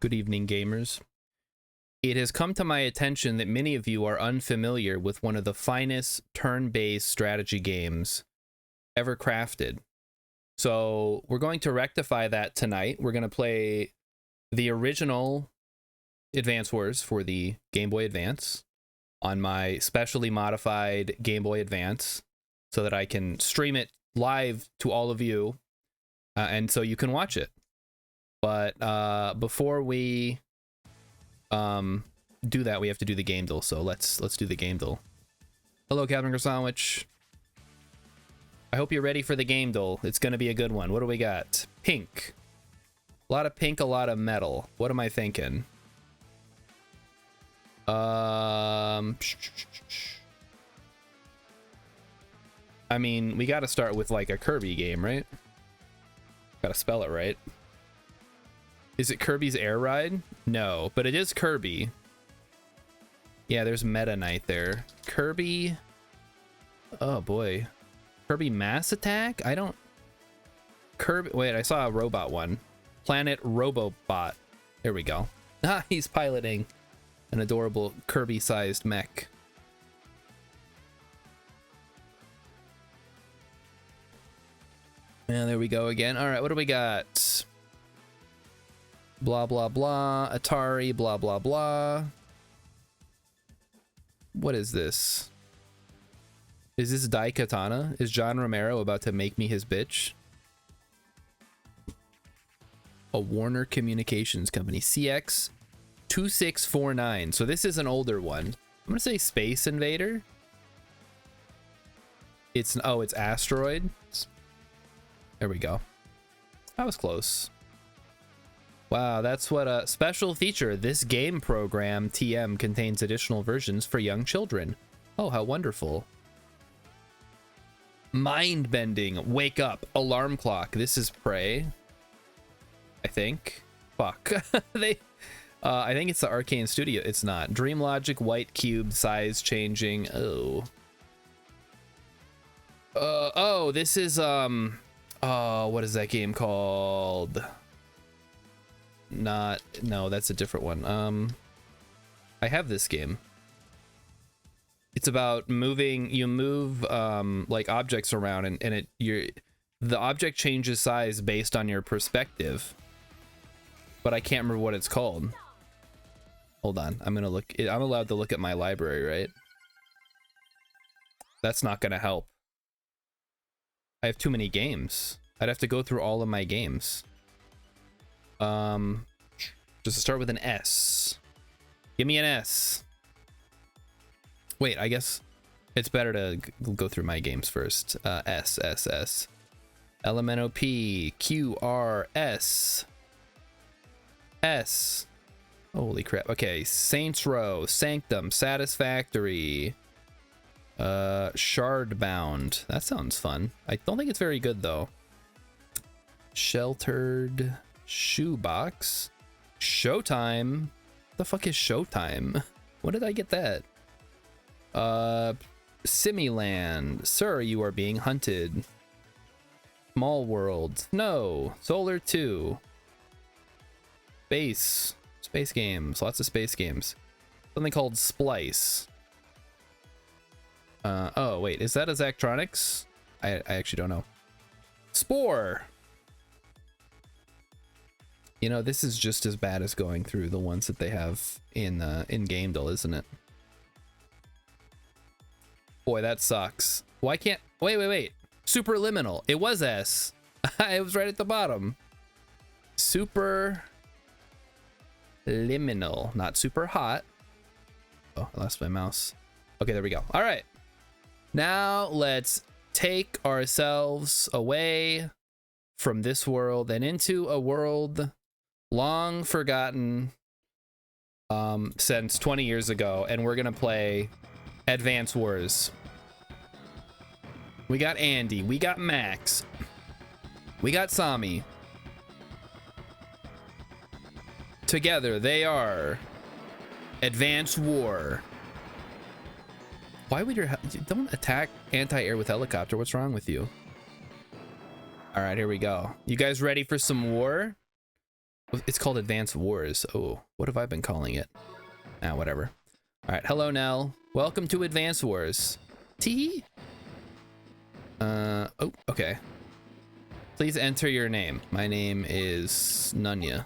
Good evening, gamers. It has come to my attention that many of you are unfamiliar with one of the finest turn-based strategy games ever crafted. So we're going to rectify that tonight. We're going to play the original Advance Wars for the Game Boy Advance on my specially modified Game Boy Advance so that I can stream it live to all of you and so you can watch it. But before we do that, we have to do the game deal. So let's do the game deal. Hello, Captain Sandwich. I hope you're ready for the game deal. It's gonna be a good one. What do we got? Pink. A lot of pink, a lot of metal. What am I thinking? I mean, we got to start with like a Kirby game, right? Got to spell it right. Is it Kirby's Air Ride? No, but it is Kirby. Yeah, there's Meta Knight there. Kirby. Oh boy. Kirby Mass Attack? I don't. Kirby. Wait, I saw a robot one. Planet Robobot. There we go. Ah, he's piloting an adorable Kirby-sized mech. And there we go again. All right, what do we got? Blah, blah, blah. Atari, blah, blah, blah. What is this? Is this Daikatana? Is John Romero about to make me his bitch? A Warner Communications Company. CX 2649. So this is an older one. I'm gonna say Space Invader. It's Asteroid. There we go. That was close. Wow, that's what a special feature. This game program, TM, contains additional versions for young children. Oh, how wonderful. Mind bending. Wake up. Alarm clock. This is Prey. I think. Fuck. I think it's the Arcane Studio. It's not. Dream Logic, white cube, size changing. Oh. Oh, this is, what is that game called? No, that's a different one. I have this game. It's about moving, you move, like objects around and the object changes size based on your perspective. But I can't remember what it's called. Hold on, I'm allowed to look at my library, right? That's not gonna help. I have too many games. I'd have to go through all of my games. Just to start with an S. Give me an S. Wait, I guess it's better to go through my games first. S. Elemento P, Q, R, S. S. Holy crap. Okay, Saints Row, Sanctum, Satisfactory, Shardbound. That sounds fun. I don't think it's very good though. Sheltered Shoebox. Showtime. The fuck is Showtime? When did I get that? Similand. Sir, you are being hunted. Small World. No. Solar 2. Space games. Lots of space games. Something called Splice. Oh, wait. Is that a Zachtronics? I actually don't know. Spore. You know, this is just as bad as going through the ones that they have in Game Deal, isn't it? Boy, that sucks. Why can't... Wait. Superliminal. It was S. It was right at the bottom. Superliminal. Not super hot. Oh, I lost my mouse. Okay, there we go. All right. Now let's take ourselves away from this world and into a world long forgotten since 20 years ago, and we're gonna play Advance Wars. We got Andy, we got Max, we got Sami. Together they are Advance War. Why would don't attack anti-air with helicopter? What's wrong with you? All right, here we go. You guys ready for some war? It's called Advance Wars. Oh, what have I been calling it? Ah, whatever. All right, hello, Nell. Welcome to Advance Wars. Tee. Oh, okay. Please enter your name. My name is Nunya.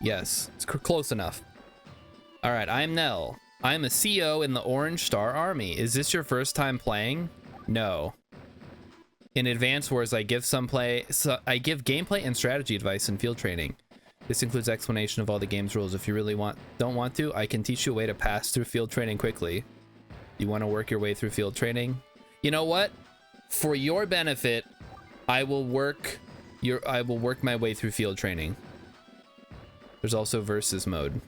Yes, it's close enough. All right, I'm Nell. I'm a CO in the Orange Star Army. Is this your first time playing? No. In Advance Wars, I give gameplay and strategy advice and field training. This includes explanation of all the game's rules. If you really don't want to, I can teach you a way to pass through field training quickly. You want to work your way through field training? You know what? For your benefit, I will work my way through field training. There's also versus mode.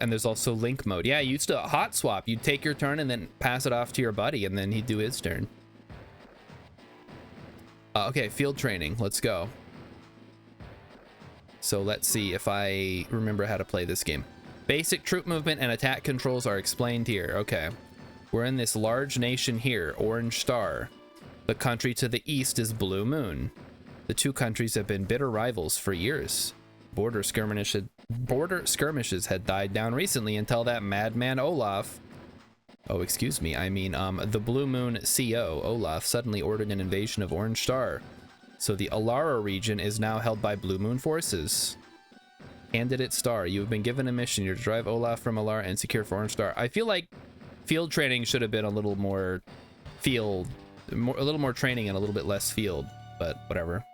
And there's also link mode. Yeah, you used to hot swap. You'd take your turn and then pass it off to your buddy, and then he'd do his turn. Okay, field training. Let's go. So let's see if I remember how to play this game. Basic troop movement and attack controls are explained here. Okay. We're in this large nation here, Orange Star. The country to the east is Blue Moon. The two countries have been bitter rivals for years. Border skirmishes had died down recently until that madman Olaf, the Blue Moon CO, Olaf, suddenly ordered an invasion of Orange Star. So the Alara region is now held by Blue Moon forces. Candidate Star, you have been given a mission. You're to drive Olaf from Alara and secure for Orange Star. I feel like field training should have been a little more field, a little more training and a little bit less field, but whatever. All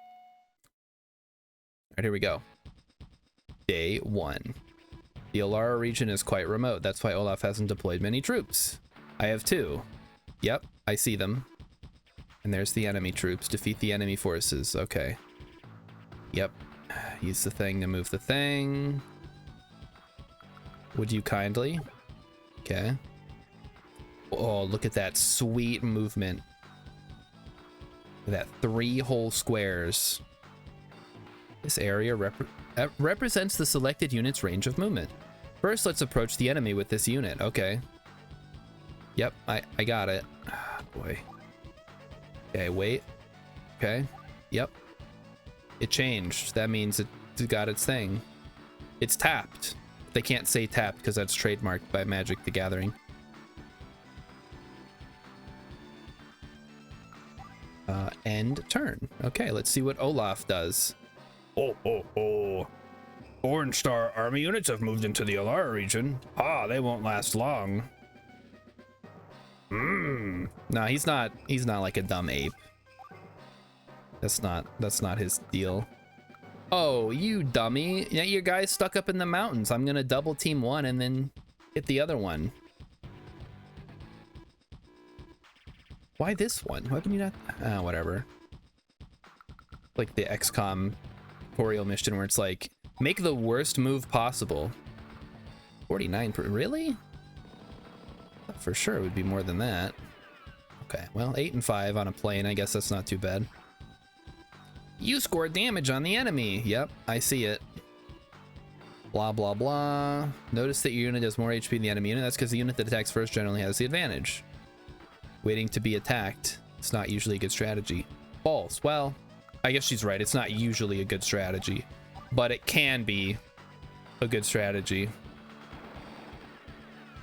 right, here we go. Day 1. The Alara region is quite remote. That's why Olaf hasn't deployed many troops. I have 2. Yep, I see them. And there's the enemy troops. Defeat the enemy forces. Okay. Yep. Use the thing to move the thing. Would you kindly? Okay. Oh, look at that sweet movement. That 3 whole squares. This area represents the selected unit's range of movement. First, let's approach the enemy with this unit. Okay. Yep, I got it. Ah, boy. Okay, wait. Okay. Yep. It changed. That means it got its thing. It's tapped. They can't say tapped because that's trademarked by Magic the Gathering. End turn. Okay, let's see what Olaf does. Oh. Orange Star army units have moved into the Alara region. Ah, they won't last long. No, he's not like a dumb ape. That's not his deal. Oh, you dummy. Yeah, your guy's stuck up in the mountains. I'm gonna double team one and then hit the other one. Why this one? Why can you not? Whatever. Like the XCOM tutorial mission where it's like, make the worst move possible. 49 really? For sure it would be more than that. Okay, well, 8 and 5 on a plane. I guess that's not too bad. You scored damage on the enemy. Yep, I see it. Blah, blah, blah. Notice that your unit has more HP than the enemy unit. That's because the unit that attacks first generally has the advantage. Waiting to be attacked. It's not usually a good strategy. False. Well, I guess she's right. It's not usually a good strategy, but it can be a good strategy.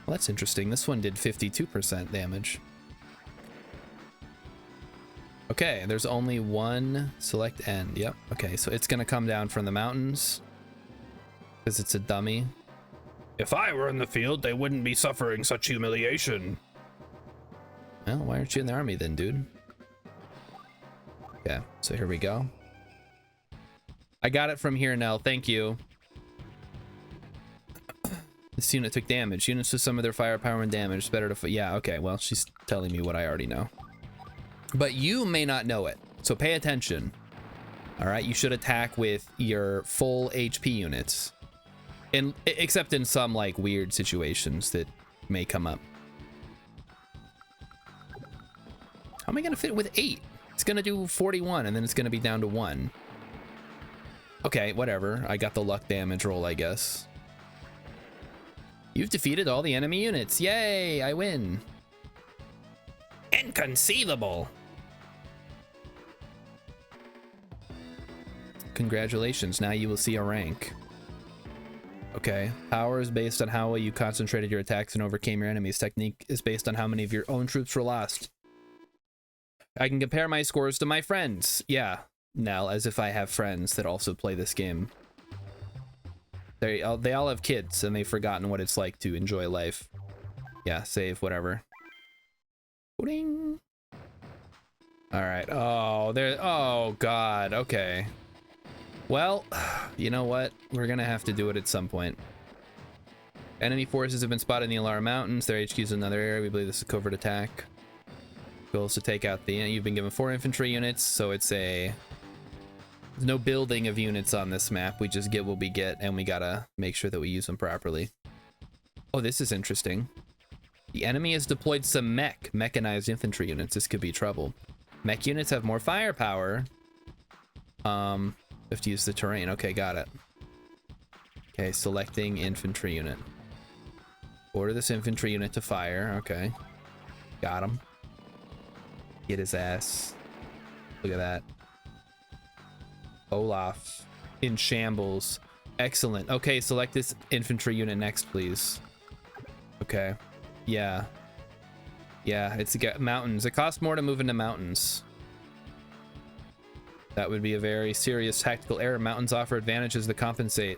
Well, that's interesting. This one did 52% damage. Okay, there's only one select end. Yep. Okay, so it's gonna come down from the mountains because it's a dummy. If I were in the field, they wouldn't be suffering such humiliation. Well, why aren't you in the army then, dude? Okay, so here we go. I got it from here now. Thank you. This unit took damage. Units with some of their firepower and damage. It's better to... Yeah, okay. Well, she's telling me what I already know. But you may not know it. So pay attention. All right? You should attack with your full HP units. Except in some, like, weird situations that may come up. How am I going to fit with 8? It's going to do 41, and then it's going to be down to 1. Okay, whatever. I got the luck damage roll, I guess. You've defeated all the enemy units. Yay, I win. Inconceivable. Congratulations, now you will see a rank. Okay, power is based on how well you concentrated your attacks and overcame your enemies. Technique is based on how many of your own troops were lost. I can compare my scores to my friends. Yeah, Nell, as if I have friends that also play this game. They all have kids and they've forgotten what it's like to enjoy life. Yeah, save, whatever. Ding. All right. Oh, there. Oh, God. Okay. Well, you know what? We're going to have to do it at some point. Enemy forces have been spotted in the Alara Mountains. Their HQ is in another area. We believe this is a covert attack. Goal is to take out the... You've been given 4 infantry units, so it's a... There's no building of units on this map. We just get what we get, and we gotta make sure that we use them properly. Oh, this is interesting. The enemy has deployed some mechanized infantry units. This could be trouble. Mech units have more firepower. Have to use the terrain. Okay, got it. Okay, selecting infantry unit. Order this infantry unit to fire. Okay. Got him. Get his ass. Look at that. Olaf in shambles. Excellent. Okay, select this infantry unit next, please. Okay. Yeah. Yeah, it's mountains. It costs more to move into mountains. That would be a very serious tactical error. Mountains offer advantages that compensate.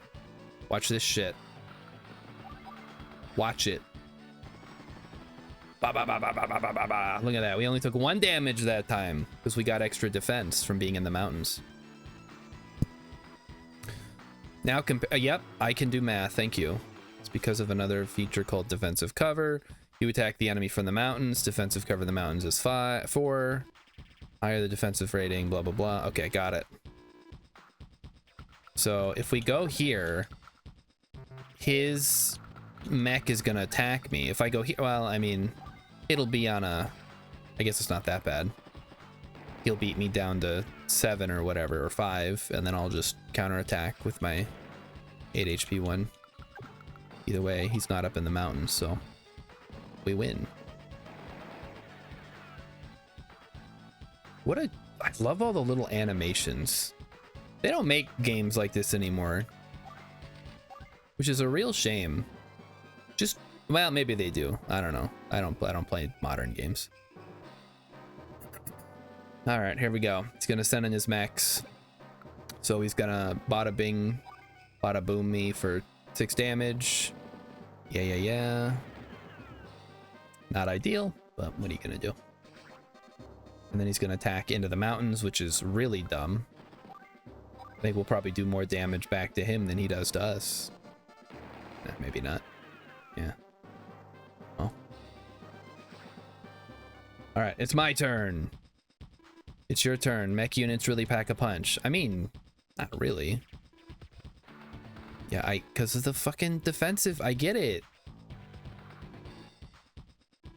Watch this shit. Watch it. Ba, ba, ba, ba, ba, ba, ba, ba. Look at that. We only took 1 damage that time because we got extra defense from being in the mountains. Now, yep, I can do math. Thank you. It's because of another feature called defensive cover. You attack the enemy from the mountains. Defensive cover in the mountains is 4. Higher the defensive rating, blah, blah, blah. Okay, got it. So if we go here, his mech is going to attack me. If I go here, well, I mean, it'll be on a... I guess it's not that bad. He'll beat me down to 7 or whatever, or 5, and then I'll just counterattack with my 8 HP one. Either way, he's not up in the mountains, so we win. What a... I love all the little animations. They don't make games like this anymore, which is a real shame. Just, well, maybe they do. I don't know. I don't play modern games. All right, here we go. He's gonna send in his mechs. So he's gonna bada bing, bada boom me for 6 damage. Yeah. Not ideal, but what are you gonna do? And then he's gonna attack into the mountains, which is really dumb. I think we'll probably do more damage back to him than he does to us. Maybe not. Yeah. Oh. All right, it's my turn. It's your turn. Mech units really pack a punch. I mean, not really. Yeah, because of the fucking defensive. I get it.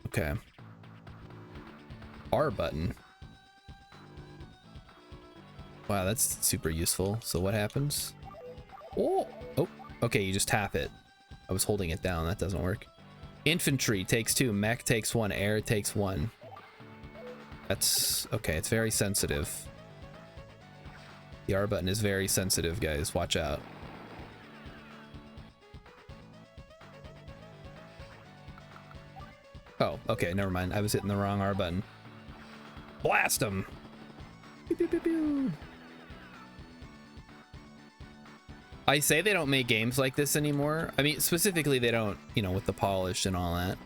Okay. R button. Wow, that's super useful. So what happens? Oh, okay, you just tap it. I was holding it down. That doesn't work. Infantry takes 2. Mech takes 1. Air takes 1. That's okay. It's very sensitive. The R button is very sensitive, guys. Watch out. Oh, okay. Never mind. I was hitting the wrong R button. Blast him. Pew, pew, pew, pew. I say they don't make games like this anymore. I mean, specifically, they don't, you know, with the polish and all that.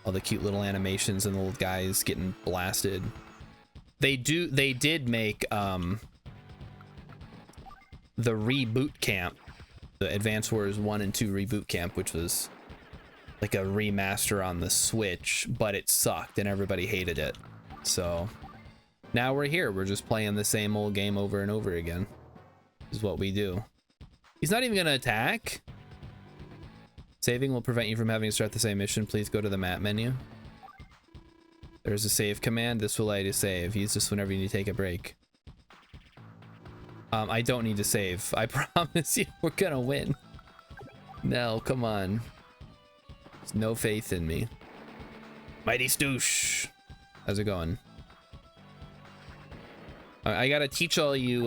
All the cute little animations and the little guys getting blasted. They did make the Reboot Camp, the Advance Wars 1 and 2 Reboot Camp, which was like a remaster on the Switch, but it sucked and everybody hated it. So now we're here. We're just playing the same old game over and over again. Is what we do. He's not even gonna attack. Saving will prevent you from having to start the same mission. Please go to the map menu. There's a save command. This will allow you to save. Use this whenever you need to take a break. I don't need to save. I promise you we're gonna win. No, come on. There's no faith in me. Mighty Stoosh. How's it going? I gotta teach all you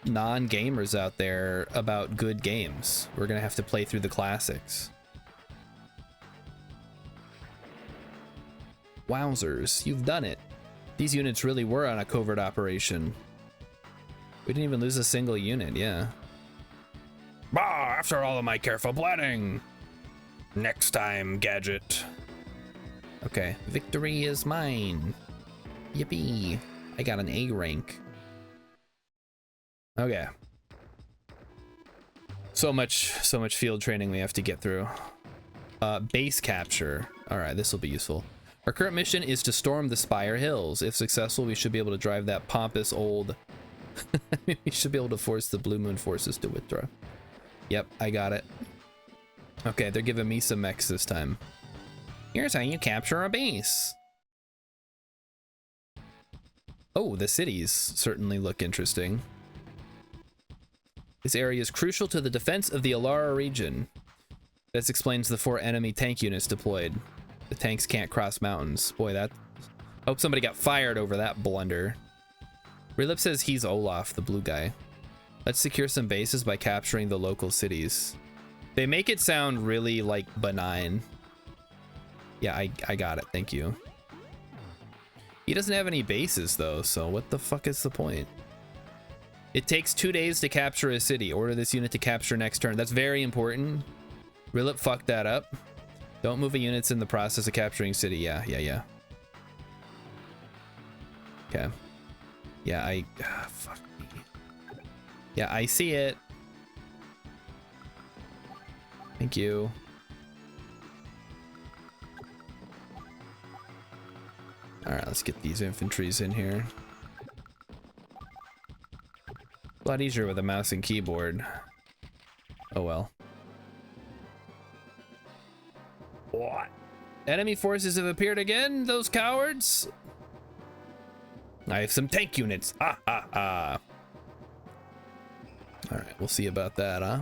non-gamers out there about good games. We're gonna have to play through the classics. Wowzers, you've done it. These units really were on a covert operation. We didn't even lose a single unit, yeah. Bah, after all of my careful planning. Next time, Gadget. Okay, victory is mine. Yippee. I got an A rank. Okay. So much field training we have to get through. Base capture. All right, this will be useful. Our current mission is to storm the Spire Hills. If successful, we should be able to drive that pompous old... we should be able to force the Blue Moon forces to withdraw. Yep, I got it. Okay, they're giving me some mechs this time. Here's how you capture a base. Oh, the cities certainly look interesting. This area is crucial to the defense of the Alara region. This explains the 4 enemy tank units deployed. The tanks can't cross mountains. Boy, that... Hope somebody got fired over that blunder. Relip says he's Olaf, the blue guy. Let's secure some bases by capturing the local cities. They make it sound really, like, benign. Yeah, I got it. Thank you. He doesn't have any bases, though, so what the fuck is the point? It takes 2 days to capture a city. Order this unit to capture next turn. That's very important. Rilip fucked that up. Don't move a units in the process of capturing city. Yeah. Okay. Yeah, fuck me. Yeah, I see it. Thank you. Alright, let's get these infantries in here. A lot easier with a mouse and keyboard. Oh well. What? Enemy forces have appeared again, those cowards? I have some tank units. Ah, ah, ah. Alright, we'll see about that, huh?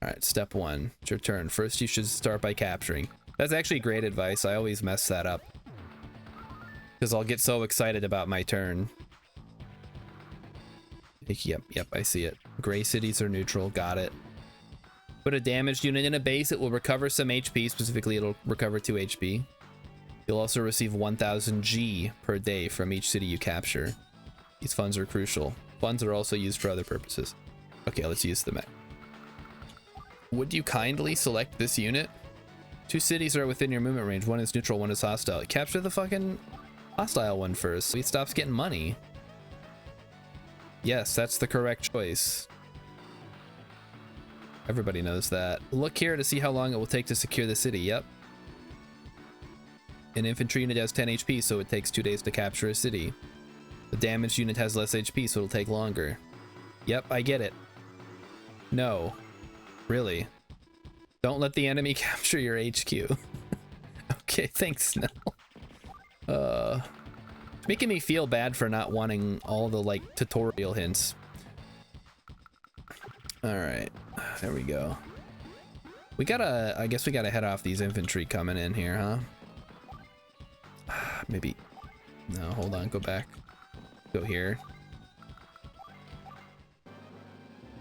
Alright, step 1. It's your turn. First, you should start by capturing. That's actually great advice. I always mess that up. Because I'll get so excited about my turn. Yep, I see it. Gray cities are neutral. Got it. Put a damaged unit in a base. It will recover some HP. Specifically, it'll recover 2 HP. You'll also receive 1000 G per day from each city you capture. These funds are crucial. Funds are also used for other purposes. Okay, let's use the mech. Would you kindly select this unit? 2 cities are within your movement range. One is neutral, one is hostile. Capture the fucking hostile one first so he stops getting money. Yes, that's the correct choice. Everybody knows that. Look here to see how long it will take to secure the city. Yep. An infantry unit has 10 HP, so it takes 2 days to capture a city. The damaged unit has less HP, so it'll take longer. Yep, I get it. No. Really. Don't let the enemy capture your HQ. Okay, thanks, Snell. It's making me feel bad for not wanting all the, like, tutorial hints. Alright, there we go. We gotta, I guess we gotta head off these infantry coming in here, huh? Maybe, no, hold on, go back. Go here.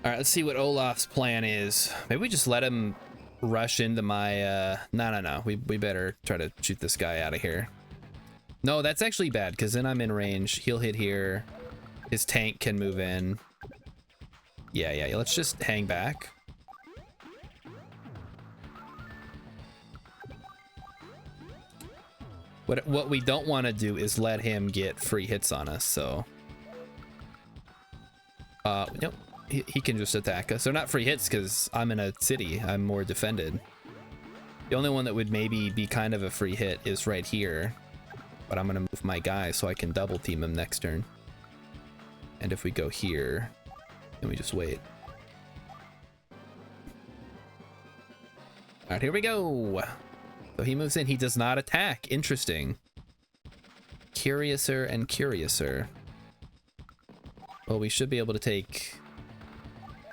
Alright, let's see what Olaf's plan is. Maybe we just let him rush into my, no. We better try to shoot this guy out of here. No, that's actually bad, because then I'm in range. He'll hit here. His tank can move in. Yeah, let's just hang back. What we don't want to do is let him get free hits on us, so... Nope. He can just attack us. They're not free hits because I'm in a city. I'm more defended. The only one that would maybe be kind of a free hit is right here. But I'm going to move my guy so I can double team him next turn. And if we go here, then we just wait. Alright, here we go. So he moves in. He does not attack. Interesting. Curiouser and curiouser. Well, we should be able to take...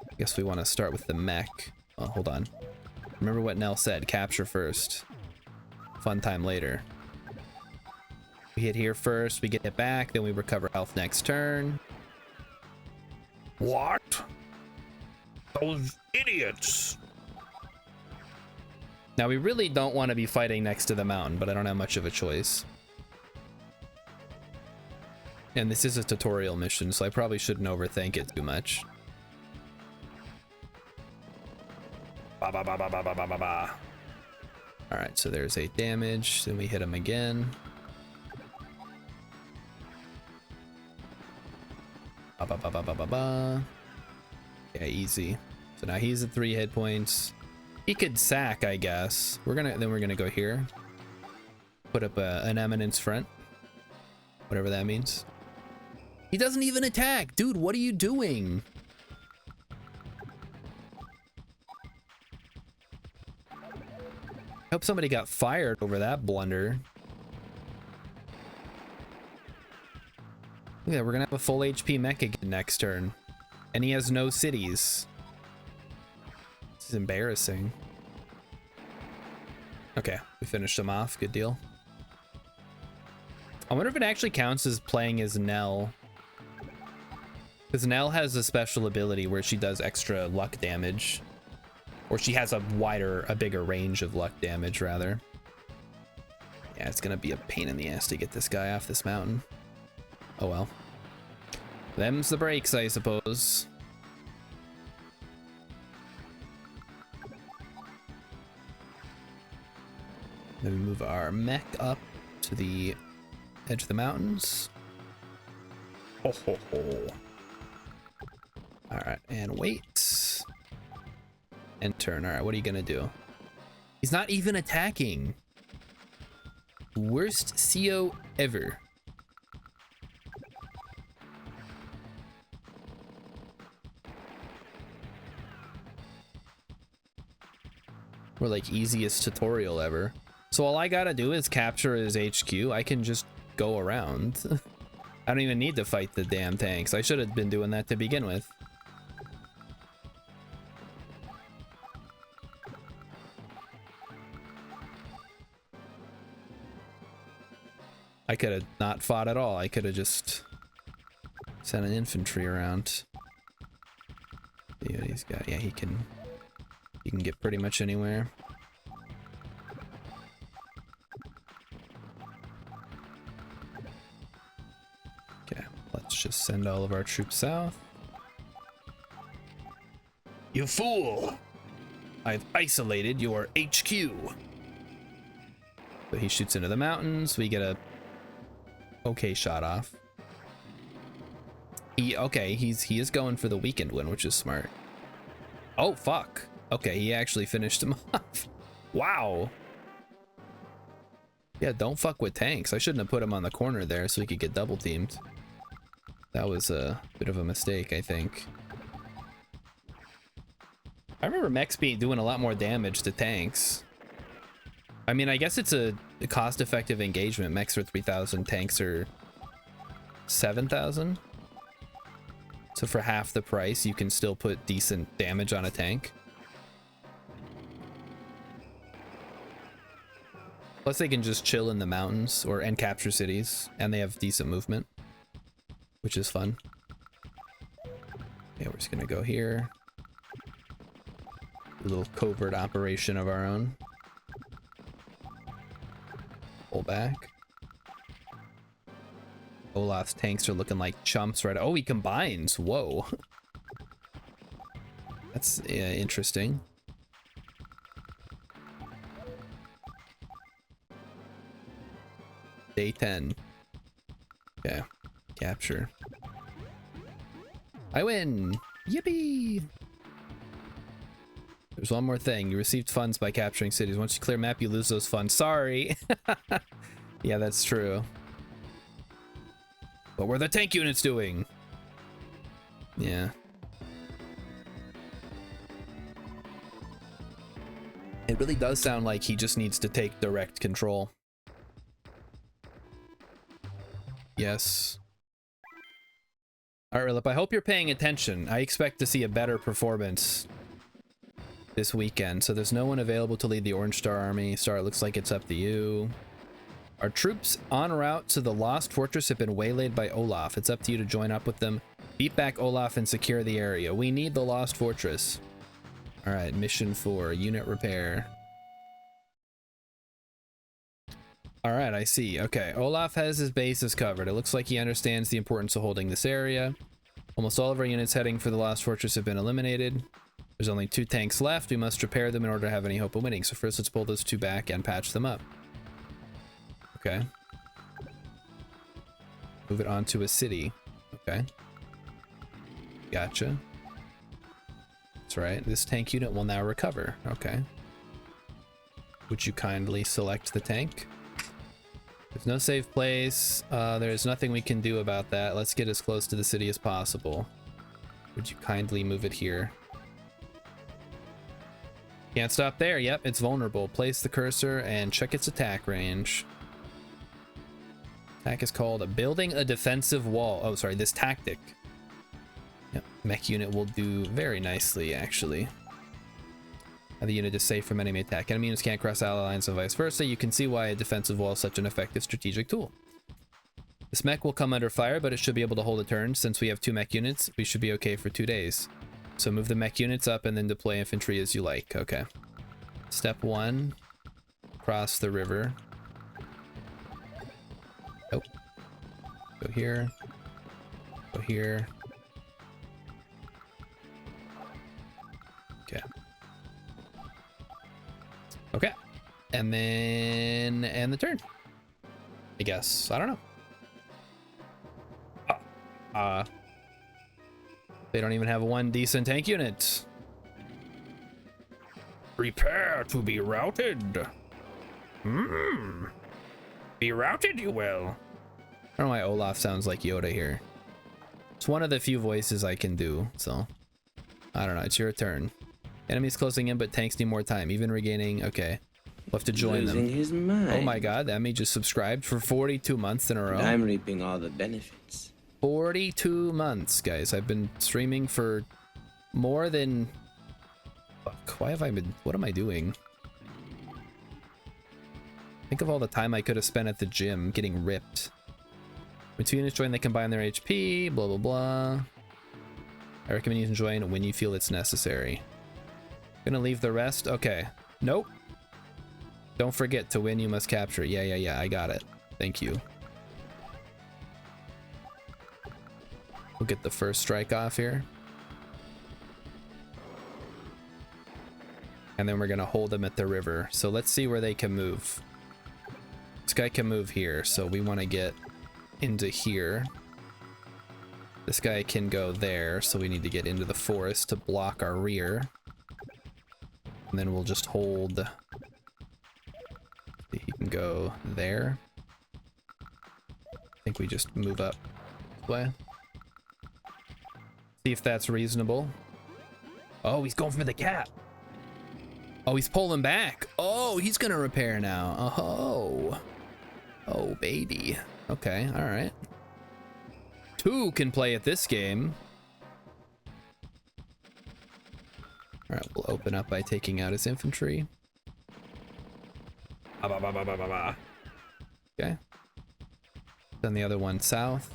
I guess we want to start with the mech. Oh, hold on. Remember what Nell said. Capture first. Fun time later. We hit here first, we get it back, then we recover health next turn. What? Those idiots. Now we really don't want to be fighting next to the mountain, but I don't have much of a choice. And this is a tutorial mission, so I probably shouldn't overthink it too much. Ba ba ba ba ba ba ba ba ba. All right, so there's 8 damage. Then we hit him again. Ba ba ba ba ba ba ba. Yeah, easy. So now he's at 3 hit points. He could sack, I guess. We're gonna go here. Put up an eminence front. Whatever that means. He doesn't even attack, dude. What are you doing? I hope somebody got fired over that blunder. Yeah, we're gonna have a full HP mech again next turn. And he has no cities. This is embarrassing. Okay, we finished him off. Good deal. I wonder if it actually counts as playing as Nell. Because Nell has a special ability where she does extra luck damage. Or she has a bigger range of luck damage, rather. Yeah, it's gonna be a pain in the ass to get this guy off this mountain. Oh well. Them's the breaks, I suppose. Then we move our mech up to the edge of the mountains. Ho ho ho. Alright, and wait. And turn. Alright, what are you gonna do? He's not even attacking. Worst CO ever. Or like easiest tutorial ever. So all I gotta do is capture his HQ. I can just go around. I don't even need to fight the damn tanks. I should have been doing that to begin with. I could have not fought at all. I could have just sent an infantry around. Yeah, he's got, yeah, he can get pretty much anywhere. Okay, let's just send all of our troops south. You fool! I've isolated your HQ. So he shoots into the mountains. We get a okay shot off. He is going for the weekend win, which is smart. Oh fuck. Okay, he actually finished him off. Wow. Yeah, don't fuck with tanks. I shouldn't have put him on the corner there so he could get double teamed. That was a bit of a mistake, I think. I remember mechs doing a lot more damage to tanks. I mean, I guess it's a cost-effective engagement. Mechs are 3,000, tanks are 7,000. So for half the price, you can still put decent damage on a tank. Plus they can just chill in the mountains and capture cities, and they have decent movement, which is fun. Yeah, we're just gonna go here. A little covert operation of our own. Pull back. Olaf's tanks are looking like chumps right. Oh, he combines. Whoa. That's interesting. Day 10. Yeah. Capture. I win. Yippee. There's one more thing. You received funds by capturing cities. Once you clear map, you lose those funds. Sorry. Yeah, that's true. What were the tank units doing? Yeah. It really does sound like he just needs to take direct control. Yes. Alright, Rilip, I hope you're paying attention. I expect to see a better performance this weekend. So there's no one available to lead the Orange Star Army. Star, it looks like it's up to you. Our troops en route to the Lost Fortress have been waylaid by Olaf. It's up to you to join up with them. Beat back Olaf and secure the area. We need the Lost Fortress. All right, mission 4, unit repair. All right, I see. Okay, Olaf has his bases covered. It looks like he understands the importance of holding this area. Almost all of our units heading for the Lost Fortress have been eliminated. There's only 2 tanks left. We must repair them in order to have any hope of winning. So first, let's pull those 2 back and patch them up. Okay. Move it onto a city. Okay. Gotcha. That's right. This tank unit will now recover. Okay. Would you kindly select the tank? There's no safe place. There's nothing we can do about that. Let's get as close to the city as possible. Would you kindly move it here? Can't stop there. Yep, it's vulnerable. Place the cursor and check its attack range. Attack is called building a defensive wall. Oh, sorry, this tactic. Yep, mech unit will do very nicely, actually. The unit is safe from enemy attack. Enemy units can't cross ally lines and vice versa. You can see why a defensive wall is such an effective strategic tool. This mech will come under fire, but it should be able to hold a turn. Since we have 2 mech units, we should be okay for 2 days. So move the mech units up and then deploy infantry as you like. Okay. Step 1. Cross the river. Oh. Go here. Go here. Okay. Okay. And then end the turn. I guess. I don't know. They don't even have 1 decent tank unit. Prepare to be routed. Be routed, you will. I don't know why Olaf sounds like Yoda here. It's one of the few voices I can do, so I don't know. It's your turn. Enemies closing in, but tanks need more time. Even regaining. Okay, we'll have to join them. His mind. Oh my God, that me just subscribed for 42 months in a row. And I'm reaping all the benefits. 42 months, guys. I've been streaming for more than... Fuck, why have I been... What am I doing? Think of all the time I could have spent at the gym getting ripped. When 2 units join, they combine their HP, blah, blah, blah. I recommend you join when you feel it's necessary. Gonna leave the rest? Okay. Nope. Don't forget, to win, you must capture. Yeah, I got it. Thank you. We'll get the first strike off here. And then we're gonna hold them at the river. So let's see where they can move. This guy can move here, so we want to get into here. This guy can go there, so we need to get into the forest to block our rear. And then we'll just hold. He can go there. I think we just move up this way. See if that's reasonable. Oh, he's going for the cap. Oh, he's pulling back. Oh, he's gonna repair now. Oh. Oh, baby. Okay, all right. 2 can play at this game. All right, we'll open up by taking out his infantry. Okay. Then the other one south.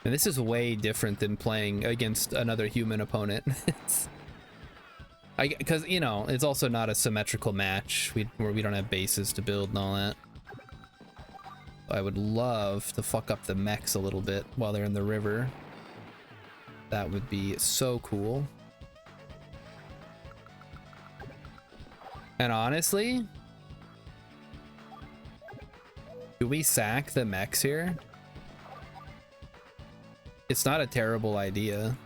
And this is way different than playing against another human opponent. Because, you know, it's also not a symmetrical match where we don't have bases to build and all that. I would love to fuck up the mechs a little bit while they're in the river. That would be so cool. And honestly, do we sack the mechs here? It's not a terrible idea.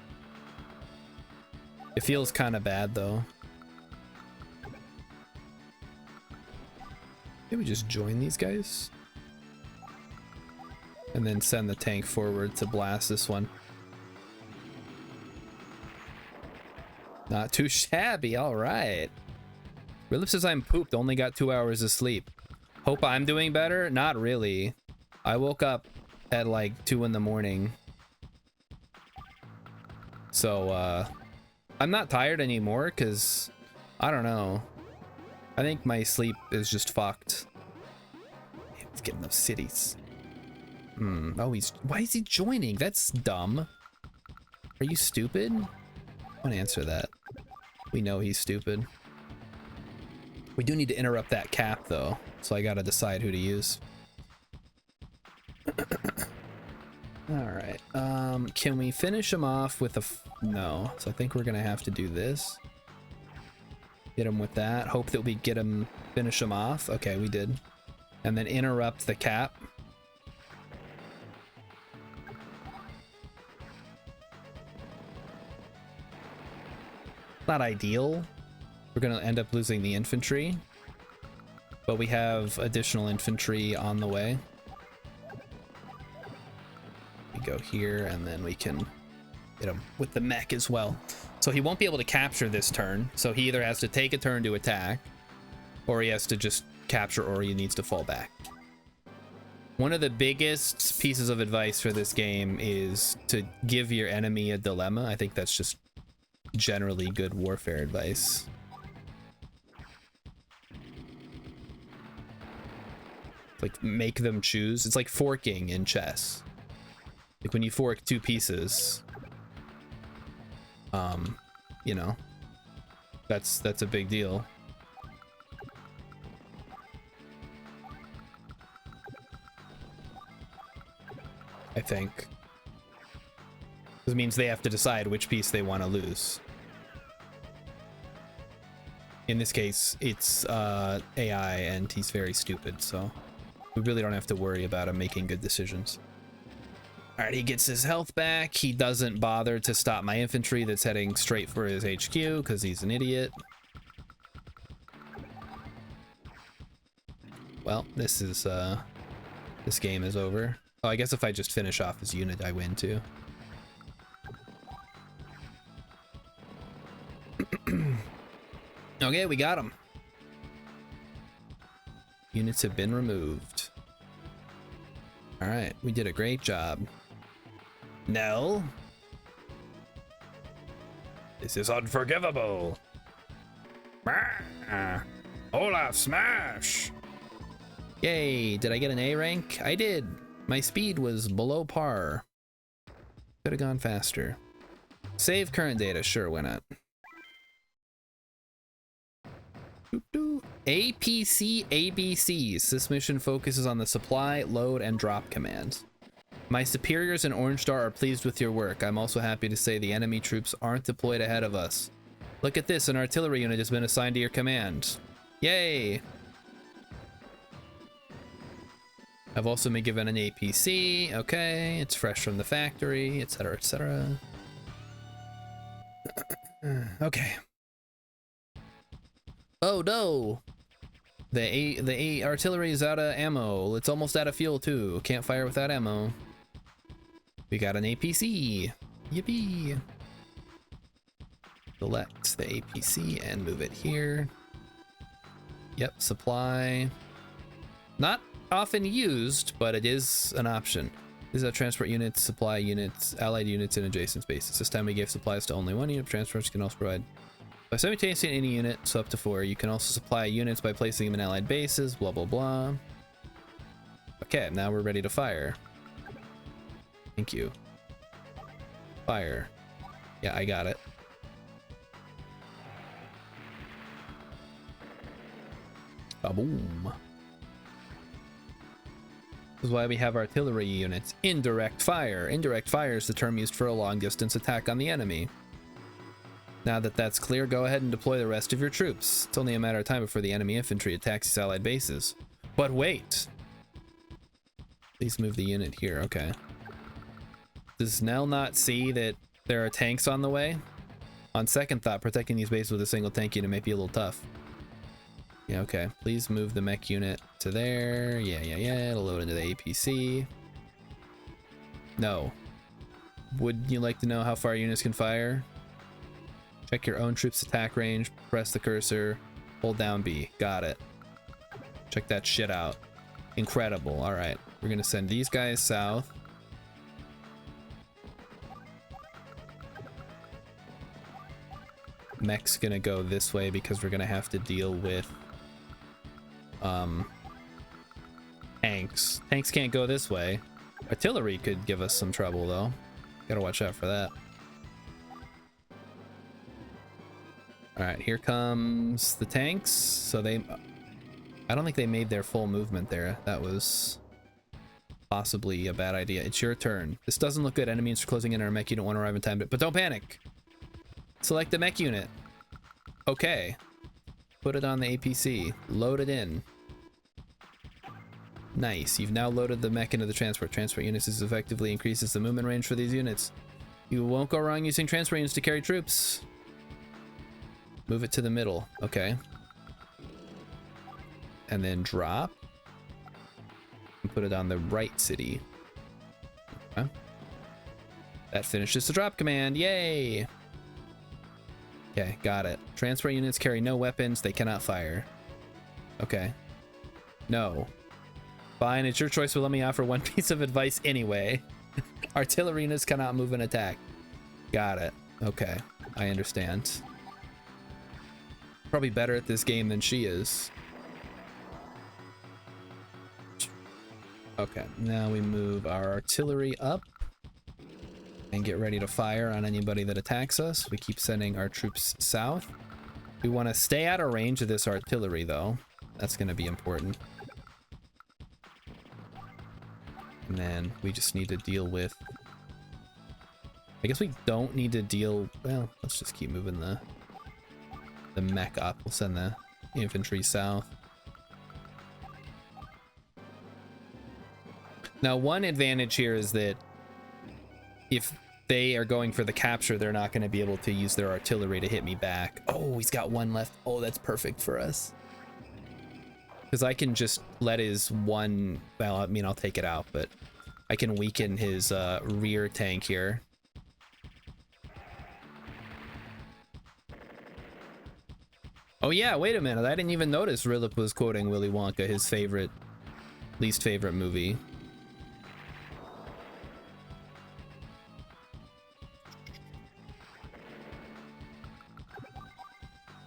It feels kind of bad though. Maybe we just join these guys? And then send the tank forward to blast this one. Not too shabby, alright. Rilip says I'm pooped, only got 2 hours of sleep. Hope I'm doing better? Not really. I woke up at like 2 in the morning. So, I'm not tired anymore because, I don't know. I think my sleep is just fucked. to get in those cities. Oh, why is he joining? That's dumb. Are you stupid? I want to answer that. We know he's stupid. We do need to interrupt that cap though, so I gotta decide who to use. Alright, can we finish him off with a no, so I think we're gonna have to do this. Get him with that, hope that we get him, finish him off. Okay, we did. And then interrupt the cap. Not ideal. We're gonna end up losing the infantry, but we have additional infantry on the way. We go here and then we can hit him with the mech as well. So he won't be able to capture this turn, so he either has to take a turn to attack or he has to just capture, or he needs to fall back. One of the biggest pieces of advice for this game is to give your enemy a dilemma. I think that's just generally good warfare advice. Like, make them choose. It's like forking in chess. Like when you fork two pieces, you know, that's a big deal. I think. This means they have to decide which piece they want to lose. In this case, it's AI, and he's very stupid, so we really don't have to worry about him making good decisions. All right, he gets his health back. He doesn't bother to stop my infantry that's heading straight for his HQ because he's an idiot. Well, this game is over. Oh, I guess if I just finish off his unit, I win too. Okay, we got him. Units have been removed. All right, we did a great job. No. This is unforgivable. Olaf, smash! Yay, did I get an A rank? I did. My speed was below par. Could have gone faster. Save current data, sure, why not? APC ABCs. This mission focuses on the supply, load, and drop commands. My superiors in Orange Star are pleased with your work. I'm also happy to say the enemy troops aren't deployed ahead of us. Look at this, an artillery unit has been assigned to your command. Yay! I've also been given an APC. Okay, it's fresh from the factory, etc., etc. Okay. Oh no! The artillery is out of ammo. It's almost out of fuel too. Can't fire without ammo. We got an APC. Yippee! Select the APC and move it here. Yep, supply. Not often used, but it is an option. These are transport units, supply units, allied units, and adjacent spaces. This time we gave supplies to only one unit. Transports can also provide by simultaneously any unit, so up to 4. You can also supply units by placing them in allied bases, blah blah blah. Okay, now we're ready to fire. Thank you. Fire. Yeah, I got it. Ba-boom. This is why we have artillery units. Indirect fire. Indirect fire is the term used for a long distance attack on the enemy. Now that that's clear, go ahead and deploy the rest of your troops. It's only a matter of time before the enemy infantry attacks these allied bases. But wait! Please move the unit here, okay. Does Nell not see that there are tanks on the way? On second thought, protecting these bases with a single tank unit may be a little tough. Yeah, okay. Please move the mech unit to there. Yeah. It'll load into the APC. No. Would you like to know how far units can fire? Check your own troops' attack range. Press the cursor. Hold down B. Got it. Check that shit out. Incredible. All right. We're going to send these guys south. Mech's going to go this way because we're going to have to deal with tanks. Tanks can't go this way. Artillery could give us some trouble, though. Gotta watch out for that. Alright, here comes the tanks. So they... I don't think they made their full movement there. That was possibly a bad idea. It's your turn. This doesn't look good. Enemies are closing in on our mech. You don't want to arrive in time, but don't panic. Select the mech unit. Okay. Put it on the APC. Load it in. Nice. You've now loaded the mech into the transport. Transport units is effectively increases the movement range for these units. You won't go wrong using transport units to carry troops. Move it to the middle. Okay. And then drop. And put it on the right city. Okay. That finishes the drop command. Yay! Okay, got it. Transport units carry no weapons. They cannot fire. Okay. No. Fine, it's your choice, but let me offer one piece of advice anyway. Artillery units cannot move and attack. Got it. Okay, I understand. Probably better at this game than she is. Okay, now we move our artillery up and get ready to fire on anybody that attacks us. We keep sending our troops south. We want to stay out of range of this artillery, though. That's going to be important. And then we just need to deal with... I guess we don't need to deal... Well, let's just keep moving the mech up. We'll send the infantry south. Now, one advantage here is that if they are going for the capture, they're not going to be able to use their artillery to hit me back. Oh, he's got one left. Oh, that's perfect for us. Because I can just let his one... Well, I mean, I'll take it out, but I can weaken his rear tank here. Oh, yeah, wait a minute. I didn't even notice Rilip was quoting Willy Wonka, his favorite, least favorite movie.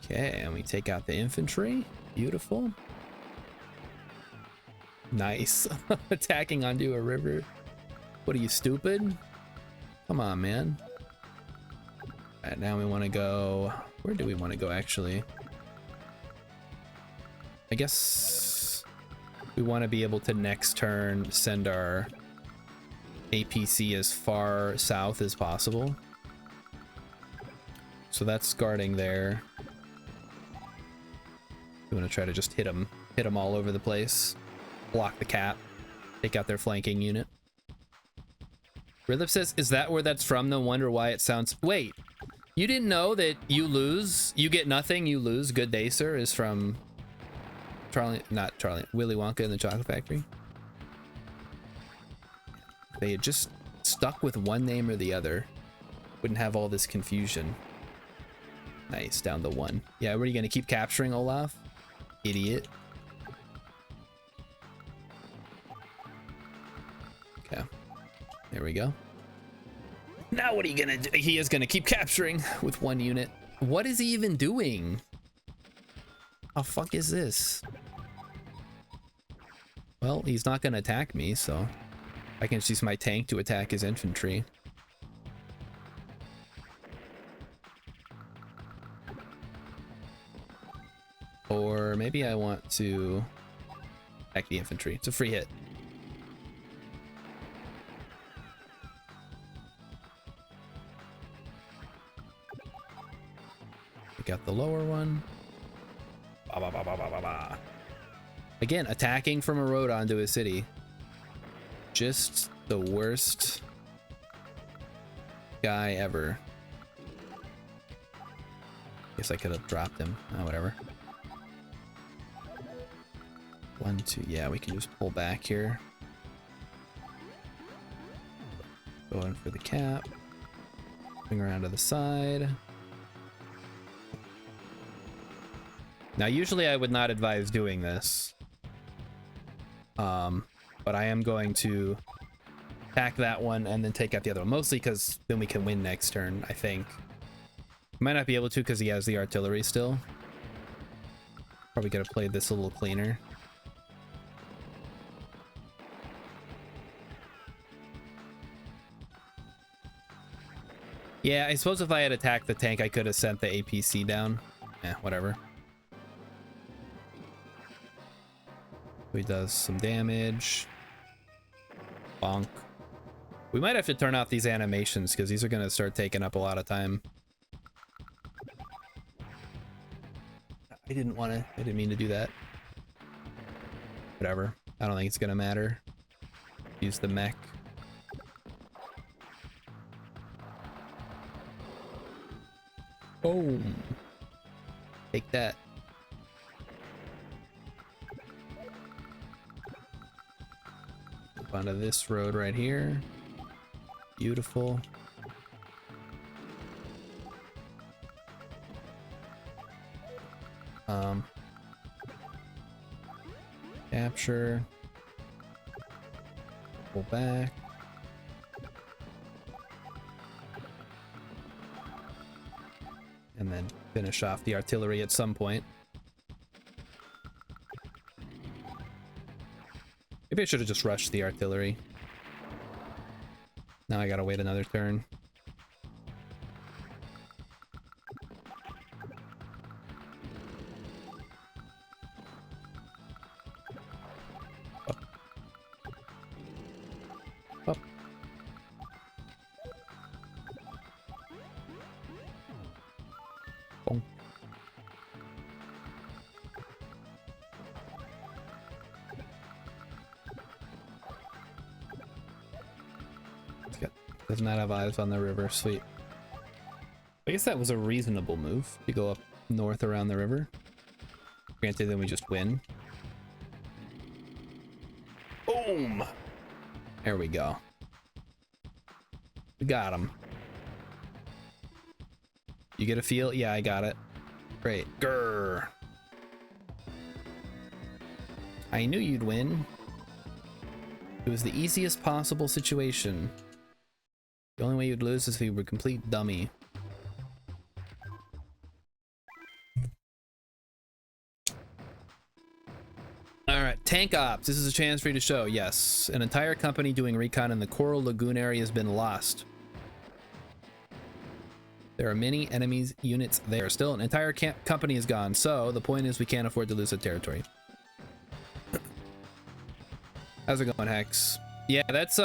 Okay, and we take out the infantry. Beautiful. Nice. Attacking onto a river. What are you, stupid? Come on, man. Alright, now we want to go... Where do we want to go, actually? I guess we want to be able to next turn send our APC as far south as possible. So that's guarding there. We want to try to just hit them all over the place. Block the cap. Take out their flanking unit. Rilip says, is that where that's from? No wonder why it sounds... Wait, you didn't know that you lose, you get nothing, you lose. Good day, sir, is from Willy Wonka and the Chocolate Factory. They had just stuck with one name or the other. Wouldn't have all this confusion. Nice, down to one. Yeah, were you gonna keep capturing Olaf? Idiot. Okay, there we go. Now what are you gonna do? He is gonna keep capturing with one unit. What is he even doing? How fuck is this? Well, he's not gonna attack me, so I can just use my tank to attack his infantry. Or maybe I want to attack the infantry. It's a free hit. We got the lower one. Bah, bah, bah, bah, bah, bah, bah. Again, attacking from a road onto a city. Just the worst guy ever. Guess I could have dropped him. Oh, whatever. 1, 2. Yeah, we can just pull back here. Going for the cap. Swing around to the side. Now, usually I would not advise doing this. But I am going to attack that one and then take out the other one. Mostly because then we can win next turn, I think. Might not be able to because he has the artillery still. Probably gotta play this a little cleaner. Yeah, I suppose if I had attacked the tank, I could have sent the APC down. Yeah, whatever. He does some damage. Bonk. We might have to turn off these animations because these are going to start taking up a lot of time. I didn't mean to do that. Whatever. I don't think it's going to matter. Use the mech. Boom. Take that. Move onto this road right here. Beautiful. Capture. Pull back. And then finish off the artillery at some point. Maybe I should have just rushed the artillery. Now I gotta wait another turn. Up. Up. Boom. Does not have eyes on the river. Sweet. I guess that was a reasonable move to go up north around the river. Granted, then we just win. Boom! There we go. We got him. You get a feel? Yeah, I got it. Great. Grrr. I knew you'd win. It was the easiest possible situation. The only way you'd lose is if you were a complete dummy. Alright, tank ops. This is a chance for you to show. Yes, an entire company doing recon in the Coral Lagoon area has been lost. There are many enemies units there. Still, an entire company is gone. So, the point is we can't afford to lose the territory. How's it going, Hex? Yeah, that's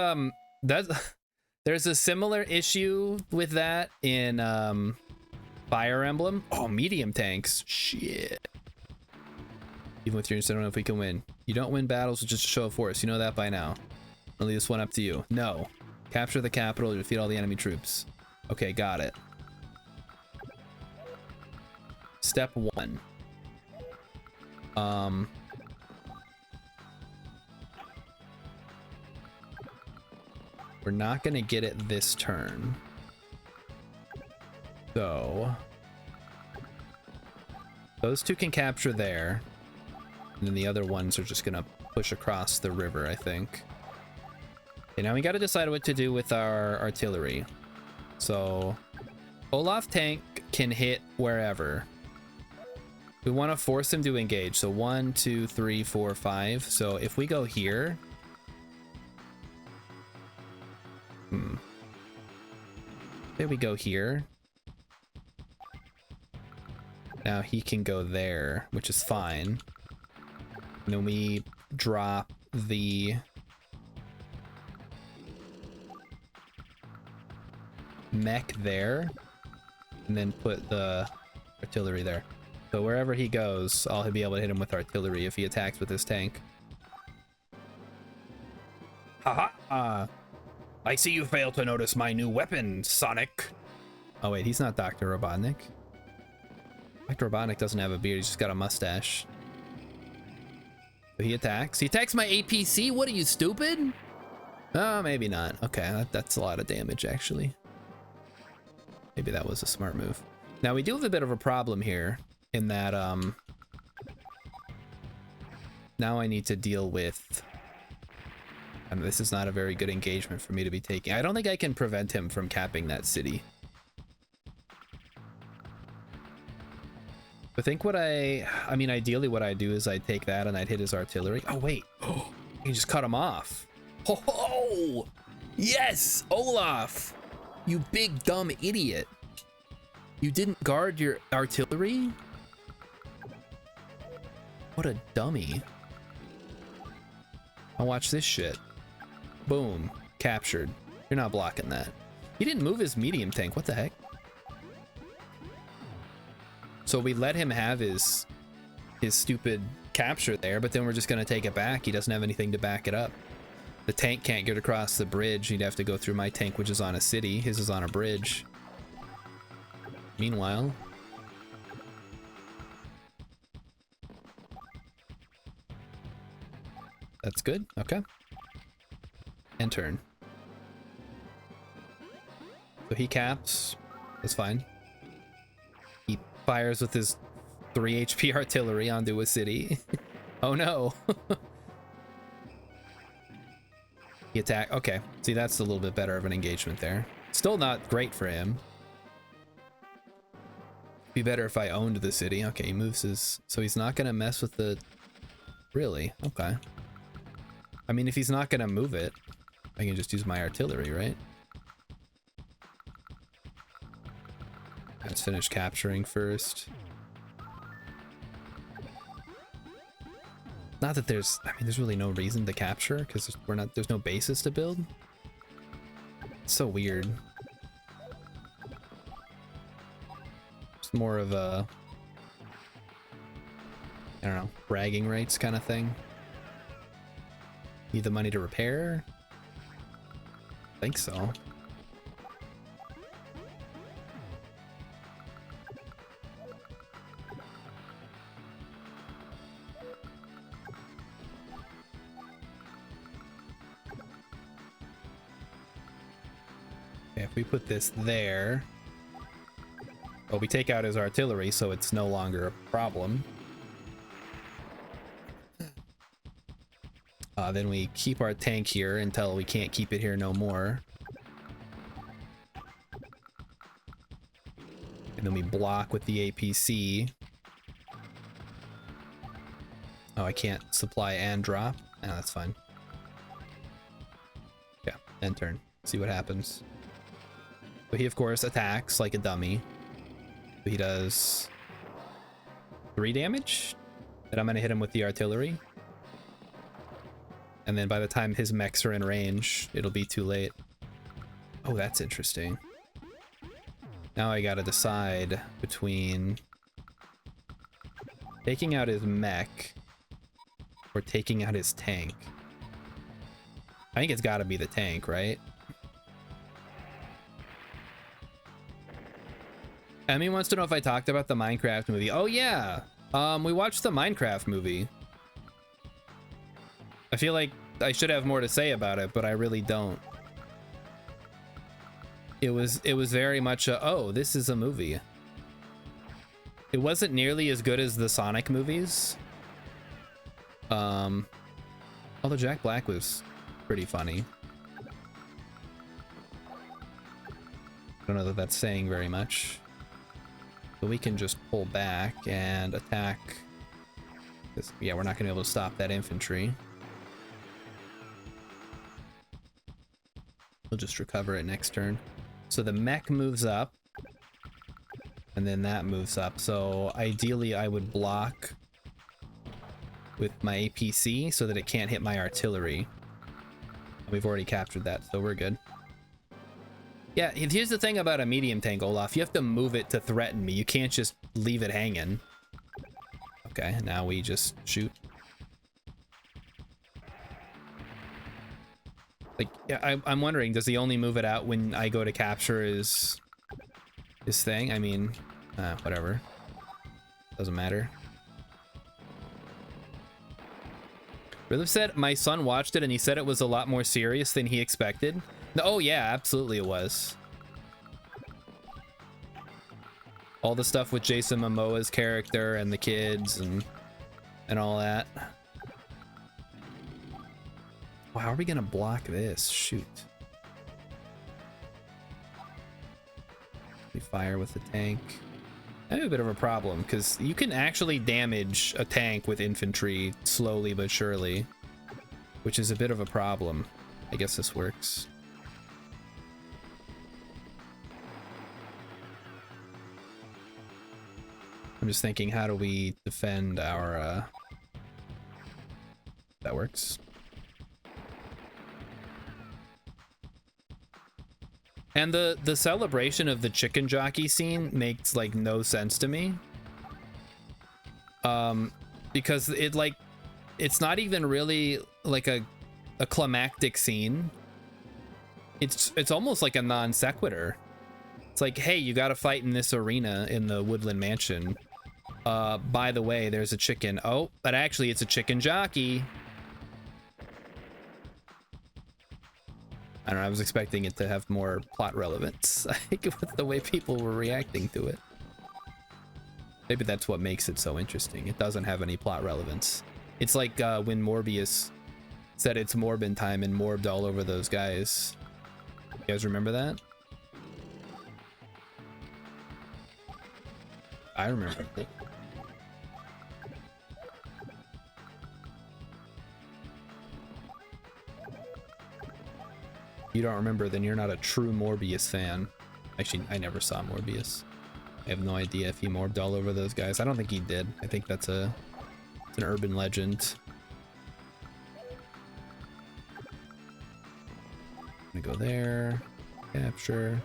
there's a similar issue with that in Fire Emblem. Oh, medium tanks. Shit. Even with your, I don't know if we can win. You don't win battles with just a show of force. You know that by now. I'll leave this one up to you. No. Capture the capital to defeat all the enemy troops. Okay, got it. Step 1. We're not gonna get it this turn. So those two can capture there. And then the other ones are just gonna push across the river, I think. Okay, now we gotta decide what to do with our artillery. So Olaf tank can hit wherever. We want to force him to engage. So 1, 2, 3, 4, 5. So if we go here. There we go here. Now he can go there, which is fine. And then we drop the mech there and then put the artillery there. So wherever he goes, I'll be able to hit him with artillery if he attacks with his tank. Haha! I see you failed to notice my new weapon, Sonic. Oh wait, he's not Dr. Robotnik. Dr. Robotnik doesn't have a beard, he's just got a mustache. So he attacks. He attacks my APC? What are you, stupid? Oh, maybe not. Okay, that's a lot of damage, actually. Maybe that was a smart move. Now, we do have a bit of a problem here, in that, now I need to deal with... And this is not a very good engagement for me to be taking. I don't think I can prevent him from capping that city. I think what I mean, ideally what I do is I take that and I'd hit his artillery. Oh, wait. Oh, you just cut him off. Oh, yes! Olaf! You big dumb idiot. You didn't guard your artillery? What a dummy. I'll watch this shit. Boom. Captured. You're not blocking that. He didn't move his medium tank. What the heck? So we let him have his stupid capture there, but then we're just gonna take it back. He doesn't have anything to back it up. The tank can't get across the bridge. He'd have to go through my tank, which is on a city. His is on a bridge. Meanwhile, that's good. Okay. End turn. So he caps. That's fine. He fires with his 3 HP artillery onto a city. Oh no. He attack. Okay. See, that's a little bit better of an engagement there. Still not great for him. Be better if I owned the city. Okay, he moves his... So he's not gonna mess with the... Really? Okay. I mean, if he's not gonna move it, I can just use my artillery, right? Let's finish capturing first. Not that there's... I mean, there's really no reason to capture, because there's no bases to build. It's so weird. It's more of a... I don't know, bragging rights kind of thing. Need the money to repair? I think so. Okay, if we put this there... Well, we take out his artillery, so it's no longer a problem. Then we keep our tank here until we can't keep it here no more. And then we block with the APC. Oh, I can't supply and drop? No, that's fine. Yeah, end turn. See what happens. So he, of course, attacks like a dummy. He does 3 damage. And I'm going to hit him with the artillery. And then by the time his mechs are in range, it'll be too late. Oh, that's interesting. Now I gotta decide between taking out his mech or taking out his tank. I think it's gotta be the tank, right? Emmy wants to know if I talked about the Minecraft movie. Oh yeah! We watched the Minecraft movie. I feel like I should have more to say about it, but I really don't. It was very much a, oh, this is a movie. It wasn't nearly as good as the Sonic movies. Although Jack Black was pretty funny. I don't know that that's saying very much. So we can just pull back and attack. Yeah, we're not gonna be able to stop that infantry. We'll just recover it next turn. So the mech moves up, and then that moves up. So ideally I would block with my APC so that it can't hit my artillery. We've already captured that, so we're good. Yeah, here's the thing about a medium tank, Olaf. You have to move it to threaten me. You can't just leave it hanging. Okay, now we just shoot. Like, yeah, I'm wondering, does he only move it out when I go to capture his thing? I mean, whatever. Doesn't matter. Rilliff said, my son watched it and he said it was a lot more serious than he expected. Oh yeah, absolutely it was. All the stuff with Jason Momoa's character and the kids and all that. Well, how are we gonna block this? Shoot. We fire with the tank. I have a bit of a problem because you can actually damage a tank with infantry slowly but surely, which is a bit of a problem. I guess this works. I'm just thinking, how do we defend our, that works. And the celebration of the chicken jockey scene makes like no sense to me. Because it's not even really like a climactic scene. It's almost like a non sequitur. It's like, hey, you got to fight in this arena in the Woodland Mansion. By the way, there's a chicken. Oh, but actually it's a chicken jockey. I don't know, I was expecting it to have more plot relevance. I think with the way people were reacting to it. Maybe that's what makes it so interesting. It doesn't have any plot relevance. It's like when Morbius said it's Morbin time and morbed all over those guys. You guys remember that? I remember it. You don't remember, then you're not a true Morbius fan. Actually, I never saw Morbius. I have no idea if he morbed all over those guys. I don't think he did. I think that's it's an urban legend. I'm gonna go there. Capture.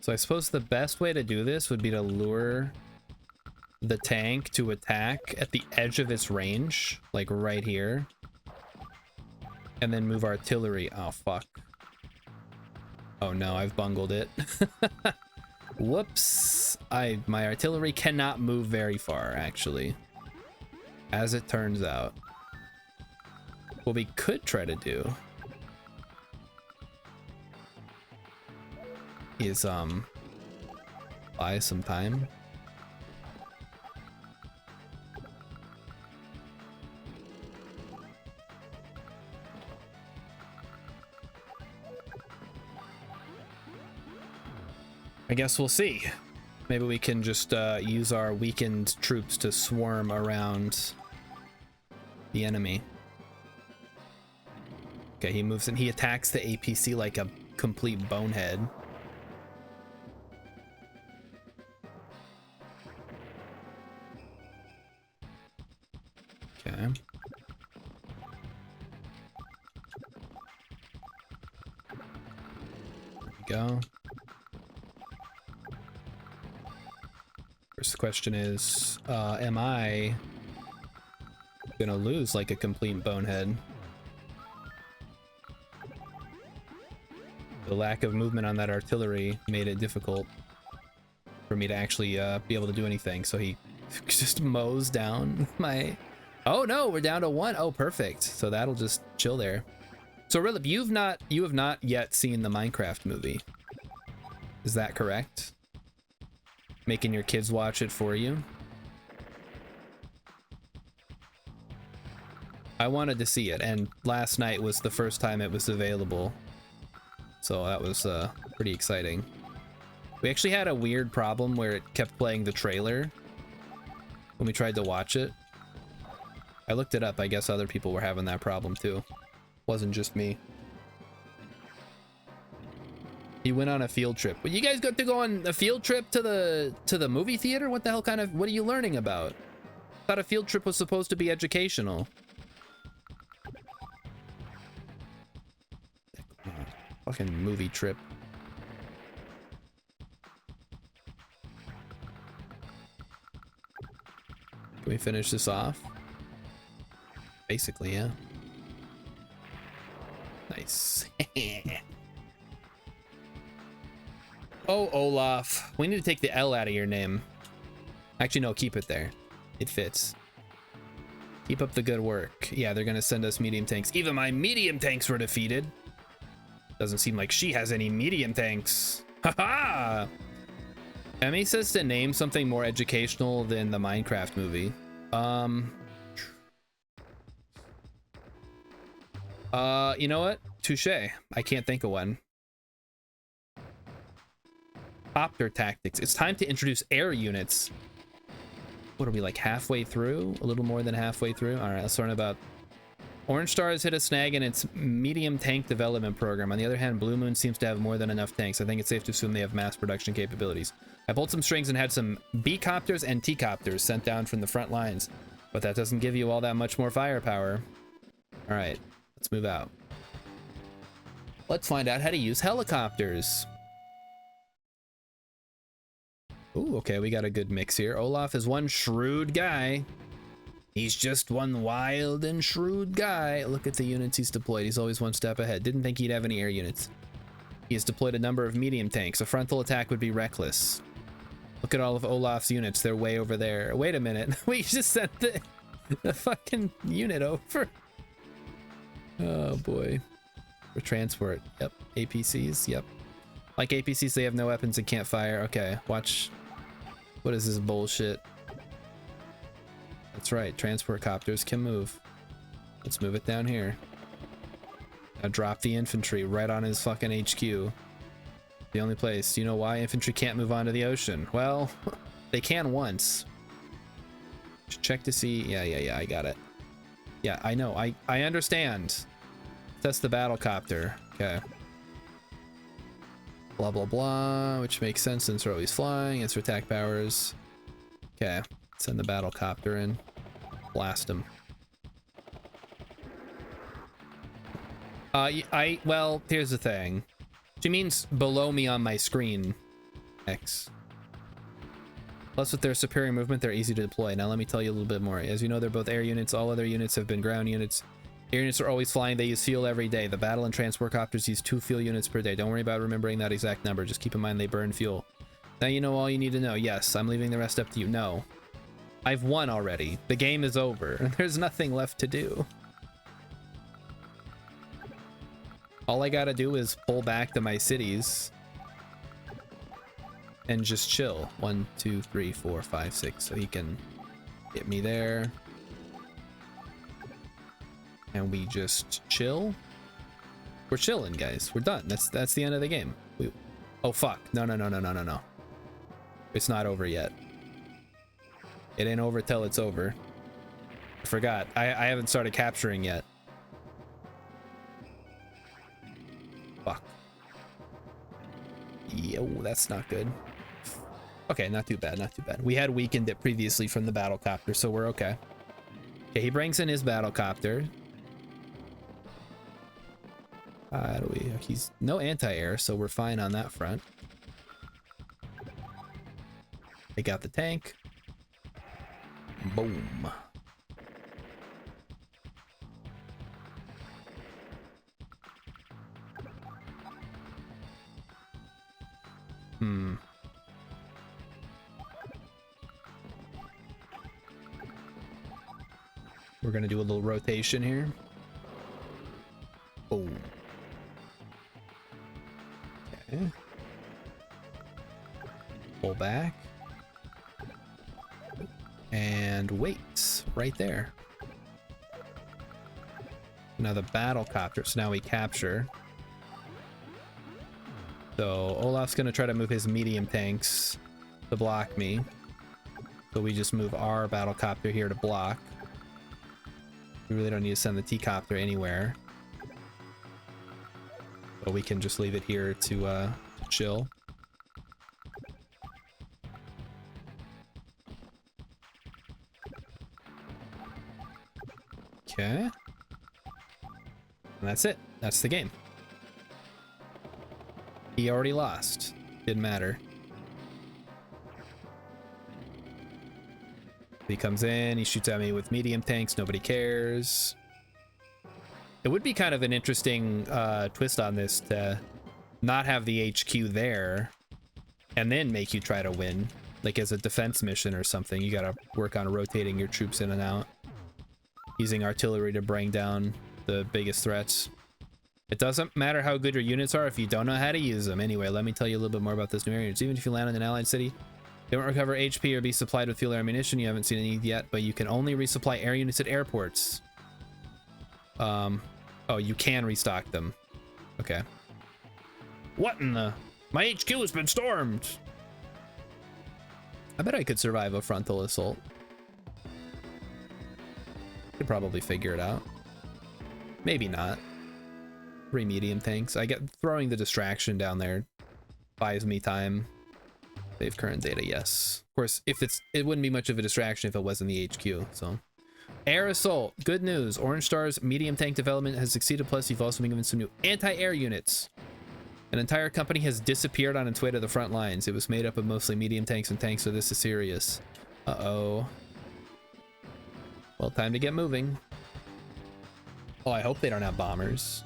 So I suppose the best way to do this would be to lure the tank to attack at the edge of its range, like right here, and then move artillery. Oh fuck. Oh no, I've bungled it. Whoops. My artillery cannot move very far, actually, as it turns out. What we could try to do is buy some time. I guess we'll see. Maybe we can just use our weakened troops to swarm around the enemy. Okay, he moves and he attacks the APC like a complete bonehead. Okay. There we go. First question is, am I gonna lose like a complete bonehead? The lack of movement on that artillery made it difficult for me to actually be able to do anything, so he just mows down my... Oh no, we're down to 1. Oh, perfect. So that'll just chill there. So really, you have not yet seen the Minecraft movie. Is that correct? Making your kids watch it for you? I wanted to see it, and last night was the first time it was available. So that was pretty exciting. We actually had a weird problem where it kept playing the trailer when we tried to watch it. I looked it up. I guess other people were having that problem too. Wasn't just me. He went on a field trip. But you guys got to go on a field trip to the movie theater? What the hell kind of, what are you learning about? I thought a field trip was supposed to be educational. Fucking movie trip. Can we finish this off? Basically, yeah. Nice. Oh, Olaf. We need to take the L out of your name. Actually, no, keep it there. It fits. Keep up the good work. Yeah, they're gonna send us medium tanks. Even my medium tanks were defeated. Doesn't seem like she has any medium tanks. Haha! Emmy says to name something more educational than the Minecraft movie. You know what? Touche. I can't think of one. Copter tactics. It's time to introduce air units. What are we, like halfway through? A little more than halfway through? All right, let's learn about Orange Star has hit a snag in its medium tank development program. On the other hand, Blue Moon seems to have more than enough tanks. I think it's safe to assume they have mass production capabilities. I pulled some strings and had some B-copters and T-copters sent down from the front lines, but that doesn't give you all that much more firepower. All right, let's move out. Let's find out how to use helicopters. Ooh, okay, we got a good mix here. Olaf is one shrewd guy. He's just one wild and shrewd guy. Look at the units he's deployed. He's always one step ahead. Didn't think he'd have any air units. He has deployed a number of medium tanks. A frontal attack would be reckless. Look at all of Olaf's units. They're way over there. Wait a minute. We just sent the fucking unit over. Oh boy. For transport. Yep. APCs. Yep. Like APCs, they have no weapons and can't fire. Okay, watch. What is this bullshit? That's right, transport copters can move. Let's move it down here. Now drop the infantry right on his fucking HQ. The only place. You know why infantry can't move onto the ocean? Well, they can once. Check to see. Yeah, I got it. Yeah, I know. I understand. That's the battle copter. Okay. Blah, blah, blah, which makes sense since they're always flying. It's for attack powers. Okay. Send the battle copter in. Blast him. Well, here's the thing. She means below me on my screen. X. Plus, with their superior movement, they're easy to deploy. Now, let me tell you a little bit more. As you know, they're both air units. All other units have been ground units. Air units are always flying. They use fuel every day. The battle and transport copters use 2 fuel units per day. Don't worry about remembering that exact number. Just keep in mind they burn fuel. Now you know all you need to know. Yes, I'm leaving the rest up to you. No. I've won already. The game is over. There's nothing left to do. All I gotta do is pull back to my cities and just chill. 1, 2, 3, 4, 5, 6. So he can hit me there. And we just chill. We're chilling, guys. We're done. That's the end of the game. Oh fuck. No. It's not over yet. It ain't over till it's over. I forgot. I haven't started capturing yet. Fuck. Yo, that's not good. Okay, not too bad, not too bad. We had weakened it previously from the battle copter, so we're okay. Okay, he brings in his battle copter. He's no anti-air, so we're fine on that front. They got the tank. Boom. We're gonna do a little rotation here. Boom. Okay. Pull back. And wait right there. Now the battle copter. So now we capture. So Olaf's gonna try to move his medium tanks to block me. So we just move our battle copter here to block. We really don't need to send the T-copter anywhere. But we can just leave it here to chill. Okay. And that's it. That's the game. He already lost. Didn't matter. He comes in, he shoots at me with medium tanks, nobody cares. It would be kind of an interesting twist on this to not have the HQ there and then make you try to win, like as a defense mission or something. You gotta work on rotating your troops in and out, using artillery to bring down the biggest threats. It doesn't matter how good your units are if you don't know how to use them. Anyway, let me tell you a little bit more about this new area. Even if you land in an allied city, you won't recover HP or be supplied with fuel or ammunition. You haven't seen any yet, but you can only resupply air units at airports. Oh, you can restock them. Okay. What in the... My HQ has been stormed! I bet I could survive a frontal assault. Could probably figure it out. Maybe not. 3 medium tanks. I get throwing the distraction down there buys me time. Save current data, yes. Of course, if it wouldn't be much of a distraction if it wasn't the HQ, so. Air Assault, good news. Orange Star's medium tank development has succeeded, plus you've also been given some new anti-air units. An entire company has disappeared on its way to the front lines. It was made up of mostly medium tanks and tanks, so this is serious. Uh-oh. Well, time to get moving. Oh, I hope they don't have bombers.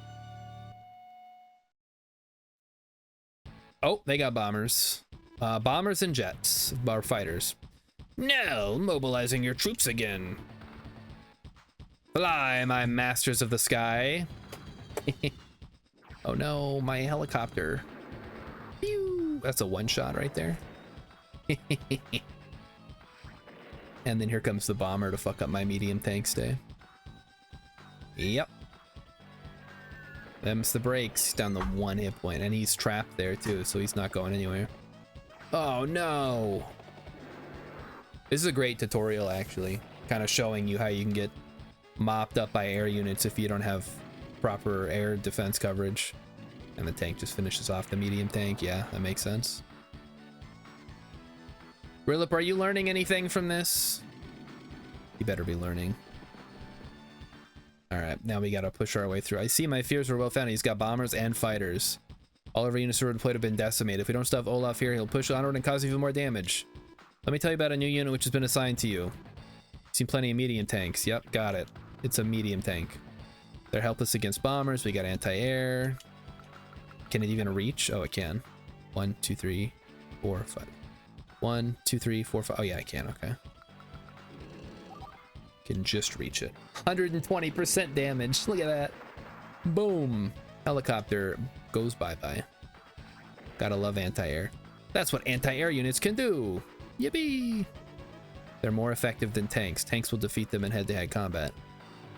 Oh, they got bombers. Bombers and jets. Bar fighters. No, mobilizing your troops again. Fly, my masters of the sky. Oh no, my helicopter. Pew! That's a one shot right there. And then here comes the bomber to fuck up my medium tank stay. Yep. Them's the brakes. Down the 1 hit point, and he's trapped there too, so he's not going anywhere. Oh no. This is a great tutorial, actually. Kind of showing you how you can get mopped up by air units if you don't have proper air defense coverage. And the tank just finishes off the medium tank. Yeah, that makes sense. Rilip, are you learning anything from this? You better be learning. All right, now we gotta push our way through. I see my fears were well founded. He's got bombers and fighters. All of our units are deployed have been decimated. If we don't stop Olaf here, he'll push onward and cause even more damage. Let me tell you about a new unit which has been assigned to you. Seen plenty of medium tanks. Yep, got it. It's a medium tank. They're helpless against bombers. We got anti-air. Can it even reach? Oh, it can. 1, 2, 3, 4, 5. 1, 2, 3, 4, 5. Oh yeah, I can. Okay. Can just reach it. 120% damage. Look at that. Boom. Helicopter goes bye-bye. Gotta love anti-air. That's what anti-air units can do. Yippee! They're more effective than tanks. Tanks will defeat them in head-to-head combat.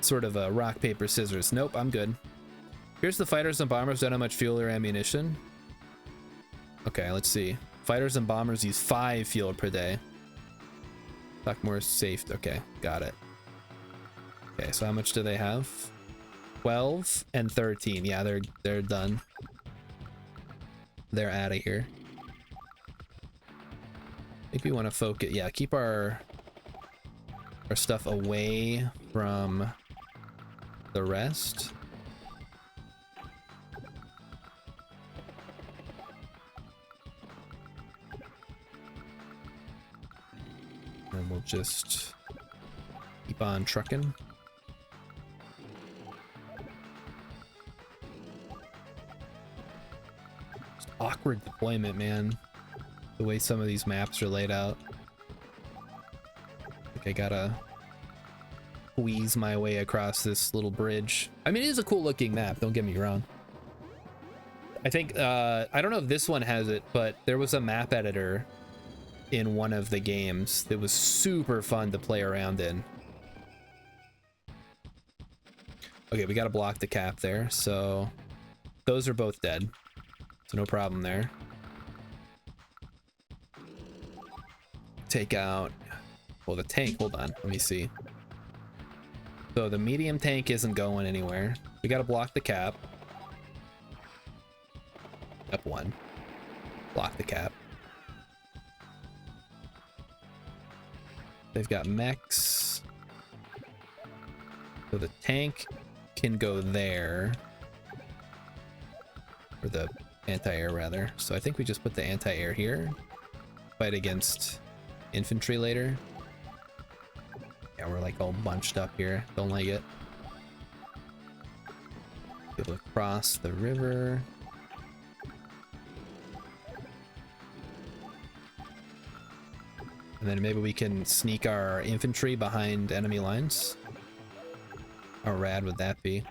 Sort of a rock, paper, scissors. Nope, I'm good. Here's the fighters and bombers don't have much fuel or ammunition. Okay, let's see. Fighters and bombers use 5 fuel per day. Talk more safe. Okay, got it. Okay, so how much do they have? 12 and 13. Yeah, they're done. They're out of here. I think we want to focus. Yeah, keep our stuff away from the rest. And we'll just keep on trucking. Just awkward deployment, man. The way some of these maps are laid out. Like I gotta squeeze my way across this little bridge. I mean, it is a cool looking map, don't get me wrong. I think, I don't know if this one has it, but there was a map editor in one of the games that was super fun to play around in. Okay, we gotta block the cap there, so those are both dead. So no problem there. Take out, well, the tank, hold on, let me see. So the medium tank isn't going anywhere. We gotta block the cap. Up 1. Block the cap. They've got mechs. So the tank can go there. Or the anti-air rather. So I think we just put the anti-air here. Fight against infantry later. Yeah, we're like all bunched up here. Don't like it. Be able to cross the river. And then maybe we can sneak our infantry behind enemy lines. How rad would that be?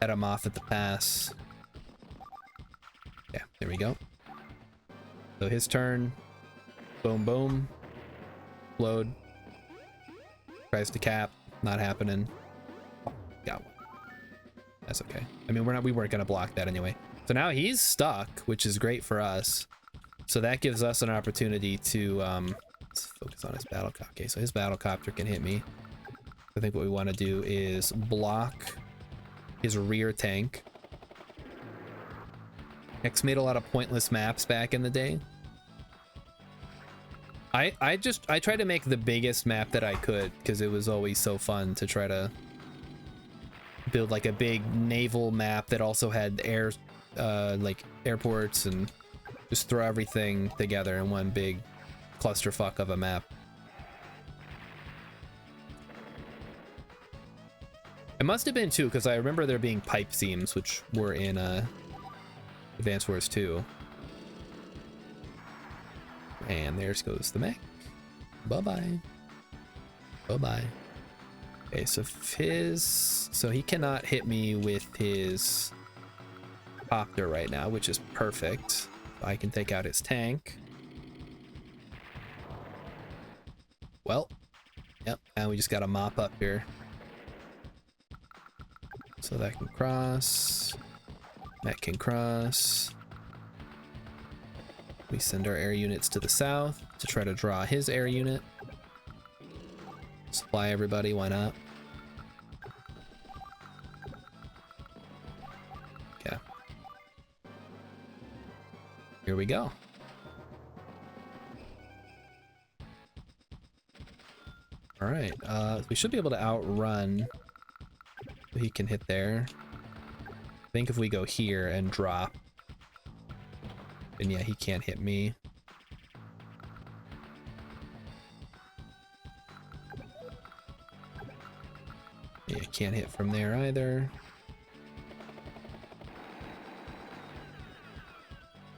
Head them off at the pass. Yeah, there we go. So his turn. Boom, boom. Load. Tries to cap. Not happening. Got one. That's okay. I mean, we weren't gonna block that anyway. So now he's stuck, which is great for us. So that gives us an opportunity to let's focus on his battlecopter. Okay, so his battlecopter can hit me. I think what we want to do is block his rear tank. X made a lot of pointless maps back in the day. I tried to make the biggest map that I could because it was always so fun to try to build like a big naval map that also had air like airports, and just throw everything together in one big clusterfuck of a map. It must have been too, because I remember there being pipe seams, which were in Advance Wars 2. And there goes the mech. Bye-bye. Bye-bye. Okay, so so he cannot hit me with his copter right now, which is perfect. I can take out his tank. Well, yep, and we just got a mop up here. So that can cross. That can cross. We send our air units to the south to try to draw his air unit. Supply everybody, why not? Okay. Here we go. All right, we should be able to outrun. He can hit there. I think if we go here and drop, then yeah, he can't hit me. Yeah, can't hit from there either.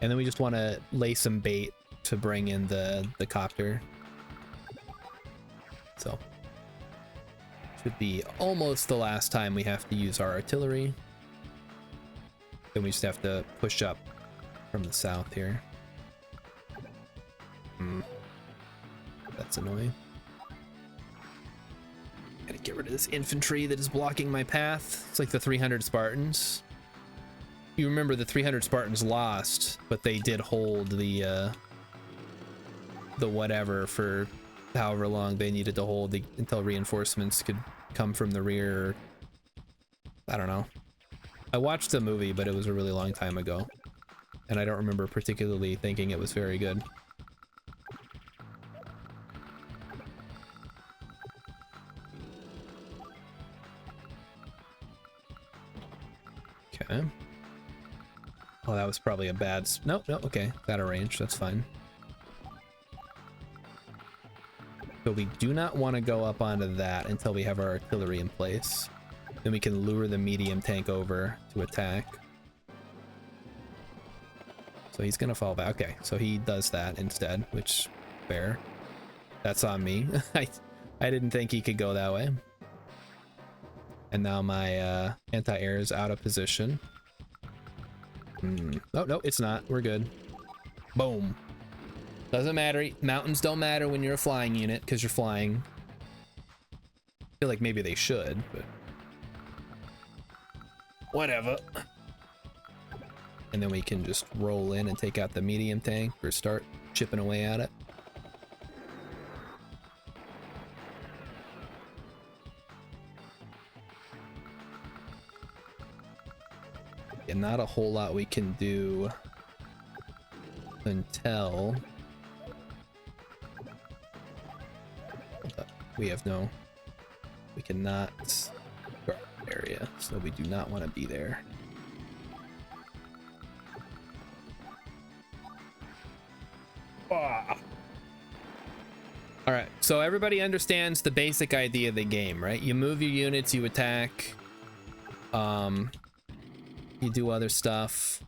And then we just want to lay some bait to bring in the copter. So should be almost the last time we have to use our artillery. Then we just have to push up from the south here. That's annoying. Gotta get rid of this infantry that is blocking my path. It's like the 300 Spartans. You remember the 300 Spartans lost, but they did hold the whatever for however long they needed to hold until reinforcements could come from the rear. I don't know. I watched the movie, but it was a really long time ago, and I don't remember particularly thinking it was very good. Okay. Oh, that was probably a bad... Nope, no, okay. Got a range, that's fine. So we do not want to go up onto that until we have our artillery in place. Then we can lure the medium tank over to attack. So he's gonna fall back. Okay, so he does that instead, which, fair. That's on me. I didn't think he could go that way. And now my anti-air is out of position. Oh, no, it's not. We're good. Boom. Doesn't matter. Mountains don't matter when you're a flying unit, because you're flying. I feel like maybe they should, but... whatever. And then we can just roll in and take out the medium tank, or start chipping away at it. And not a whole lot we can do until we cannot area, so we do not want to be there. All right, so everybody understands the basic idea of the game, right? You move your units, you attack, you do other stuff.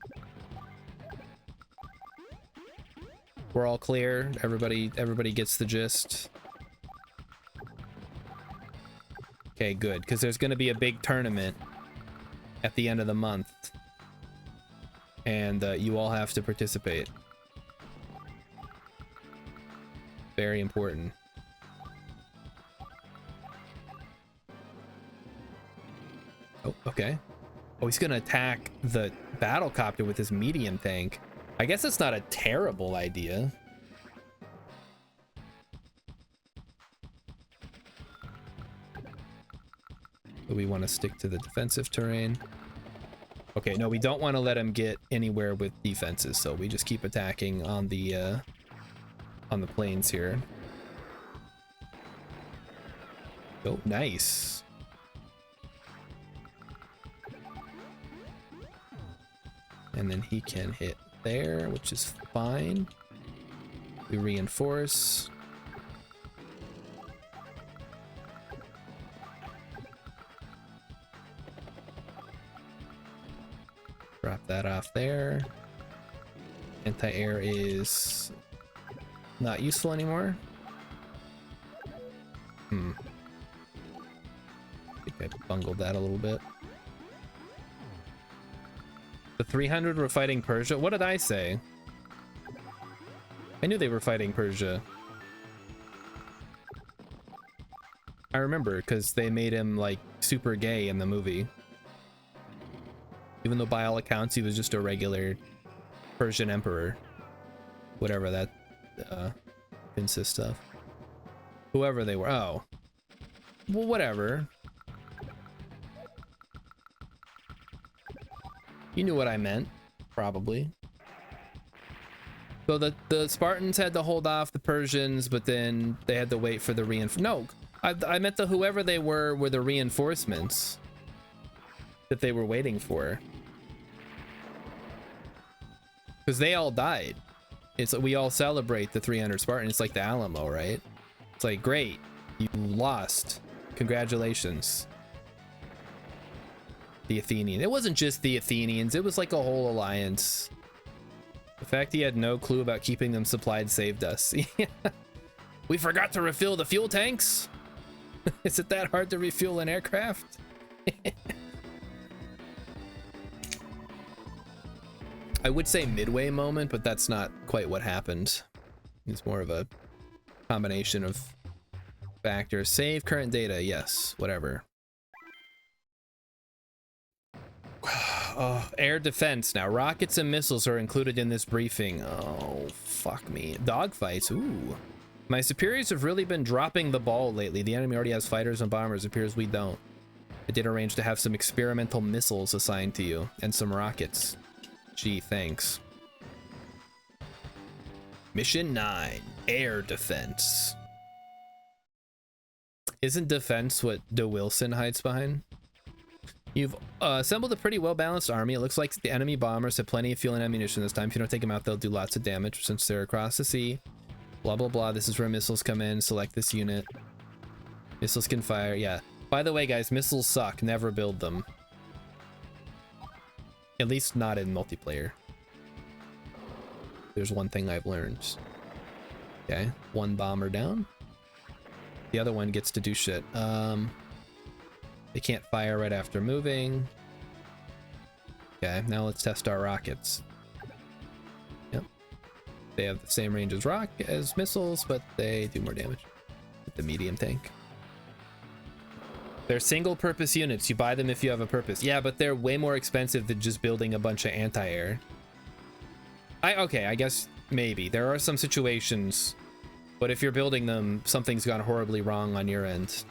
We're all clear. Everybody gets the gist. Okay, good, because there's going to be a big tournament at the end of the month, and you all have to participate. Very important. Oh, okay. Oh, he's gonna attack the battle copter with his medium tank. I guess it's not a terrible idea. But we want to stick to the defensive terrain. Okay, no, we don't want to let him get anywhere with defenses, so we just keep attacking on the plains here. Oh, nice. And then he can hit there, which is fine. We reinforce. Drop that off there. Anti-air is not useful anymore. I think I bungled that a little bit. The 300 were fighting Persia? What did I say? I knew they were fighting Persia. I remember, because they made him, like, super gay in the movie. Even though by all accounts he was just a regular Persian emperor. Whatever that consists of. Whoever they were. Oh. Well, whatever. You knew what I meant, probably. So the Spartans had to hold off the Persians, but then they had to wait for the reinforcements. No, I meant the whoever they were the reinforcements that they were waiting for. Because they all died. It's like we all celebrate the 300 Spartans. It's like the Alamo, right? It's like, great, you lost. Congratulations. The Athenians. It wasn't just the Athenians, it was like a whole alliance. The fact he had no clue about keeping them supplied saved us. We forgot to refill the fuel tanks? Is it that hard to refuel an aircraft? I would say midway moment, but that's not quite what happened. It's more of a combination of factors. Save current data, yes, whatever. Oh, air defense now. Rockets and missiles are included in this briefing. Oh, fuck me. Dogfights, ooh. My superiors have really been dropping the ball lately. The enemy already has fighters and bombers. It appears we don't. I did arrange to have some experimental missiles assigned to you and some rockets. Gee, thanks. Mission 9, air defense. Isn't defense what De Wilson hides behind? You've assembled a pretty well-balanced army. It looks like the enemy bombers have plenty of fuel and ammunition this time. If you don't take them out, they'll do lots of damage since they're across the sea. Blah, blah, blah. This is where missiles come in. Select this unit. Missiles can fire. Yeah. By the way, guys, missiles suck. Never build them. At least not in multiplayer. There's one thing I've learned. Okay. One bomber down. The other one gets to do shit. They can't fire right after moving. Okay, now let's test our rockets. Yep. They have the same range as missiles, but they do more damage with the medium tank. They're single-purpose units. You buy them if you have a purpose. Yeah, but they're way more expensive than just building a bunch of anti-air. Okay, I guess maybe. There are some situations, but if you're building them, something's gone horribly wrong on your end.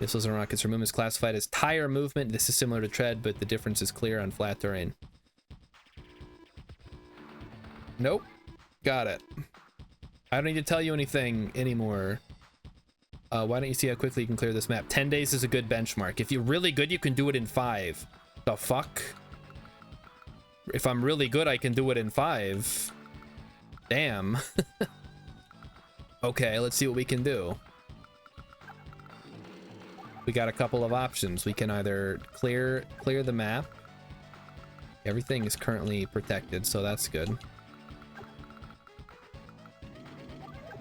Missiles and rockets for movement is classified as tire movement. This is similar to tread, but the difference is clear on flat terrain. Nope. Got it. I don't need to tell you anything anymore. Why don't you see how quickly you can clear this map? 10 days is a good benchmark. If you're really good, you can do it in 5. The fuck? If I'm really good, I can do it in 5. Damn. Okay, let's see what we can do. We got a couple of options. We can either clear the map. Everything is currently protected, so that's good.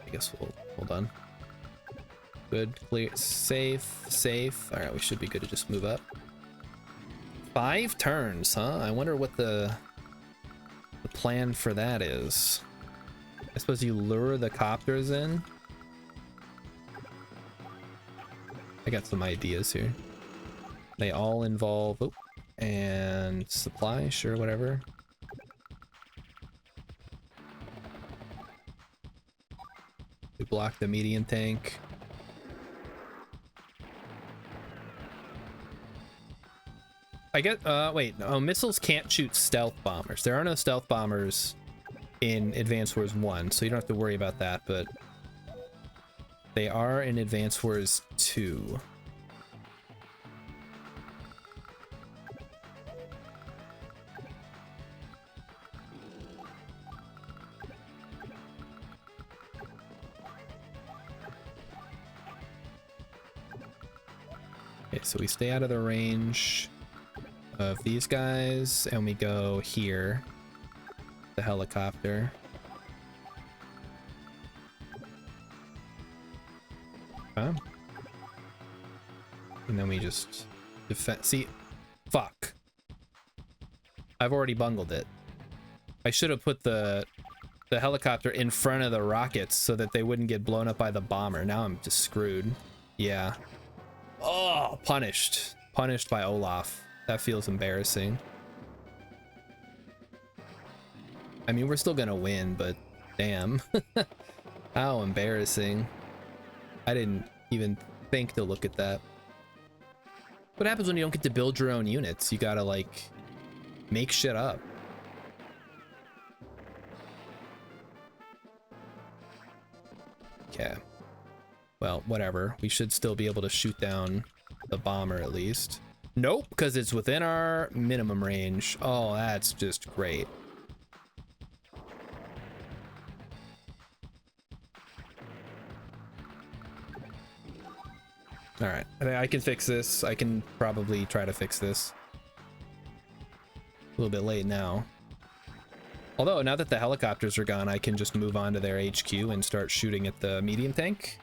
I guess we'll hold on. Good, clear, safe. All right, we should be good to just move up. 5 turns, huh? I wonder what the plan for that is. I suppose you lure the copters in. I got some ideas here. They all involve and supply, sure, whatever. We block the medium tank. I get, wait, no, missiles can't shoot stealth bombers. There are no stealth bombers in Advance Wars 1, so you don't have to worry about that, but they are in Advance Wars 2. Okay, so we stay out of the range of these guys, and we go here, the helicopter. Huh? And then we just defend. See, fuck. I've already bungled it. I should have put the helicopter in front of the rockets so that they wouldn't get blown up by the bomber. Now I'm just screwed. Yeah. Oh, punished. Punished by Olaf. That feels embarrassing. I mean, we're still gonna win, but damn. How embarrassing. I didn't even think to look at that. What happens when you don't get to build your own units? You gotta, like, make shit up. Okay. Well, whatever. We should still be able to shoot down the bomber at least. Nope, because it's within our minimum range. Oh, that's just great. All right, I can fix this. I can probably try to fix this. A little bit late now. Although, now that the helicopters are gone, I can just move on to their HQ and start shooting at the medium tank.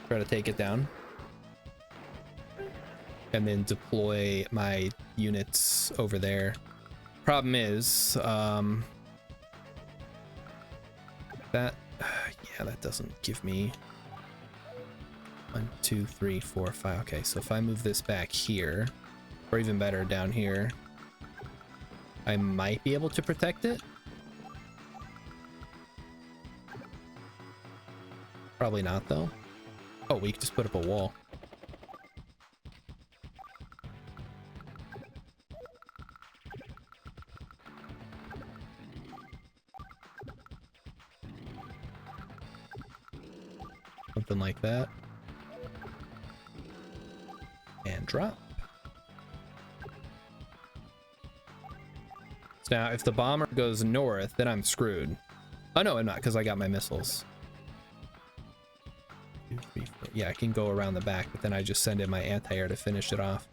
Try to take it down. And then deploy my units over there. Problem is, that, yeah, that doesn't give me 1, 2, 3, 4, 5. Okay, so if I move this back here, or even better, down here, I might be able to protect it. Probably not, though. Oh, we could just put up a wall. Something like that. And drop. So now, if the bomber goes north, then I'm screwed. Oh, no, I'm not, because I got my missiles. 2, 3, 4. Yeah, I can go around the back, but then I just send in my anti-air to finish it off.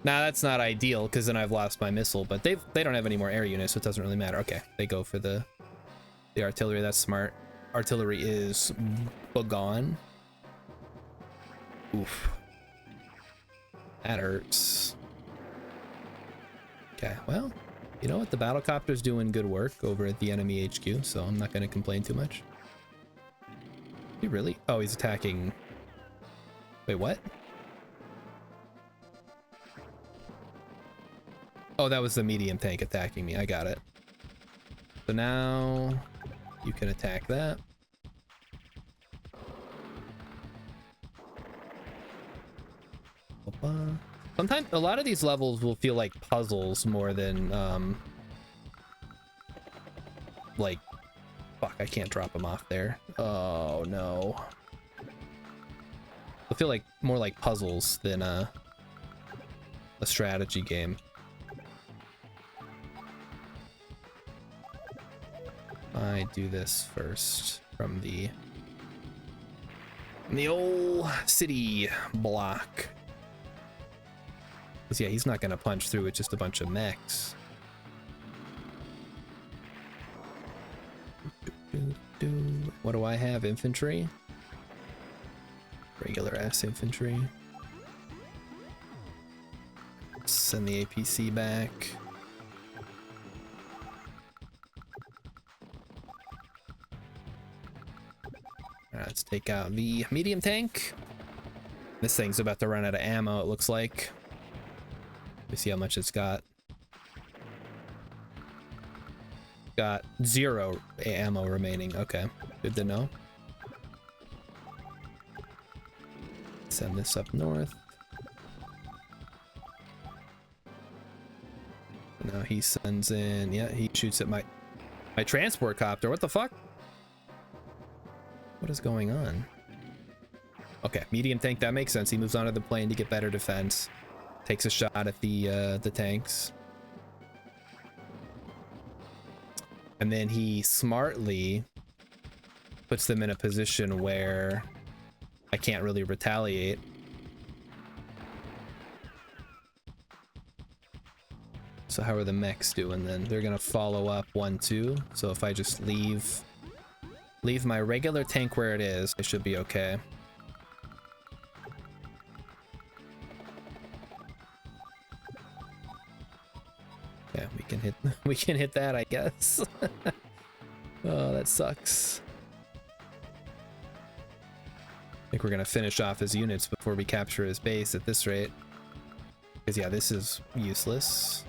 Nah, that's not ideal, because then I've lost my missile, but they don't have any more air units, so it doesn't really matter. Okay, they go for the artillery. That's smart. Artillery is gone. Oof. That hurts. Okay, well, you know what? The battlecopter's doing good work over at the enemy HQ, so I'm not going to complain too much. He really? Oh, he's attacking. Wait, what? Oh, that was the medium tank attacking me. I got it. So now you can attack that. Sometimes a lot of these levels will feel like puzzles more than like, fuck, I can't drop them off there. Oh no. They'll feel like more like puzzles than a strategy game. I do this first from the old city block. Yeah, he's not gonna punch through with just a bunch of mechs. What do I have? Infantry? Regular ass infantry. Send the APC back. Alright, let's take out the medium tank. This thing's about to run out of ammo, it looks like. Let me see how much it's got. Got 0 ammo remaining. Okay, good to know. Send this up north. No, he sends in, yeah, he shoots at my transport copter. What the fuck? What is going on? Okay, medium tank, that makes sense. He moves onto the plane to get better defense. Takes a shot at the tanks. And then he smartly puts them in a position where I can't really retaliate. So how are the mechs doing then? They're gonna follow up 1-2. So if I just leave my regular tank where it is, it should be okay. Yeah, we can hit that, I guess. Oh, that sucks. I think we're gonna finish off his units before we capture his base at this rate. Because yeah, this is useless.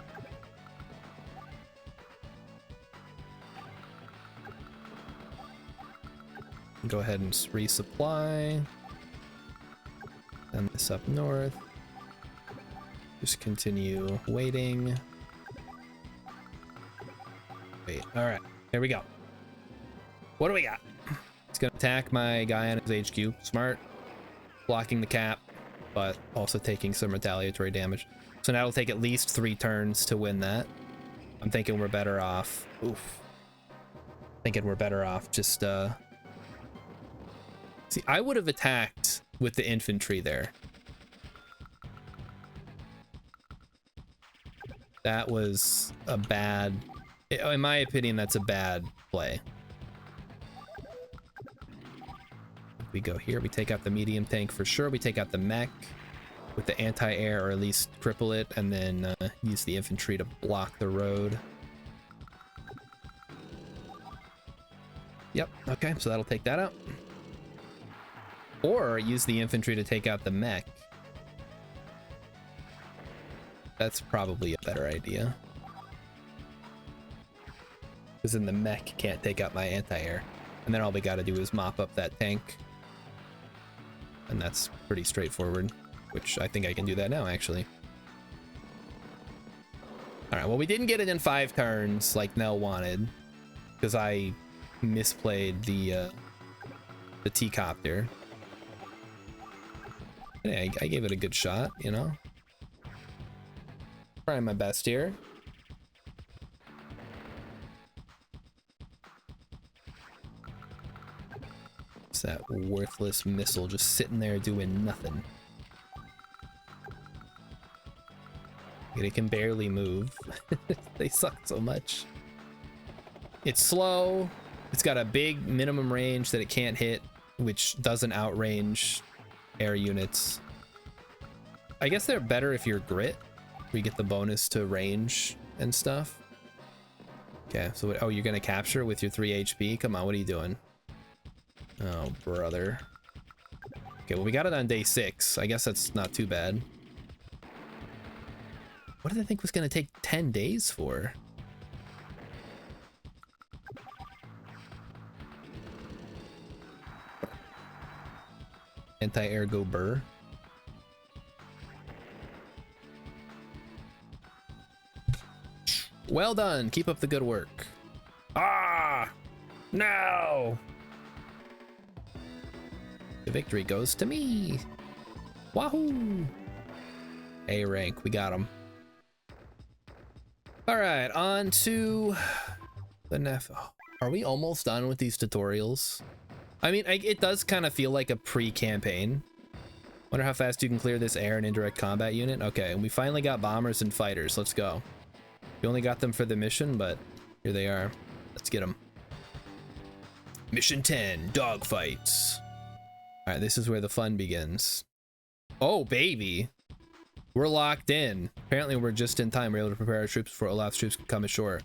Go ahead and resupply. Send this up north. Just continue waiting. Wait, all right, there we go. What do we got? It's gonna attack my guy on his HQ. Smart. Blocking the cap, but also taking some retaliatory damage. So now it'll take at least 3 turns to win that. I'm thinking we're better off. Oof. Thinking we're better off just see, I would have attacked with the infantry there. That was a bad, in my opinion, that's a bad play. We go here, we take out the medium tank for sure. We take out the mech with the anti-air, or at least cripple it, and then use the infantry to block the road. Yep, okay, so that'll take that out. Or use the infantry to take out the mech. That's probably a better idea. Because then the mech can't take out my anti-air. And then all we gotta do is mop up that tank. And that's pretty straightforward. Which I think I can do that now, actually. Alright, well, we didn't get it in 5 turns like Nell wanted. Because I misplayed the T-copter. Yeah, I gave it a good shot, you know? Trying my best here. It's that worthless missile just sitting there doing nothing. It can barely move. They suck so much. It's slow. It's got a big minimum range that it can't hit, which doesn't outrange air units. I guess they're better if you're grit. We get the bonus to range and stuff. Okay, so oh, you're gonna capture with your 3 HP? Come on, what are you doing? Oh, brother. Okay, well, we got it on day 6. I guess that's not too bad. What did I think was gonna take 10 days for? Anti-air go burr. Well done. Keep up the good work. Ah! No! The victory goes to me. Wahoo! A rank. We got him. All right, on to the Nef. Oh, are we almost done with these tutorials? I mean, it does kind of feel like a pre-campaign. Wonder how fast you can clear this air and indirect combat unit. Okay, and we finally got bombers and fighters. Let's go. We only got them for the mission, but here they are. Let's get them. Mission 10, dogfights. All right, this is where the fun begins. Oh, baby. We're locked in. Apparently, we're just in time. We're able to prepare our troops before Olaf's troops can come ashore.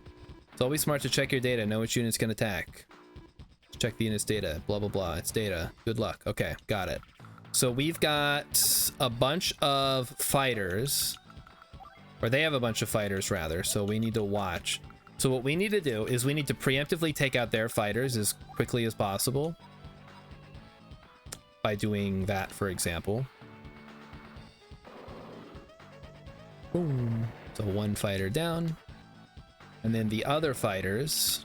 It's always smart to check your data. Know which units can attack. Check the unit's data. Blah, blah, blah. It's data. Good luck. Okay, got it. So we've got a bunch of fighters. Or they have a bunch of fighters, rather. So we need to watch. So what we need to do is we need to preemptively take out their fighters as quickly as possible. By doing that, for example. Boom. So 1 fighter down. And then the other fighters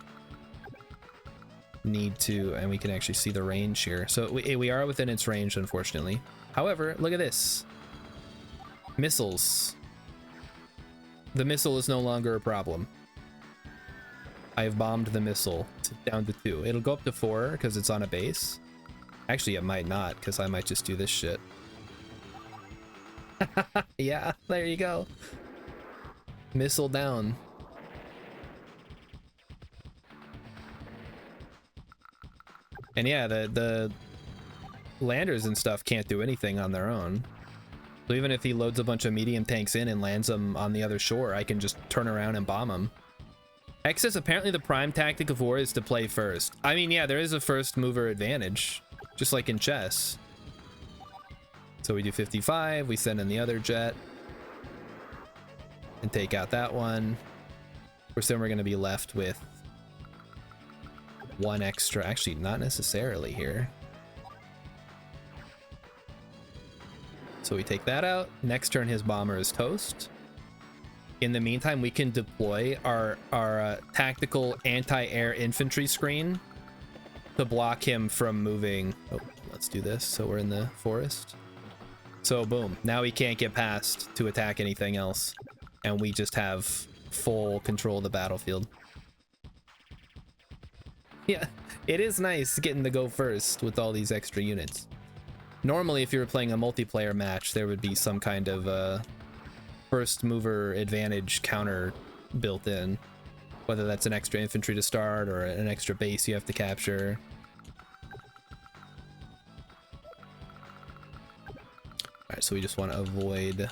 need to, and we can actually see the range here. So we are within its range, unfortunately. However, look at this. Missiles. The missile is no longer a problem. I've bombed the missile down to 2. It'll go up to 4 because it's on a base. Actually, it might not, because I might just do this shit. Yeah, there you go. Missile down. And yeah, the landers and stuff can't do anything on their own. So even if he loads a bunch of medium tanks in and lands them on the other shore, I can just turn around and bomb them. X says apparently the prime tactic of war is to play first. I mean, yeah, there is a first mover advantage, just like in chess. So we do 55, we send in the other jet and take out that one. Of course, then we're going to be left with one extra. Actually, not necessarily here. So we take that out. Next turn, his bomber is toast. In the meantime, we can deploy our tactical anti-air infantry screen to block him from moving. Oh, let's do this. So we're in the forest. So boom, now he can't get past to attack anything else. And we just have full control of the battlefield. Yeah, it is nice getting to go first with all these extra units. Normally, if you were playing a multiplayer match, there would be some kind of first mover advantage counter built in. Whether that's an extra infantry to start or an extra base you have to capture. Alright, so we just want to avoid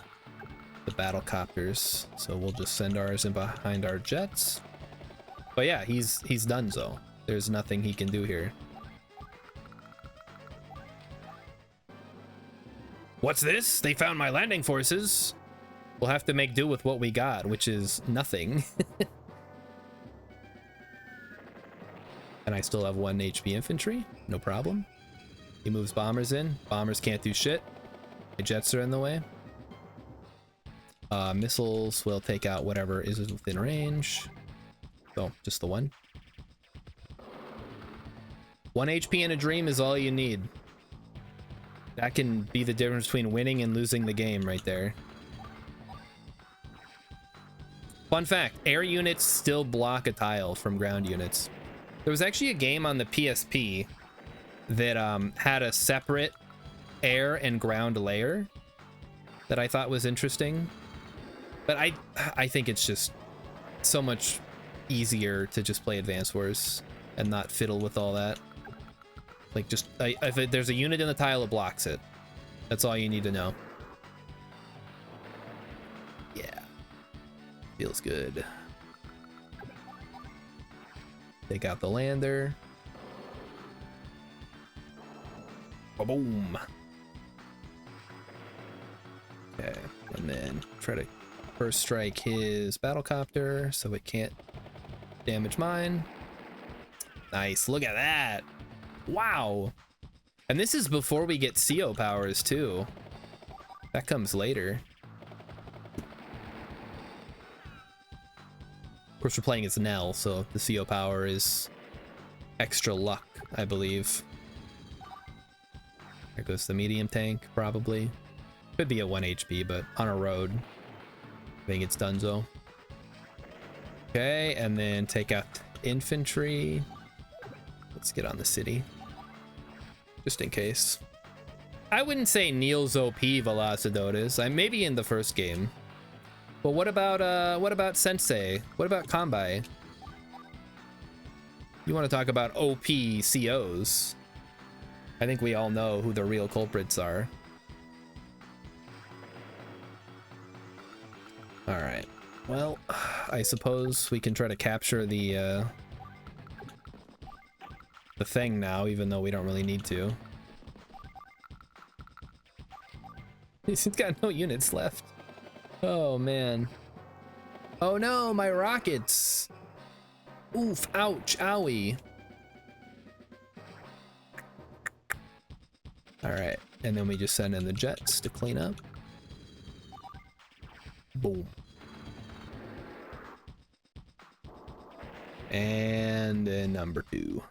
the battle copters. So we'll just send ours in behind our jets. But yeah, he's done so. There's nothing he can do here. What's this? They found my landing forces. We'll have to make do with what we got, which is nothing. And I still have 1 HP infantry. No problem. He moves bombers in. Bombers can't do shit. The jets are in the way. Missiles will take out whatever is within range. So, just the one. 1 HP in a dream is all you need. That can be the difference between winning and losing the game right there. Fun fact, air units still block a tile from ground units. There was actually a game on the PSP that had a separate air and ground layer that I thought was interesting. But I think it's just so much easier to just play Advance Wars and not fiddle with all that. Like, just if there's a unit in the tile, it blocks it. That's all you need to know. Yeah, feels good. Take out the lander. Boom. Okay, and then try to first strike his battlecopter so it can't damage mine. Nice, look at that. Wow. And this is before we get CO powers too. That comes later. Of course, we're playing as Nell, so the CO power is extra luck, I believe. There goes the medium tank, probably. Could be at 1 HP, but on a road, I think it's donezo. Okay, and then take out infantry. Let's get on the city, just in case. I wouldn't say Neil's OP Velocidotus. Maybe in the first game. But what about Sensei? What about Kombai? You want to talk about OP COs? I think we all know who the real culprits are. All right. Well, I suppose we can try to capture the thing now, even though we don't really need to. He's got no units left. Oh man. Oh no, my rockets. Oof, ouch, owie. All right, and then we just send in the jets to clean up. Boom. And then number 2.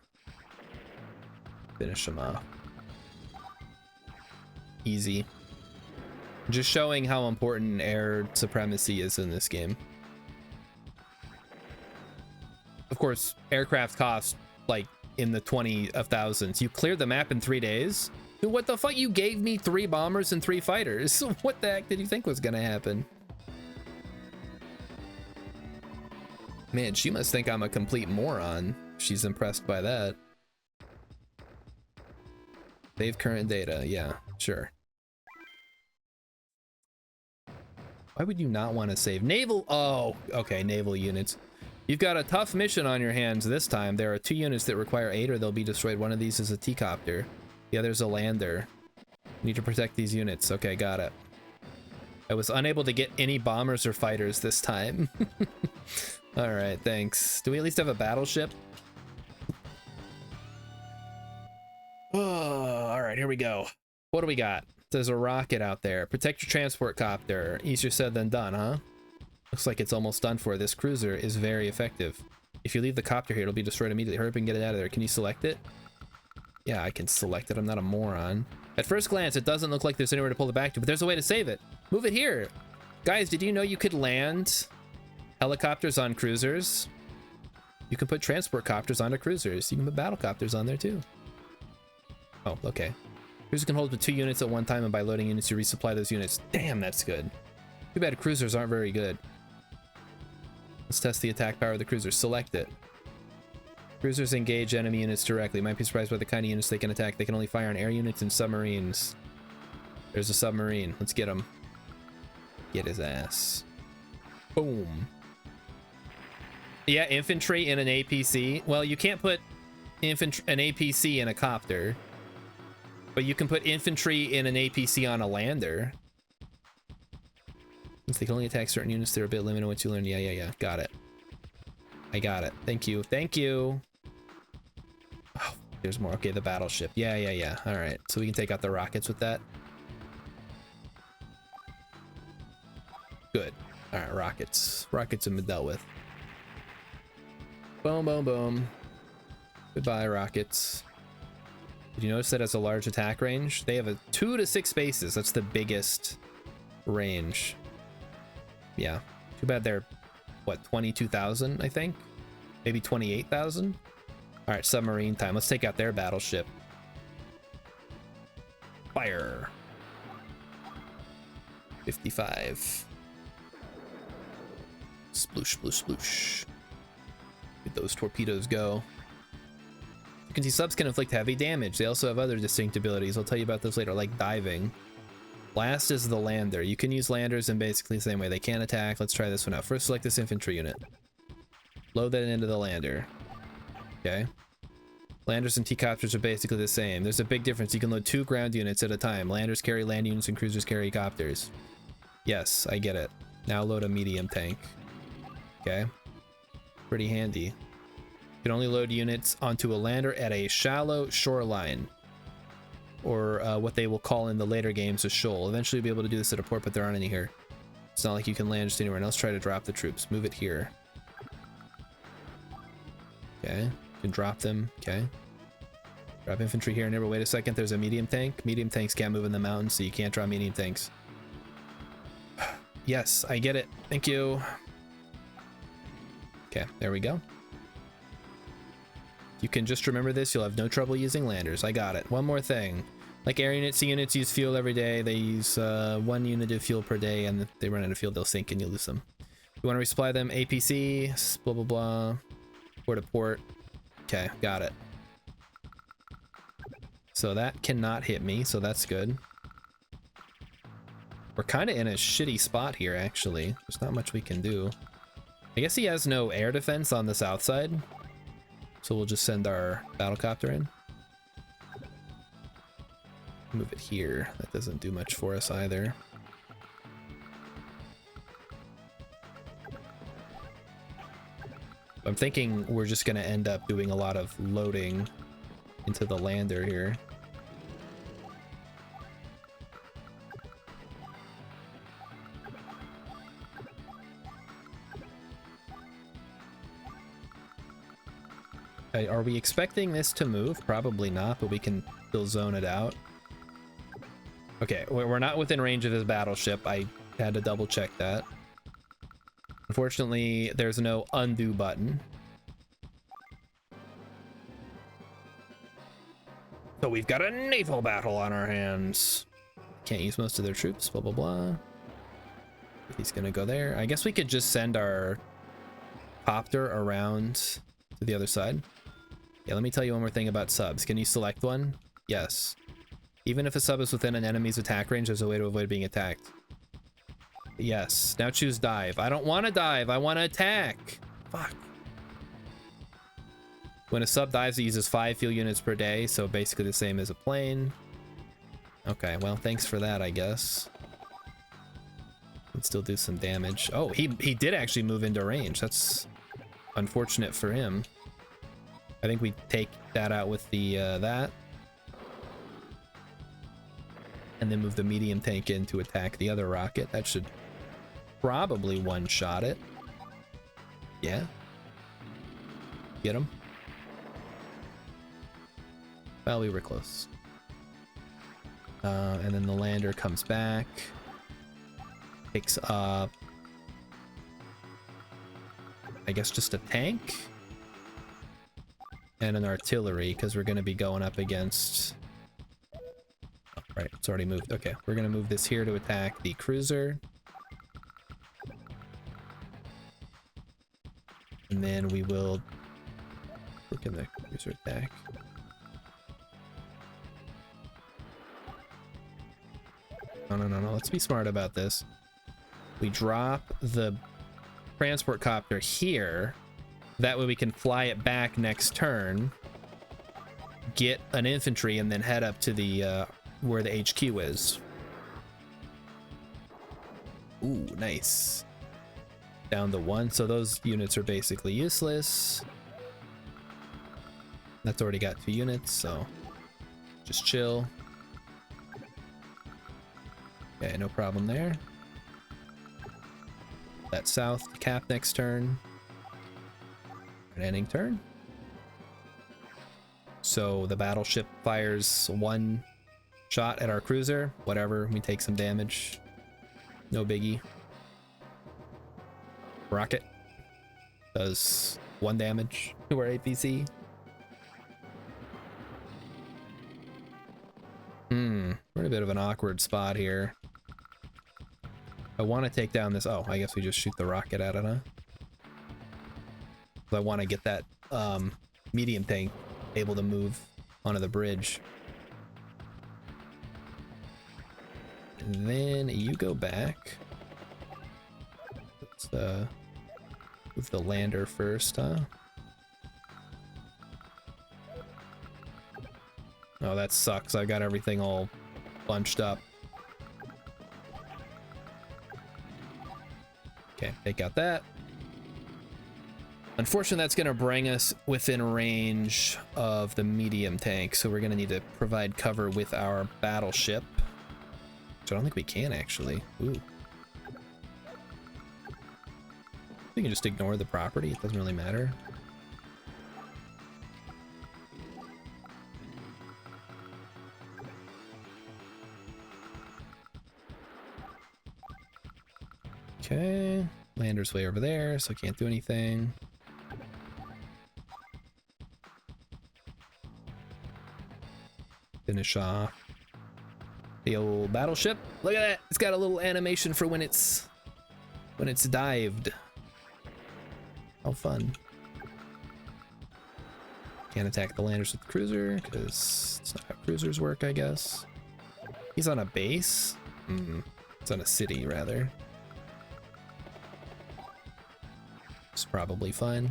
Finish them off. Easy. Just showing how important air supremacy is in this game. Of course, aircraft cost like in the 20 of thousands. You cleared the map in 3 days? Dude, what the fuck? You gave me 3 bombers and 3 fighters. What the heck did you think was gonna happen? Man, she must think I'm a complete moron. She's impressed by that. Save current data. Yeah, sure. Why would you not want to save naval? Oh, okay, naval units. You've got a tough mission on your hands this time. There are 2 units that require aid or they'll be destroyed. One of these is a T-copter. The other's a lander. You need to protect these units. Okay, got it. I was unable to get any bombers or fighters this time. All right, thanks. Do we at least have a battleship? Oh, all right, here we go. What do we got? There's a rocket out there. Protect your transport copter. Easier said than done, huh? Looks like it's almost done for. This cruiser is very effective. If you leave the copter here, it'll be destroyed immediately. Hurry up and get it out of there. Can you select it? Yeah, I can select it. I'm not a moron. At first glance, it doesn't look like there's anywhere to pull it back to, but there's a way to save it. Move it here. Guys, did you know you could land helicopters on cruisers? You can put transport copters onto cruisers. You can put battle copters on there too. Oh, okay. Cruiser can hold up to 2 units at one time, and by loading units, you resupply those units. Damn, that's good. Too bad cruisers aren't very good. Let's test the attack power of the cruiser. Select it. Cruisers engage enemy units directly. Might be surprised by the kind of units they can attack. They can only fire on air units and submarines. There's a submarine. Let's get him. Get his ass. Boom. Yeah, infantry in an APC. Well, you can't put an APC in a copter, but you can put infantry in an APC on a lander. Since they can only attack certain units, they're a bit limited once you learn. Yeah. Got it. I got it. Thank you. Thank you. Oh, there's more. Okay, the battleship. Yeah. All right. So we can take out the rockets with that. Good. All right, rockets. Rockets have been dealt with. Boom, boom, boom. Goodbye, rockets. Did you notice that has a large attack range? They have a 2 to 6 bases. That's the biggest range. Yeah. Too bad they're, what, 22,000, I think? Maybe 28,000? All right, submarine time. Let's take out their battleship. Fire. 55. Sploosh, sploosh, sploosh. Let those torpedoes go. You can see subs can inflict heavy damage. They also have other distinct abilities. I'll tell you about those later, like diving. Last is the lander. You can use landers in basically the same way. They can't attack. Let's try this one out. First, select this infantry unit. Load that into the lander. Okay. Landers and T-copters are basically the same. There's a big difference. You can load 2 ground units at a time. Landers carry land units and cruisers carry copters. Yes, I get it. Now load a medium tank. Okay. Pretty handy. You can only load units onto a lander at a shallow shoreline, or what they will call in the later games a shoal. Eventually you'll be able to do this at a port, but there aren't any here. It's not like you can land just anywhere else. Try to drop the troops. Move it here. Okay. You can drop them. Okay. Drop infantry here and there, but wait a second. There's a medium tank. Medium tanks can't move in the mountains, so you can't drop medium tanks. Yes, I get it. Thank you. Okay, there we go. You can just remember this. You'll have no trouble using landers. I got it. One more thing. Like air units, sea units use fuel every day. They use 1 unit of fuel per day, and if they run out of fuel, they'll sink and you lose them. You want to resupply them? APC, blah, blah, blah. Port to port. Okay, got it. So that cannot hit me, so that's good. We're kind of in a shitty spot here, actually. There's not much we can do. I guess he has no air defense on the south side, so we'll just send our battlecopter in. Move it here. That doesn't do much for us either. I'm thinking we're just going to end up doing a lot of loading into the lander here. Are we expecting this to move? Probably not, but we can still zone it out. Okay, we're not within range of his battleship. I had to double check that. Unfortunately, there's no undo button. So we've got a naval battle on our hands. Can't use most of their troops, blah, blah, blah. He's gonna go there. I guess we could just send our copter around to the other side. Yeah, let me tell you one more thing about subs. Can you select one? Yes. Even if a sub is within an enemy's attack range, there's a way to avoid being attacked. Yes. Now choose dive. I don't want to dive. I want to attack. Fuck. When a sub dives, it uses 5 fuel units per day, so basically the same as a plane. Okay, well, thanks for that, I guess. Can still do some damage. Oh, he did actually move into range. That's unfortunate for him. I think we take that out with the that. And then move the medium tank in to attack the other rocket. That should probably one-shot it. Yeah. Get him. Well, we were close. And then the lander comes back. Picks up, I guess, just a tank. And an artillery, because we're going to be going up against... Oh, right, it's already moved. Okay, we're going to move this here to attack the cruiser. And then we will... Look at the cruiser attack. No. Let's be smart about this. We drop the transport copter here. That way we can fly it back next turn. Get an infantry and then head up to the where the HQ is. Ooh, nice. Down to 1. So those units are basically useless. That's already got 2 units, so just chill. Okay, no problem there. That south cap next turn. An ending turn. So the battleship fires 1 shot at our cruiser. Whatever, we take some damage. No biggie. Rocket does 1 damage to our APC. We're in a bit of an awkward spot here. I want to take down this. Oh, I guess we just shoot the rocket at it, huh? I want to get that medium tank able to move onto the bridge. And then you go back. Let's move the lander first, huh? Oh, that sucks. I got everything all bunched up. Okay, take out that. Unfortunately, that's going to bring us within range of the medium tank, so we're going to need to provide cover with our battleship. So I don't think we can, actually. Ooh. We can just ignore the property. It doesn't really matter. Okay, lander's way over there, so I can't do anything. Finish off the old battleship. Look at that! It's got a little animation for when it's dived. How fun. Can't attack the landers with the cruiser, because it's not how cruisers work, I guess. He's on a base? It's on a city, rather. It's probably fine.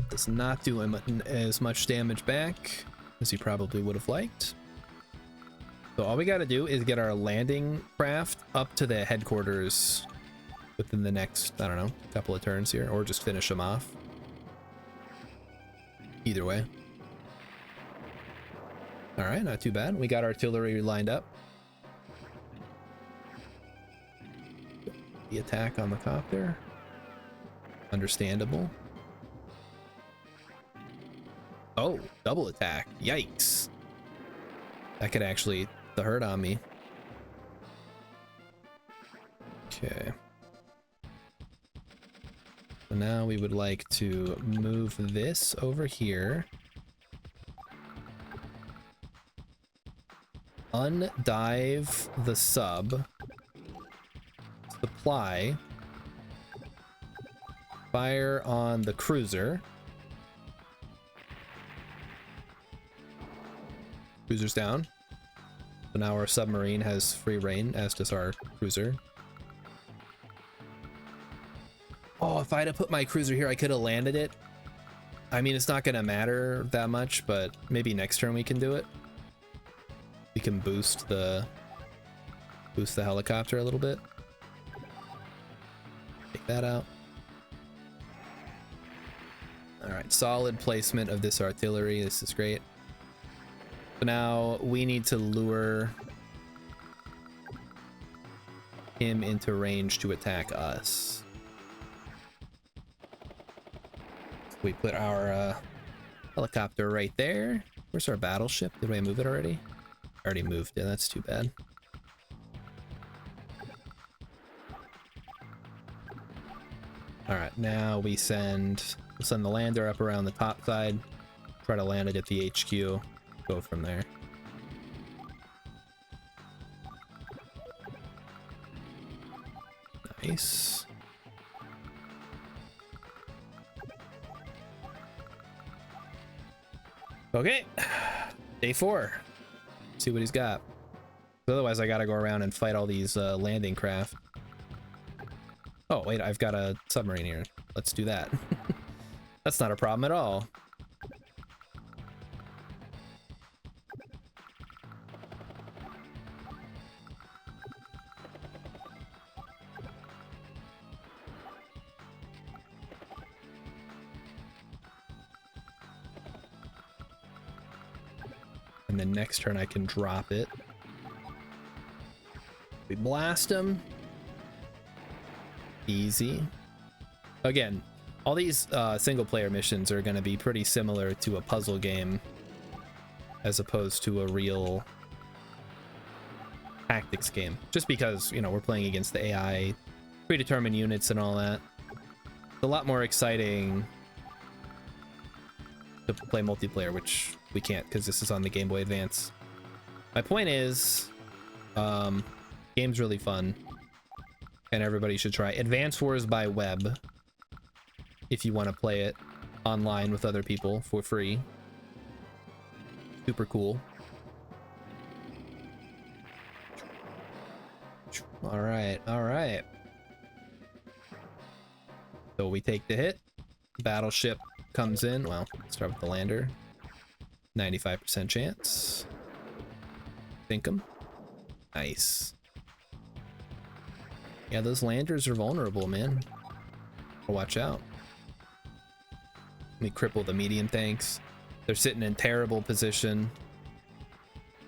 Does not do him as much damage back as he probably would have liked. So all we got to do is get our landing craft up to the headquarters within the next, I don't know, couple of turns here, or just finish them off. Either way. All right, not too bad. We got artillery lined up. the attack on the copter. Understandable. Oh, double attack. Yikes. That could actually hurt on me. Okay. So now we would like to move this over here. Undive the sub. Supply. Fire on the cruiser. Cruiser's down. So now our submarine has free reign, as does our cruiser. Oh, if I had put my cruiser here, I could have landed it. I mean, it's not going to matter that much, but maybe next turn we can do it. We can boost the helicopter a little bit. Take that out. All right, solid placement of this artillery. This is great. So now we need to lure him into range to attack us. We put our helicopter right there. Where's our battleship? Did I move it already? Already moved it. That's too bad. All right, now we'll send the lander up around the top side. Try to land it at the HQ. Go from there. Nice. Okay, day 4. See what he's got. Otherwise, I gotta go around and fight all these landing craft. Oh wait, I've got a submarine here. Let's do that. That's not a problem at all. And then next turn I can drop it. We blast him. Easy. Again, all these single player missions are going to be pretty similar to a puzzle game as opposed to a real tactics game. Just because, you know, we're playing against the AI, predetermined units and all that. It's a lot more exciting to play multiplayer, which we can't because this is on the Game Boy Advance. My point is, game's really fun and everybody should try Advance Wars by Web if you want to play it online with other people for free. Super cool. All right, all right. So we take the hit. Battleship comes in. Well, start with the lander. 95% chance. Sink 'em. Nice. Yeah, those landers are vulnerable, man. Watch out. Let me cripple the medium tanks. They're sitting in terrible position.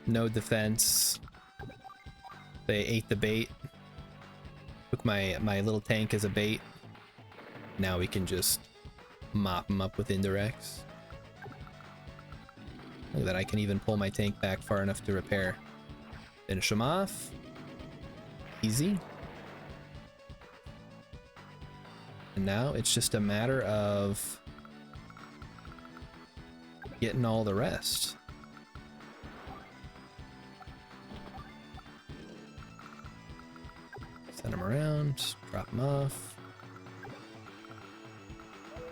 No defense. They ate the bait. Took my little tank as a bait. Now we can just mop them up with indirects. Look at that, I can even pull my tank back far enough to repair. Finish them off. Easy. And now it's just a matter of getting all the rest. Send him around, drop him off.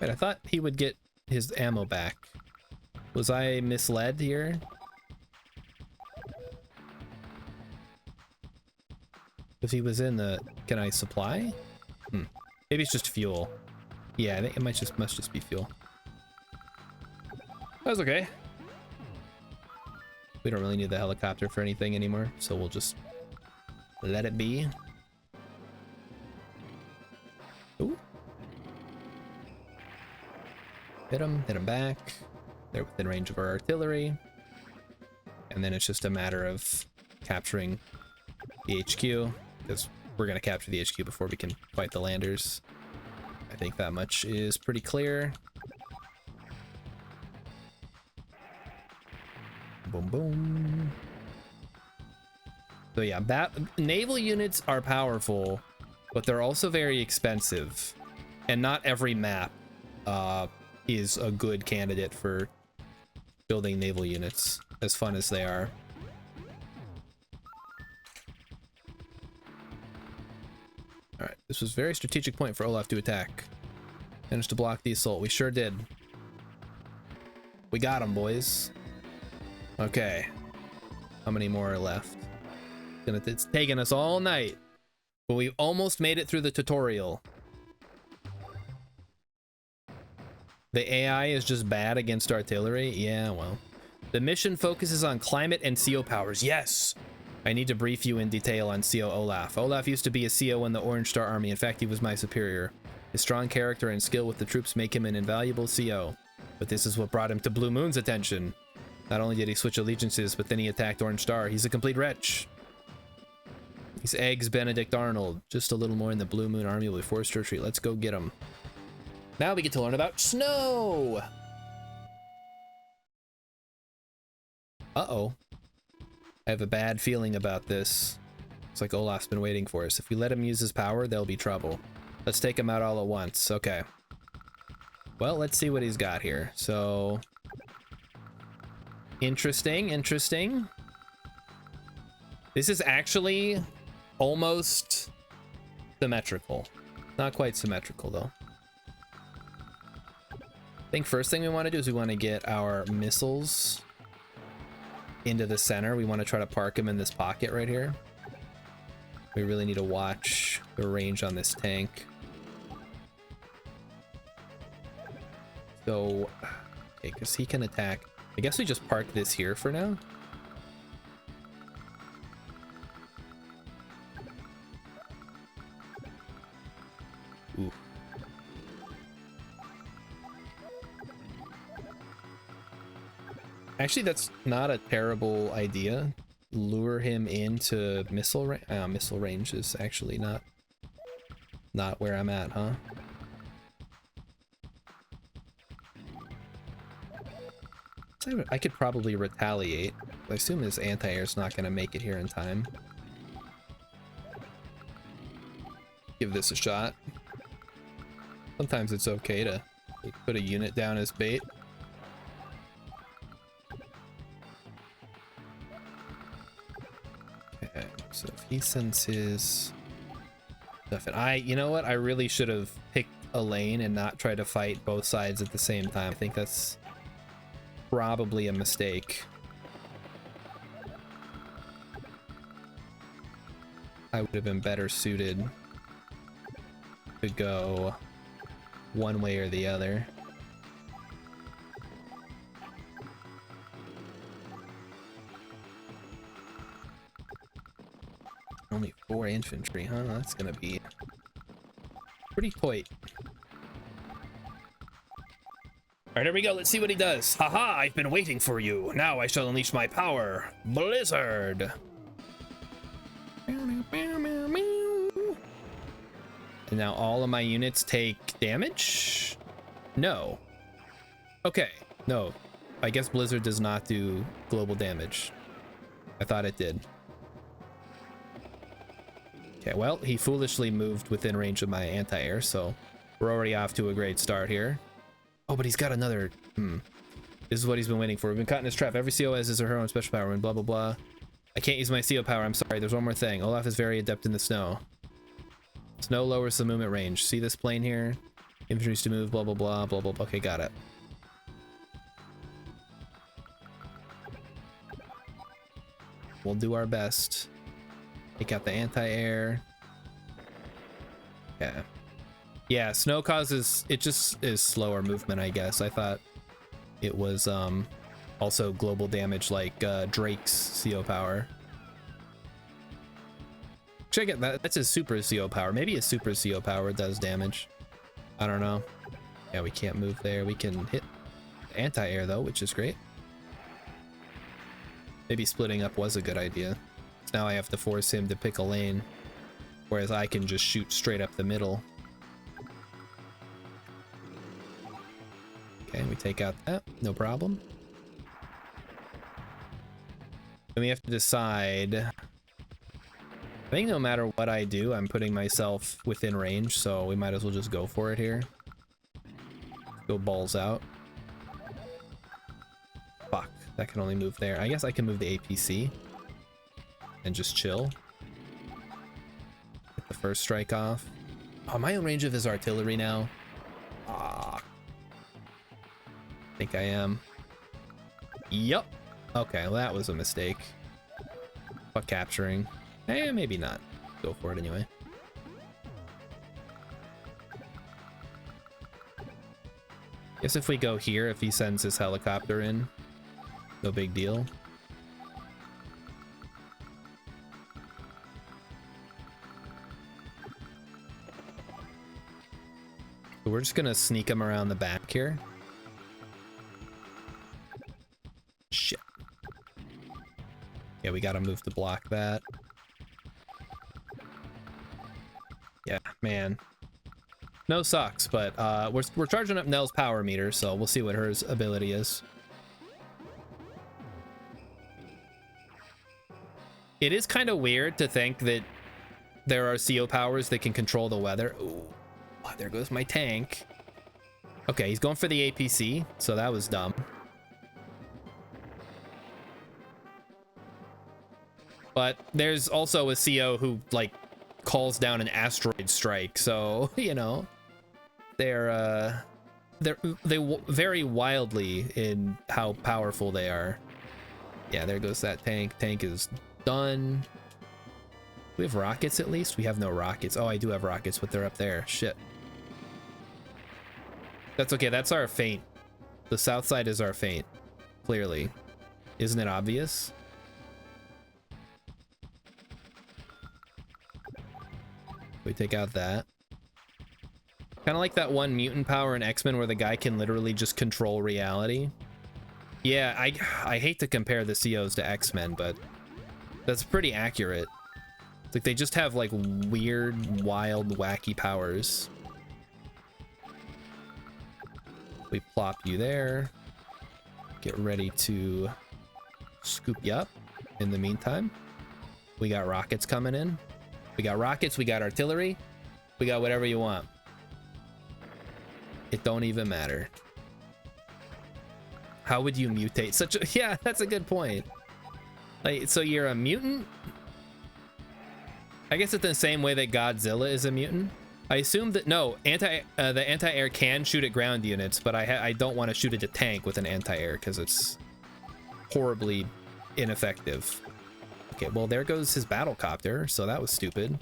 Wait, I thought he would get his ammo back. Was I misled here? If he was in the... Can I supply? Maybe it's just fuel. Yeah, I think it must just be fuel. That's okay. We don't really need the helicopter for anything anymore, so we'll just let it be. Ooh. Hit him back. They're within range of our artillery. And then it's just a matter of capturing the HQ, because we're gonna capture the HQ before we can fight the landers. I think that much is pretty clear. Boom, boom. So yeah, naval units are powerful, but they're also very expensive, and not every map is a good candidate for building naval units, as fun as they are. All right, this was a very strategic point for Olaf to attack. Managed to block the assault. We sure did. We got him, boys. Okay. How many more are left? It's taken us all night, but we almost made it through the tutorial. The AI is just bad against artillery? Yeah, well. The mission focuses on climate and CO powers. Yes! I need to brief you in detail on CO Olaf. Olaf used to be a CO in the Orange Star Army. In fact, he was my superior. His strong character and skill with the troops make him an invaluable CO. But this is what brought him to Blue Moon's attention. Not only did he switch allegiances, but then he attacked Orange Star. He's a complete wretch. He's eggs Benedict Arnold. Just a little more in the Blue Moon Army will be forced to retreat. Let's go get him. Now we get to learn about snow. Uh-oh. I have a bad feeling about this. It's like Olaf's been waiting for us. If we let him use his power, there'll be trouble. Let's take him out all at once. Okay. Well, let's see what he's got here. So... Interesting, interesting. This is actually almost symmetrical. Not quite symmetrical, though. I think first thing we want to do is we want to get our missiles into the center. We want to try to park them in this pocket right here. We really need to watch the range on this tank. So, okay, because he can attack. I guess we just park this here for now. Ooh. Actually, that's not a terrible idea. Lure him into missile range. Missile range is actually not where I'm at, huh? I could probably retaliate. I assume his anti-air's not gonna make it here in time. Give this a shot. Sometimes it's okay to put a unit down as bait. Okay, so if he sends his stuff in, you know what? I really should have picked a lane and not try to fight both sides at the same time. I think that's probably a mistake. I would have been better suited to go one way or the other. Only 4 infantry, huh? That's gonna be pretty tight. All right, here we go. Let's see what he does. Haha, I've been waiting for you. Now I shall unleash my power. Blizzard. And now all of my units take damage? No. Okay, no. I guess Blizzard does not do global damage. I thought it did. Okay, well, he foolishly moved within range of my anti-air, so we're already off to a great start here. Oh, but he's got another... This is what he's been waiting for. We've been caught in his trap. Every CO has his or her own special power and blah, blah, blah. I can't use my CO power. I'm sorry. There's one more thing. Olaf is very adept in the snow. Snow lowers the movement range. See this plane here? Infantry's to move, blah, blah, blah, blah, blah, blah. Okay, got it. We'll do our best. Take out the anti-air. Yeah. Yeah, snow causes, it just is slower movement, I guess. I thought it was also global damage like Drake's CO power. Check it, that's his super CO power. Maybe his super CO power does damage. I don't know. Yeah, we can't move there. We can hit anti-air though, which is great. Maybe splitting up was a good idea. Now I have to force him to pick a lane. Whereas I can just shoot straight up the middle. Okay, we take out that, no problem. Then we have to decide. I think no matter what I do, I'm putting myself within range, so we might as well just go for it here. Go balls out. Fuck, that can only move there. I guess I can move the APC and just chill. Get the first strike off. Oh, am I in range of his artillery now? Ah. I think I am. Yup. Okay, well that was a mistake. Fuck capturing. Eh, maybe not. Go for it anyway. Guess if we go here, if he sends his helicopter in, no big deal. So we're just gonna sneak him around the back here. Shit. Yeah, we gotta move to block that. Yeah, man. No sucks, but we're charging up Nell's power meter, so we'll see what her ability is. It is kind of weird to think that there are CO powers that can control the weather. Ooh, oh, there goes my tank. Okay, he's going for the APC, so that was dumb. But there's also a CO who, like, calls down an asteroid strike, so, you know, they vary wildly in how powerful they are. Yeah, there goes that tank. Tank is done. We have rockets at least? We have no rockets. Oh, I do have rockets, but they're up there. Shit. That's okay. That's our feint. The south side is our feint. Clearly. Isn't it obvious? We take out that. Kind of like that one mutant power in X-Men where the guy can literally just control reality. Yeah, I hate to compare the COs to X-Men, but that's pretty accurate. It's like they just have like weird, wild, wacky powers. We plop you there. Get ready to scoop you up. In the meantime, we got rockets coming in. We got rockets, we got artillery, we got whatever you want. It don't even matter. How would you mutate such a... Yeah, that's a good point. Like, so you're a mutant? I guess it's the same way that Godzilla is a mutant. I assume that... No, the anti-air can shoot at ground units, but I don't want to shoot at a tank with an anti-air because it's horribly ineffective. Okay, well, there goes his battlecopter, so that was stupid.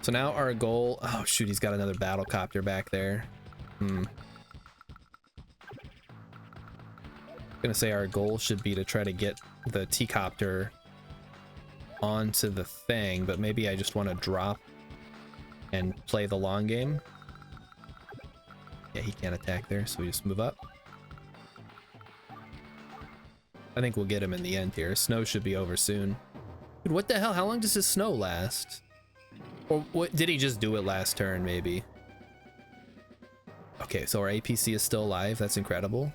So now our goal... Oh, shoot, he's got another battlecopter back there. I'm gonna say our goal should be to try to get the T-copter onto the thing, but maybe I just want to drop and play the long game. Yeah, he can't attack there, so we just move up. I think we'll get him in the end here. Snow should be over soon. Dude, what the hell? How long does his snow last? Or what, did he just do it last turn, maybe? Okay, so our APC is still alive. That's incredible.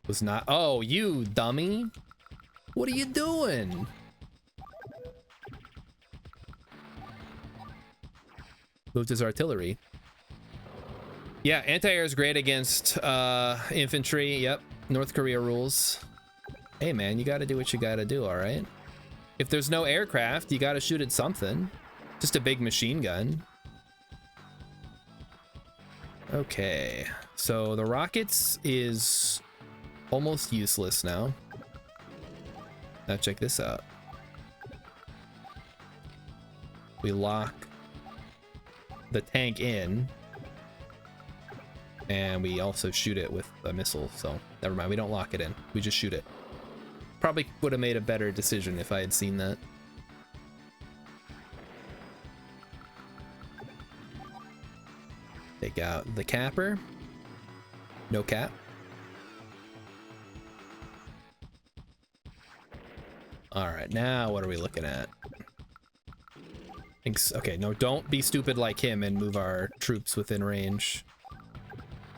Was not... Oh, you dummy! What are you doing? Moved his artillery. Yeah, anti-air is great against infantry. Yep, North Korea rules. Hey man, you gotta do what you gotta do, alright? If there's no aircraft, you gotta shoot at something. Just a big machine gun. Okay, so the rockets is almost useless now. Now check this out. We lock the tank in. And we also shoot it with a missile, so never mind, we don't lock it in. We just shoot it. Probably would have made a better decision if I had seen that. Take out the capper. No cap. All right, now what are we looking at? Okay, no, don't be stupid like him and move our troops within range.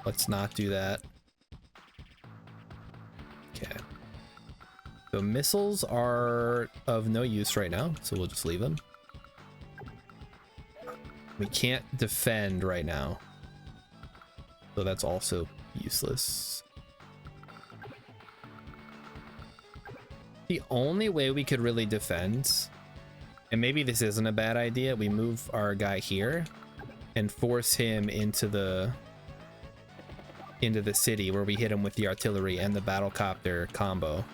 Let's not do that. Okay. So missiles are of no use right now, so we'll just leave them. We can't defend right now, so that's also useless. The only way we could really defend, and maybe this isn't a bad idea, we move our guy here and force him into the city where we hit him with the artillery and the battlecopter combo.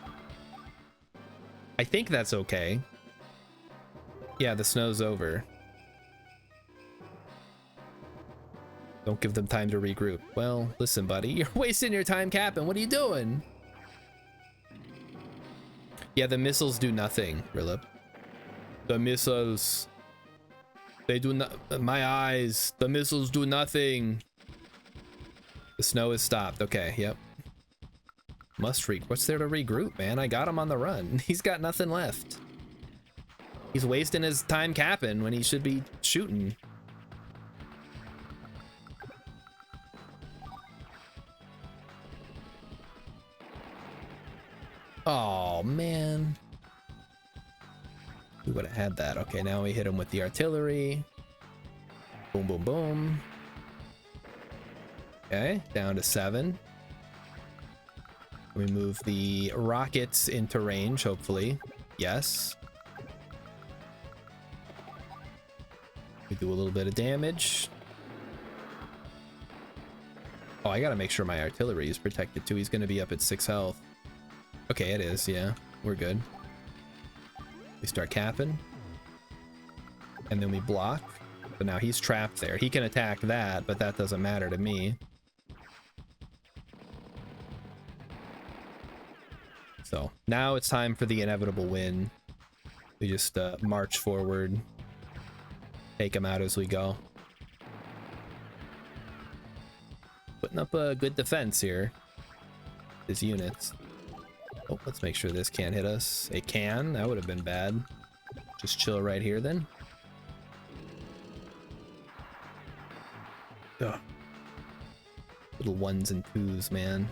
I think that's okay. Yeah, the snow's over. Don't give them time to regroup. Well, listen, buddy, you're wasting your time capping. What are you doing? Yeah, the missiles do nothing, Rilip. The missiles, they do not. My eyes, the missiles do nothing. The snow is stopped. Okay, yep. What's there to regroup, man? I got him on the run. He's got nothing left. He's wasting his time capping when he should be shooting. Oh, man. We would have had that. Okay, now we hit him with the artillery. Boom, boom, boom. Okay, down to 7. We move the rockets into range, hopefully. Yes. We do a little bit of damage. Oh, I gotta make sure my artillery is protected too. He's gonna be up at 6 health. Okay, it is, yeah. We're good. We start capping. And then we block. But now he's trapped there. He can attack that, but that doesn't matter to me. So now it's time for the inevitable win. We just march forward, take him out as we go. Putting up a good defense here. His units. Oh, let's make sure this can't hit us. It can. That would have been bad. Just chill right here then. Ugh. Little 1s and 2s, man.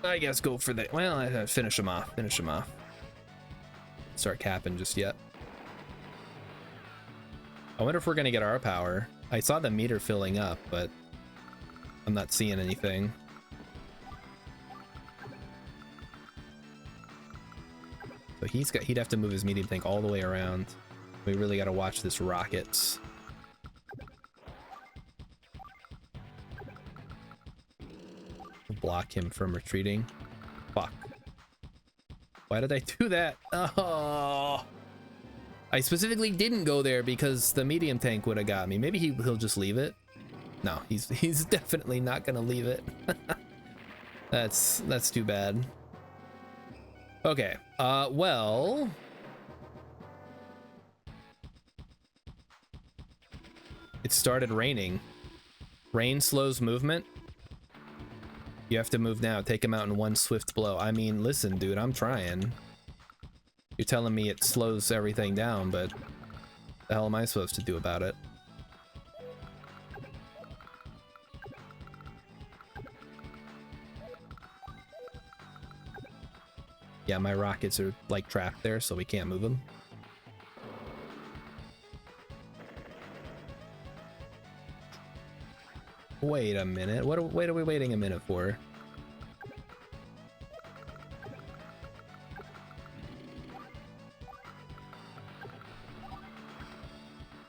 I guess go for the... Well, I finish him off. Finish him off. Start capping just yet. I wonder if we're going to get our power. I saw the meter filling up, but I'm not seeing anything. So he'd have to move his medium tank all the way around. We really got to watch this rockets. Block him from retreating. Fuck. Why did I do that? Oh, I specifically didn't go there because the medium tank would have got me. Maybe he'll just leave it. No, he's definitely not gonna leave it. That's too bad. Okay. Well, it started raining. Rain slows movement. You have to move now. Take him out in one swift blow. I mean, listen, dude, I'm trying. You're telling me it slows everything down, but the hell am I supposed to do about it? Yeah, my rockets are like trapped there, so we can't move them. Wait a minute. What are we waiting a minute for?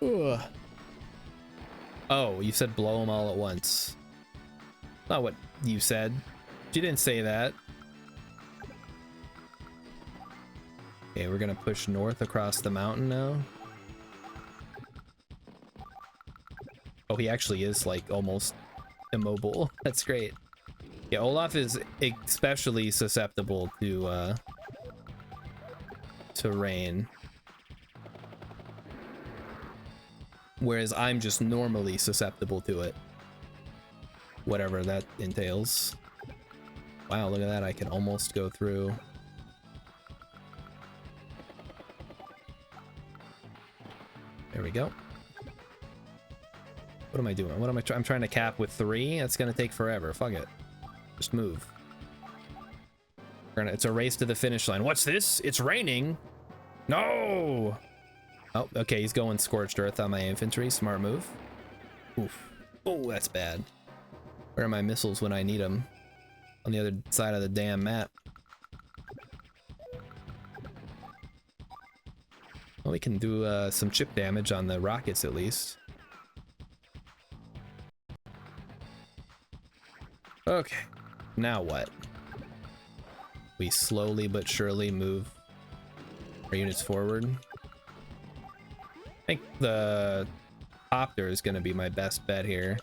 Ugh. Oh, you said blow them all at once. Not what you said. You didn't say that. Okay, we're gonna push north across the mountain now. Oh, he actually is like almost immobile. That's great. Yeah, Olaf is especially susceptible to rain. Whereas I'm just normally susceptible to it. Whatever that entails. Wow, look at that. I can almost go through. There we go. What am I doing? What am I I'm trying to cap with 3? That's gonna take forever. Fuck it. Just move. It's a race to the finish line. What's this? It's raining. No! Oh, okay, he's going Scorched Earth on my infantry. Smart move. Oof. Oh, that's bad. Where are my missiles when I need them? On the other side of the damn map. Well, we can do some chip damage on the rockets at least. Okay, now what? We slowly but surely move our units forward. I think the copter is going to be my best bet here.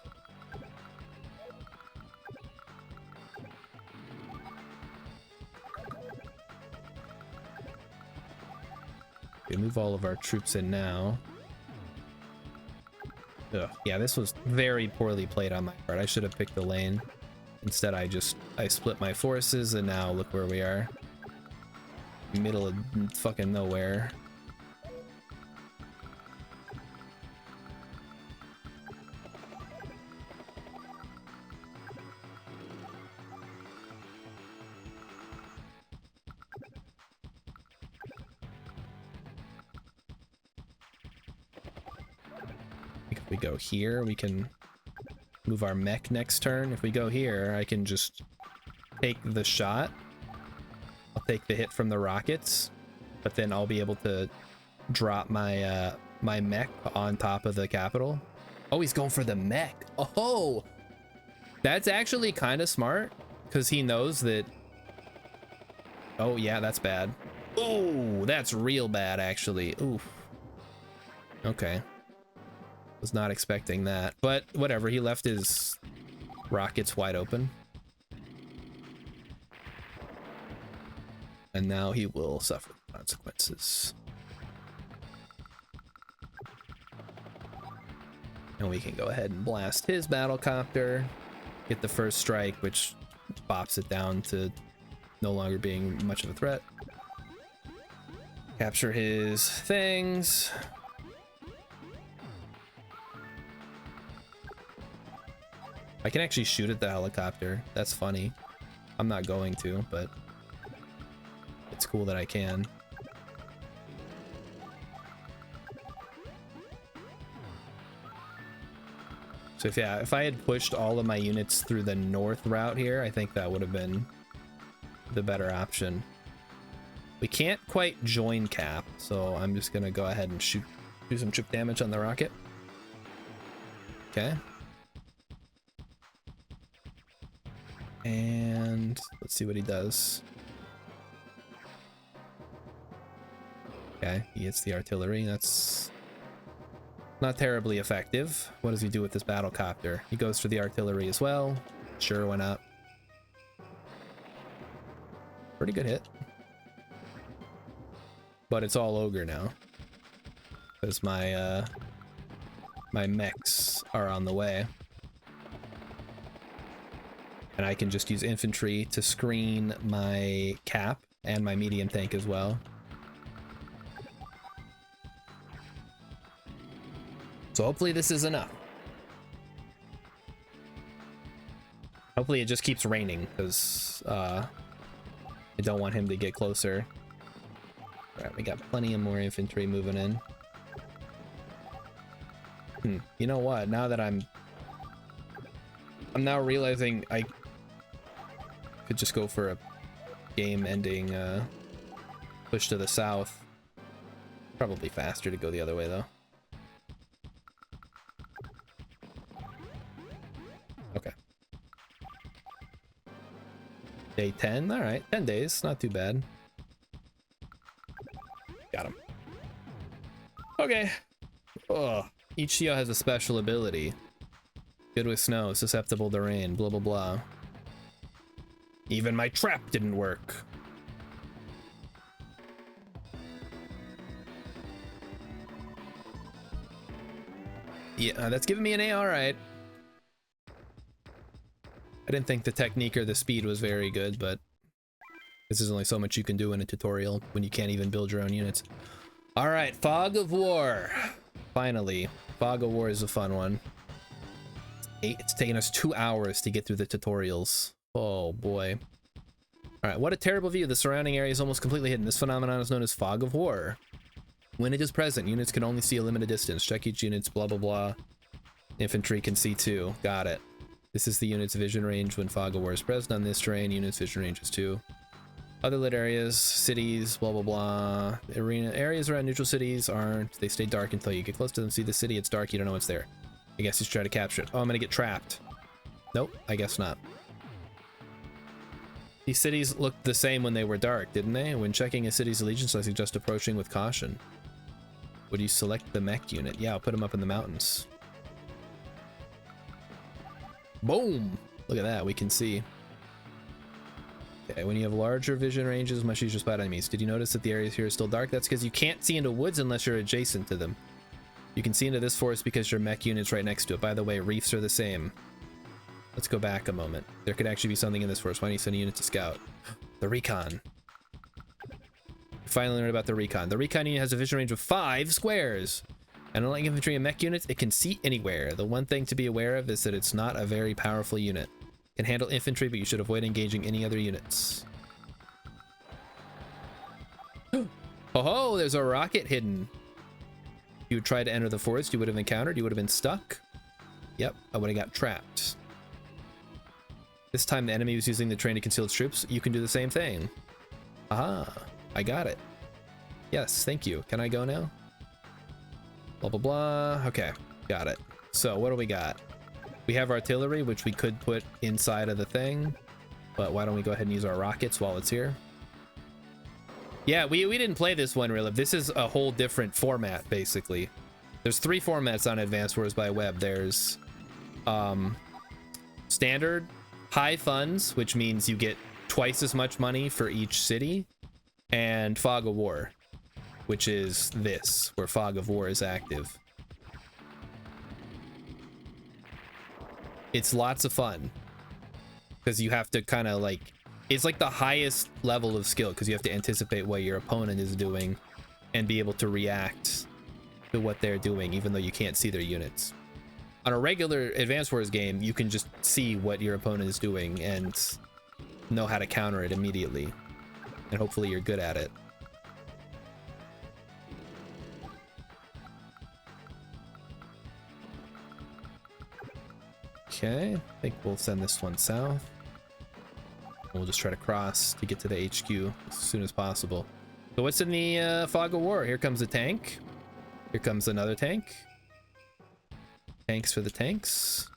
We move all of our troops in now. Ugh. Yeah, this was very poorly played on my part. I should have picked the lane. Instead, I split my forces, and now look where we are. Middle of fucking nowhere. If we go here, we can move our mech next turn. If we go here, I can just take the shot. I'll take the hit from the rockets, but then I'll be able to drop my my mech on top of the capital. Oh, he's going for the mech. Oh, that's actually kind of smart because he knows that. Oh yeah, that's bad. Oh, that's real bad actually. Oof. Okay. Was not expecting that, but whatever. He left his rockets wide open. And now he will suffer the consequences. And we can go ahead and blast his battlecopter. Get the first strike, which bops it down to no longer being much of a threat. Capture his things. I can actually shoot at the helicopter. That's funny. I'm not going to, but it's cool that I can. So if I had pushed all of my units through the north route here, I think that would have been the better option. We can't quite join cap, so I'm just gonna go ahead and do some chip damage on the rocket. Okay. And let's see what he does. Okay, he hits the artillery. That's not terribly effective. What does he do with this battlecopter? He goes for the artillery as well. Sure, why not? Pretty good hit. But it's all ogre now. Because my my mechs are on the way. And I can just use infantry to screen my cap and my medium tank as well. So hopefully this is enough. Hopefully it just keeps raining, because I don't want him to get closer. Alright, we got plenty of more infantry moving in. You know what? Now that I'm now realizing I could just go for a game-ending push to the south. Probably faster to go the other way, though. Okay. Day 10? Alright, 10 days. Not too bad. Got him. Okay. Ugh. Each CO has a special ability. Good with snow, susceptible to rain, blah blah blah. Even my trap didn't work. Yeah, that's giving me an A, alright. I didn't think the technique or the speed was very good, but this is only so much you can do in a tutorial when you can't even build your own units. All right, Fog of War. Finally, Fog of War is a fun one. It's taken us 2 hours to get through the tutorials. Oh boy. All right, what a terrible view. The surrounding area is almost completely hidden. This phenomenon is known as Fog of War. When it is present, units can only see a limited distance. Check each unit's blah, blah, blah. Infantry can see too. Got it. This is the unit's vision range when Fog of War is present on this terrain. Unit's vision range is 2. Other lit areas, cities, blah, blah, blah. Arena areas around neutral cities aren't. They stay dark until you get close to them. See the city, it's dark, you don't know what's there. I guess he's trying to capture it. Oh, I'm gonna get trapped. Nope, I guess not. These cities looked the same when they were dark, didn't they? When checking a city's allegiance, I suggest approaching with caution. Would you select the mech unit? Yeah, I'll put them up in the mountains. Boom! Look at that, we can see. Okay, when you have larger vision ranges, much easier to spot enemies. Did you notice that the areas here are still dark? That's because you can't see into woods unless you're adjacent to them. You can see into this forest because your mech unit's right next to it. By the way, reefs are the same. Let's go back a moment. There could actually be something in this forest. Why don't you send a unit to scout? The recon. Finally learned about the recon. The recon unit has a vision range of 5 squares. And unlike infantry and mech units, it can see anywhere. The one thing to be aware of is that it's not a very powerful unit. It can handle infantry, but you should avoid engaging any other units. Oh, there's a rocket hidden. If you tried to enter the forest, you would have encountered. You would have been stuck. Yep, I would have got trapped. This time the enemy was using the train to conceal its troops. You can do the same thing. Aha, I got it. Yes, thank you. Can I go now? Blah, blah, blah. Okay, got it. So what do we got? We have artillery, which we could put inside of the thing, but why don't we go ahead and use our rockets while it's here? Yeah, we didn't play this one really. This is a whole different format, basically. There's 3 formats on Advanced Wars by Web. There's standard, high funds, which means you get twice as much money for each city, and Fog of War, which is this, where Fog of War is active. It's lots of fun because you have to kind of like, it's like the highest level of skill because you have to anticipate what your opponent is doing and be able to react to what they're doing even though you can't see their units. On a regular Advanced Wars game, you can just see what your opponent is doing and know how to counter it immediately, and hopefully you're good at it. Okay, I think we'll send this one south. We'll just try to cross to get to the HQ as soon as possible. So what's in the Fog of War? Here comes a tank. Here comes another tank. Tanks for the tanks.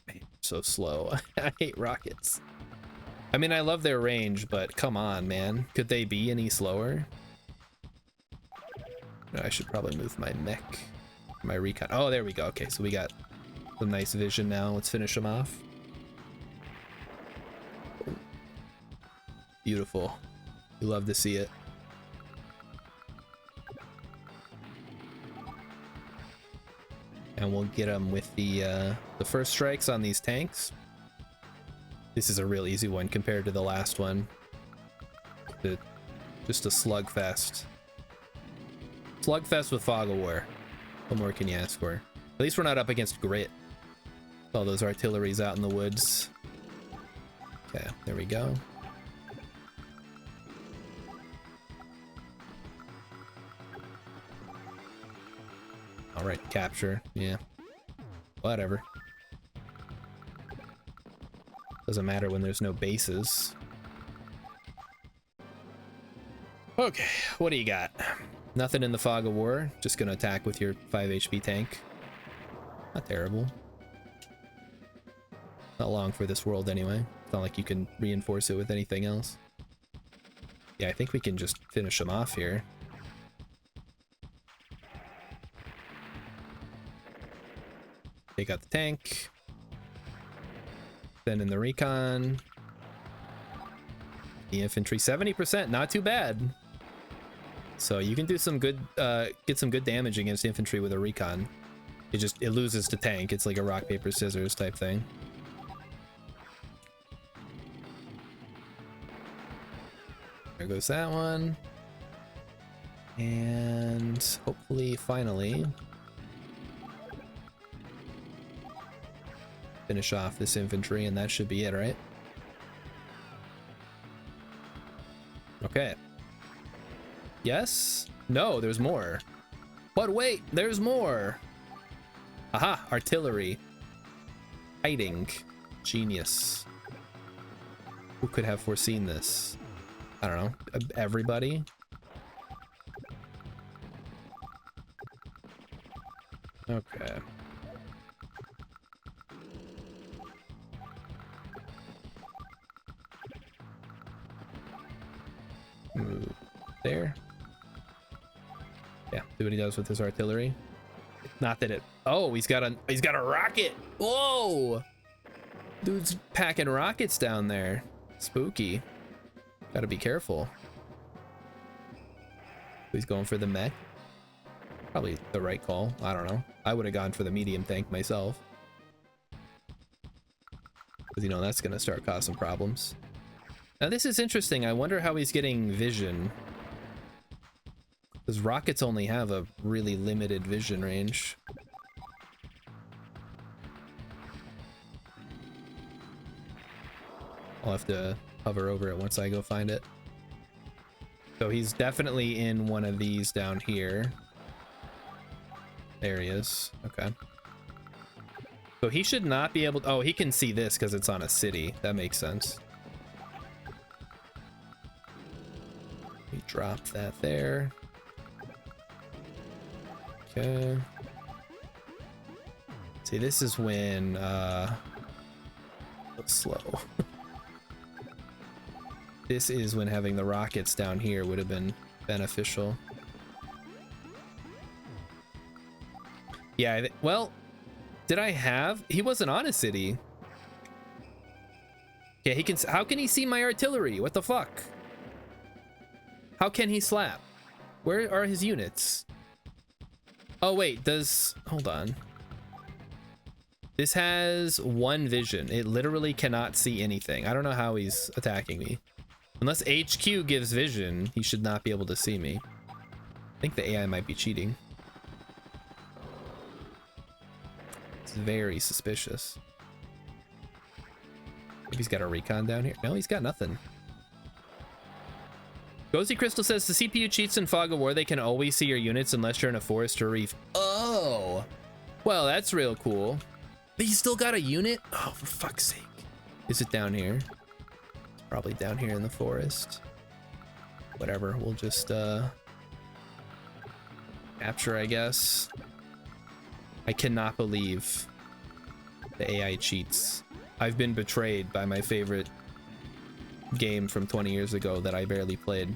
Man, so slow. I hate rockets. I mean, I love their range, but come on, man. Could they be any slower? No, I should probably move my mech. My recon. Oh, there we go. Okay, so we got some nice vision now. Let's finish them off. Beautiful. You love to see it. And we'll get them with the first strikes on these tanks. This is a real easy one compared to the last one. Just a slugfest. Slugfest with Fog of War. What more can you ask for? At least we're not up against Grit. All those artilleries out in the woods. Okay, there we go. All right, capture. Yeah. Whatever. Doesn't matter when there's no bases. Okay, what do you got? Nothing in the Fog of War. Just gonna attack with your 5 HP tank. Not terrible. Not long for this world anyway. It's not like you can reinforce it with anything else. Yeah, I think we can just finish them off here. Take out the tank. Then in the recon. The infantry, 70%, not too bad. So you can do some good, get some good damage against infantry with a recon. It loses to tank. It's like a rock, paper, scissors type thing. There goes that one. And hopefully, finally, finish off this infantry, and that should be it, right? Okay. Yes? No, there's more. But wait, there's more. Aha, artillery. Hiding. Genius. Who could have foreseen this? I don't know. Everybody? Okay. Move there. Yeah, do what he does with his artillery. Not that it. Oh, he's got a rocket. Whoa, dude's packing rockets down there. Spooky. Gotta be careful. He's going for the mech. Probably the right call. I don't know. I would have gone for the medium tank myself. Because, you know, that's going to start causing problems. Now, this is interesting. I wonder how he's getting vision. Because rockets only have a really limited vision range. I'll have to hover over it once I go find it. So he's definitely in one of these down here. There he is. Okay. So he should not be able to... Oh, he can see this because it's on a city. That makes sense. We drop that there. Okay. See, this is when... slow. This is when having the rockets down here would have been beneficial. Yeah, well, did I have... He wasn't on a city. Yeah, he can... How can he see my artillery? What the fuck? How can he slap? Where are his units? Oh, wait, does... Hold on. This has one vision. It literally cannot see anything. I don't know how he's attacking me. Unless HQ gives vision, he should not be able to see me. I think the AI might be cheating. It's very suspicious. Maybe he's got a recon down here. No, he's got nothing. Ghosty Crystal says the CPU cheats in Fog of War. They can always see your units unless you're in a forest or reef. Oh, well, that's real cool. But you still got a unit? Oh, for fuck's sake. Is it down here? It's probably down here in the forest. Whatever, we'll just capture, I guess. I cannot believe the AI cheats. I've been betrayed by my favorite game from 20 years ago that I barely played.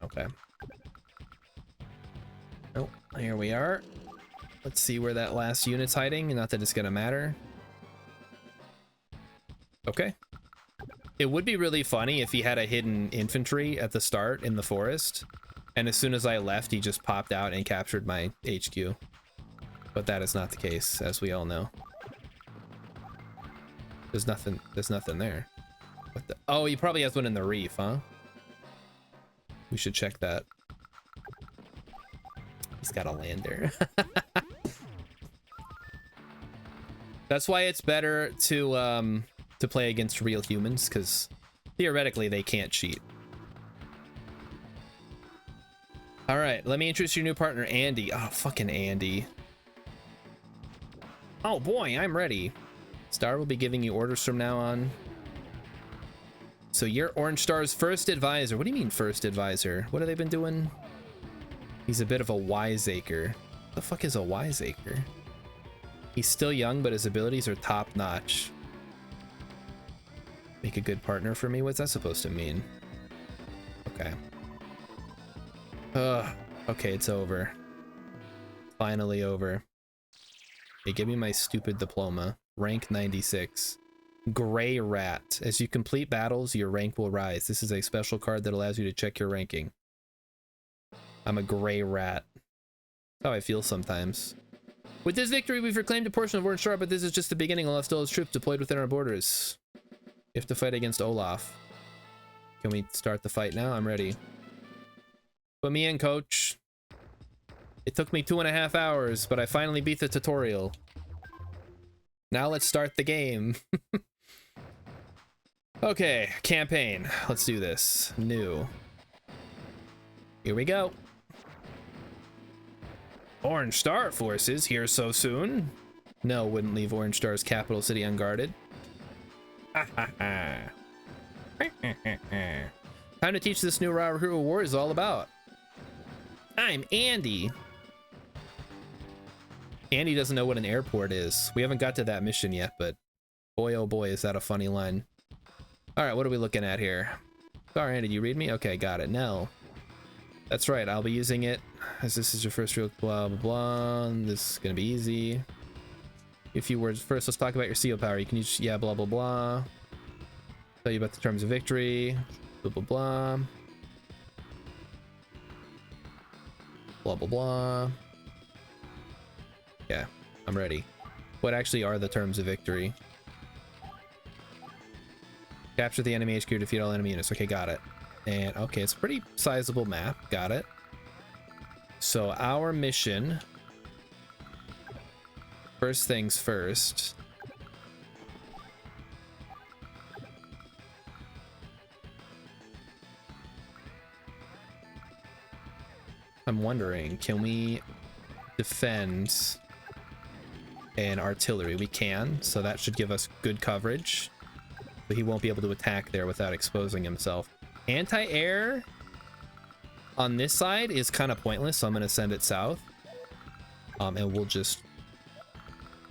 Okay. Oh, here we are. Let's see where that last unit's hiding. Not that it's gonna matter. Okay. It would be really funny if he had a hidden infantry at the start in the forest, and as soon as I left, he just popped out and captured my HQ. But that is not the case, as we all know. There's nothing there. What the? Oh, he probably has one in the reef, huh? We should check that. He's got a lander. That's why it's better to play against real humans, because theoretically they can't cheat. All right, let me introduce your new partner, Andy. Oh, fucking Andy. Oh boy, I'm ready. Star will be giving you orders from now on. So you're Orange Star's first advisor. What do you mean first advisor? What have they been doing? He's a bit of a wiseacre. What the fuck is a wiseacre? He's still young, but his abilities are top notch. Make a good partner for me? What's that supposed to mean? Okay. Okay, it's over. Finally over. Hey, give me my stupid diploma. Rank 96. Gray Rat. As you complete battles, your rank will rise. This is a special card that allows you to check your ranking. I'm a gray rat. That's how I feel sometimes. With this victory, we've reclaimed a portion of Orange Star, but this is just the beginning. Olaf still has troops deployed within our borders. We have to fight against Olaf. Can we start the fight now? I'm ready. Put me in, coach. It took me 2.5 hours, but I finally beat the tutorial. Now let's start the game. Okay, campaign. Let's do this. New. Here we go. Orange Star forces here so soon? No, wouldn't leave Orange Star's capital city unguarded. Time to teach this new Raw who war is all about. I'm Andy. Andy doesn't know what an airport is. We haven't got to that mission yet, but boy, oh boy, is that a funny line. All right, what are we looking at here? Sorry, Andy, did you read me? Okay, got it. No. That's right, I'll be using it as this is your first real blah, blah, blah. This is gonna be easy. A few words first, let's talk about your CO power. You can use, yeah, blah, blah, blah. Tell you about the terms of victory, blah, blah, blah. Blah, blah, blah. Yeah, I'm ready. What actually are the terms of victory? Capture the enemy HQ, defeat all enemy units. Okay, got it. And okay, it's a pretty sizable map. Got it. So our mission, first things first. I'm wondering, can we defend an artillery? We can, so that should give us good coverage. But he won't be able to attack there without exposing himself. Anti-air on this side is kind of pointless, so I'm going to send it south. And we'll just...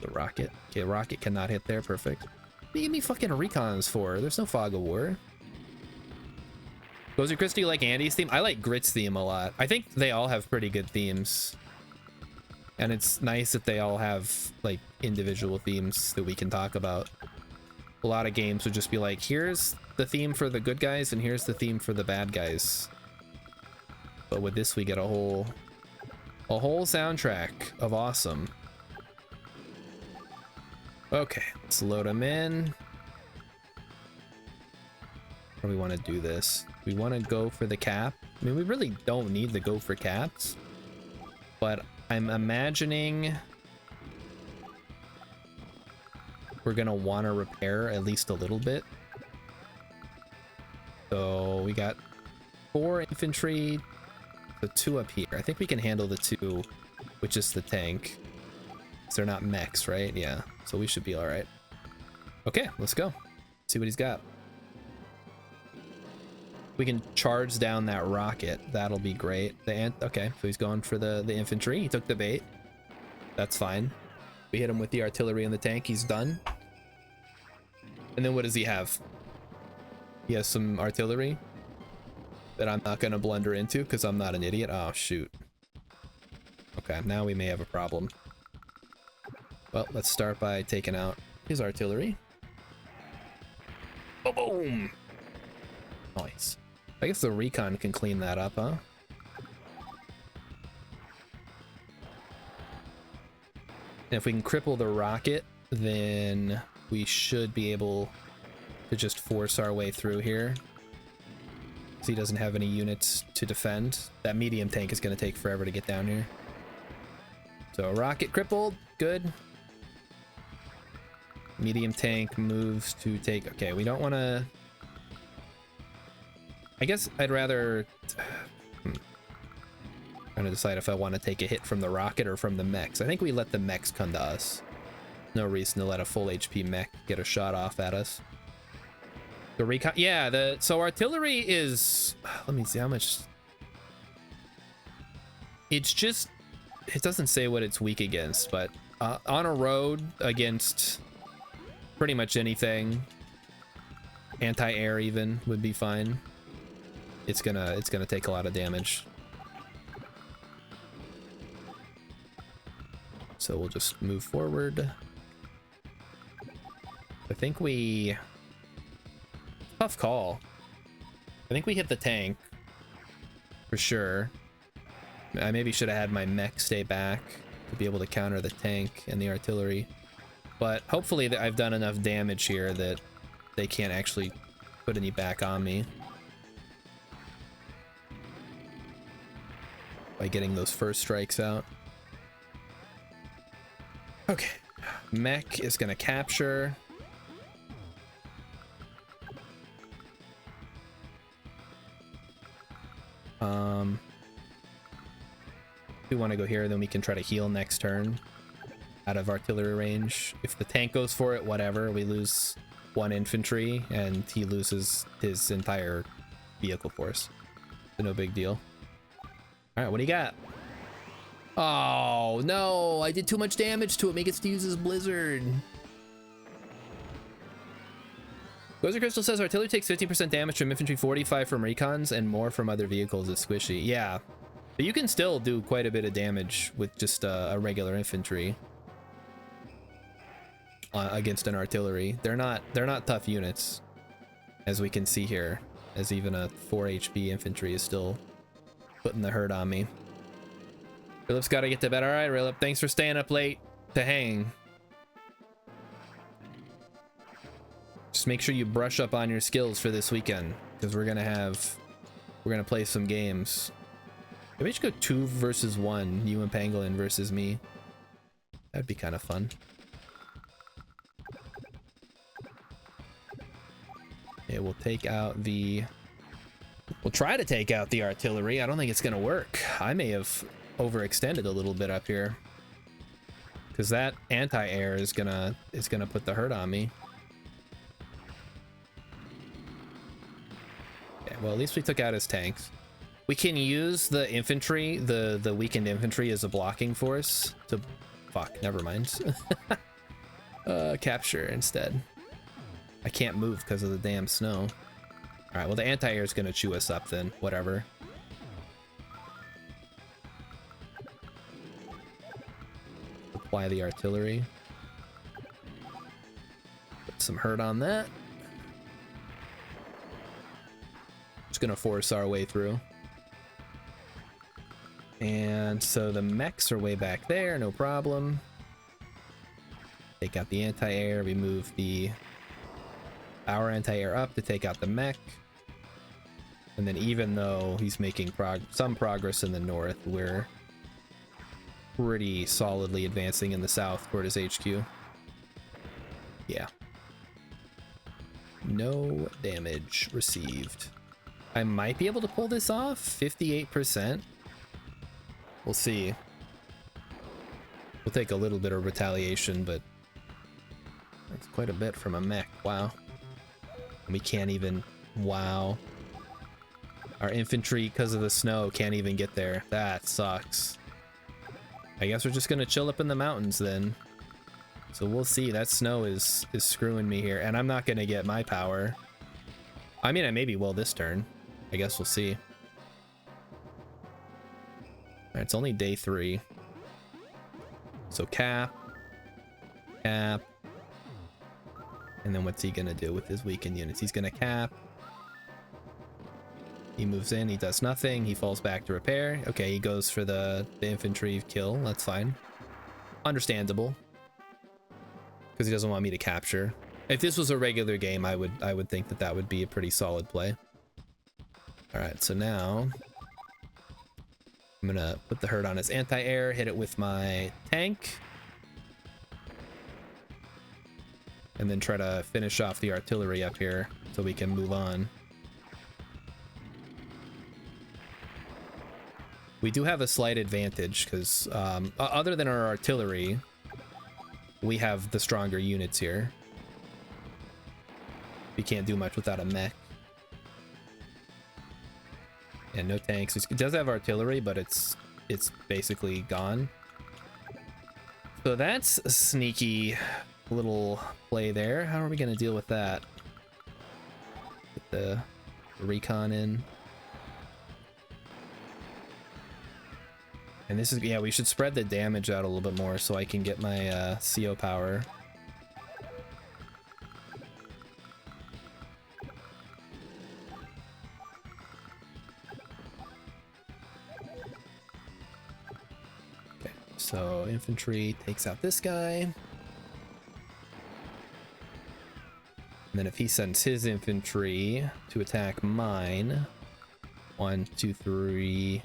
The rocket. Okay, rocket cannot hit there. Perfect. What do you give me fucking recons for? There's no fog of war. Cozy Chris, do you like Andy's theme? I like Grit's theme a lot. I think they all have pretty good themes. And it's nice that they all have, like, individual themes that we can talk about. A lot of games would just be like, here's the theme for the good guys and here's the theme for the bad guys. But with this we get a whole soundtrack of awesome. Okay, let's load them in. How do we want to do this? We want to go for the cap. I mean, we really don't need to go for caps, but I'm imagining we're gonna want to repair at least a little bit. So we got 4 infantry, the 2 up here. I think we can handle the 2, which is the tank. So they're not mechs, right? Yeah, so we should be all right. Okay, let's go. See what he's got. We can charge down that rocket. That'll be great. Okay, so he's going for the infantry. He took the bait. That's fine. We hit him with the artillery and the tank. He's done. And then what does he have? He has some artillery that I'm not going to blunder into because I'm not an idiot. Oh, shoot. Okay, now we may have a problem. Well, let's start by taking out his artillery. Oh, boom! Nice. I guess the recon can clean that up, huh? And if we can cripple the rocket, then we should be able to just force our way through here. So he doesn't have any units to defend. That medium tank is going to take forever to get down here. So rocket crippled, good. Medium tank moves to take... Okay, we don't want to... I guess I'd rather... Trying to decide if I want to take a hit from the rocket or from the mechs. I think we let the mechs come to us. No reason to let a full HP mech get a shot off at us. The recon... Yeah, so artillery is... Let me see how much... It's just... It doesn't say what it's weak against, but on a road against pretty much anything, anti-air even would be fine. It's gonna take a lot of damage. So we'll just move forward. I think we... Tough call. I think we hit the tank for sure. I maybe should have had my mech stay back to be able to counter the tank and the artillery. But hopefully I've done enough damage here that they can't actually put any back on me by getting those first strikes out. Okay, mech is gonna capture. We want to go here, then we can try to heal next turn out of artillery range. If the tank goes for it, whatever, we lose 1 infantry and he loses his entire vehicle force. So no big deal. All right, what do you got? Oh no, I did too much damage to him. He gets to use his blizzard. Gozer Crystal says artillery takes 15% damage from infantry, 45 from recons, and more from other vehicles. It's squishy. Yeah, but you can still do quite a bit of damage with just a regular infantry against an artillery. They're not tough units, as we can see here. As even a 4 HP infantry is still putting the hurt on me. Rilip's got to get to bed. All right, Rilip, thanks for staying up late to hang. Just make sure you brush up on your skills for this weekend, because we're gonna play some games. Maybe we should go 2 versus 1, you and Pangolin versus me. That'd be kind of fun. Yeah, we'll try to take out the artillery. I don't think it's gonna work. I may have overextended a little bit up here, because that anti-air is gonna put the hurt on me. Well, at least we took out his tanks. We can use the infantry, the weakened infantry, as a blocking force to... Fuck, never mind. Capture instead. I can't move because of the damn snow. Alright, well the anti-air is gonna chew us up then. Whatever. Apply the artillery. Put some hurt on that. Gonna force our way through. And so the mechs are way back there, no problem. Take out the anti-air. We move our anti-air up to take out the mech. And then even though he's making some progress in the north, we're pretty solidly advancing in the south toward his HQ. Yeah. No damage received. I might be able to pull this off. 58%. We'll see. We'll take a little bit of retaliation, but that's quite a bit from a mech. Wow. And we can't even... Wow. Our infantry, because of the snow, can't even get there. That sucks. I guess we're just gonna chill up in the mountains then. So we'll see. That snow is screwing me here, and I'm not gonna get my power. I mean, I maybe will this turn. I guess we'll see. Alright, it's only day 3. So cap. And then what's he gonna do with his weakened units? He's gonna cap. He moves in, he does nothing, he falls back to repair. Okay, he goes for the infantry kill, that's fine. Understandable. Because he doesn't want me to capture. If this was a regular game, I would think that would be a pretty solid play. Alright, so now I'm gonna put the hurt on his anti-air, hit it with my tank, and then try to finish off the artillery up here so we can move on. We do have a slight advantage because other than our artillery, we have the stronger units here. We can't do much without a mech. And no tanks. It does have artillery, but it's basically gone. So that's a sneaky little play there. How are we going to deal with that? Get the recon in. And this is, yeah, we should spread the damage out a little bit more so I can get my CO power. So infantry takes out this guy. And then if he sends his infantry to attack mine, 1, 2, 3.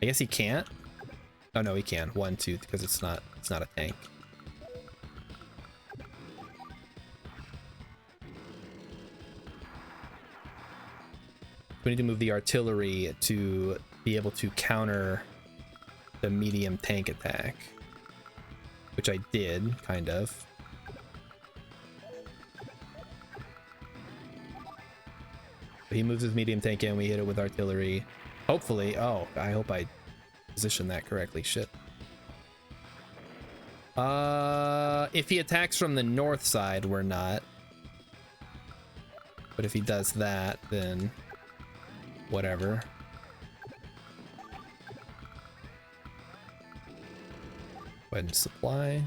I guess he can't. Oh no, he can. 1, 2, because it's not a tank. We need to move the artillery to be able to counter the medium tank attack, which I did, kind of. He moves his medium tank in, we hit it with artillery. Hopefully. Oh, I hope I positioned that correctly. Shit. If he attacks from the north side, we're not. But if he does that, then whatever. Go ahead and supply.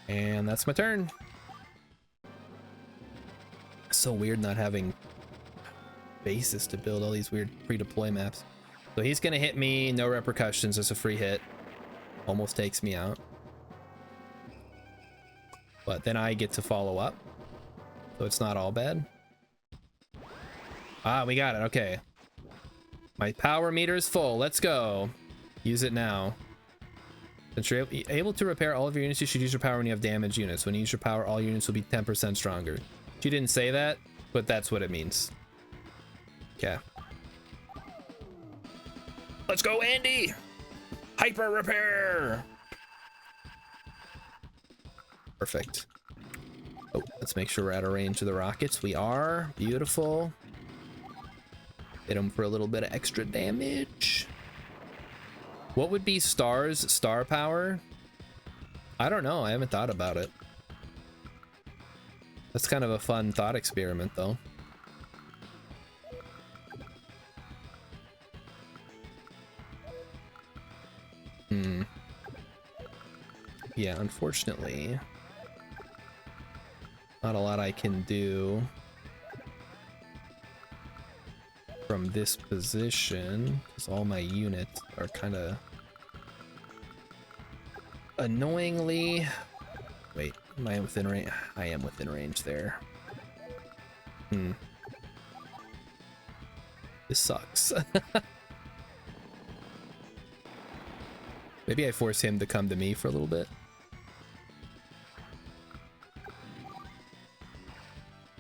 And that's my turn. So weird not having bases to build all these weird pre-deploy maps. So he's gonna hit me, no repercussions, as a free hit. Almost takes me out. But then I get to follow up. So it's not all bad. Ah, we got it, okay. My power meter is full, let's go. Use it now. Since you're able to repair all of your units, you should use your power when you have damaged units. When you use your power, all units will be 10% stronger. She didn't say that, but that's what it means. Okay. Let's go, Andy! Hyper repair! Perfect. Oh, let's make sure we're out of range of the rockets. We are. Beautiful. Hit them for a little bit of extra damage. What would be Star's star power? I don't know. I haven't thought about it. That's kind of a fun thought experiment, though. Yeah, unfortunately, not a lot I can do from this position, because all my units are kind of annoyingly... Wait, am I within range? I am within range there. This sucks. Maybe I force him to come to me for a little bit.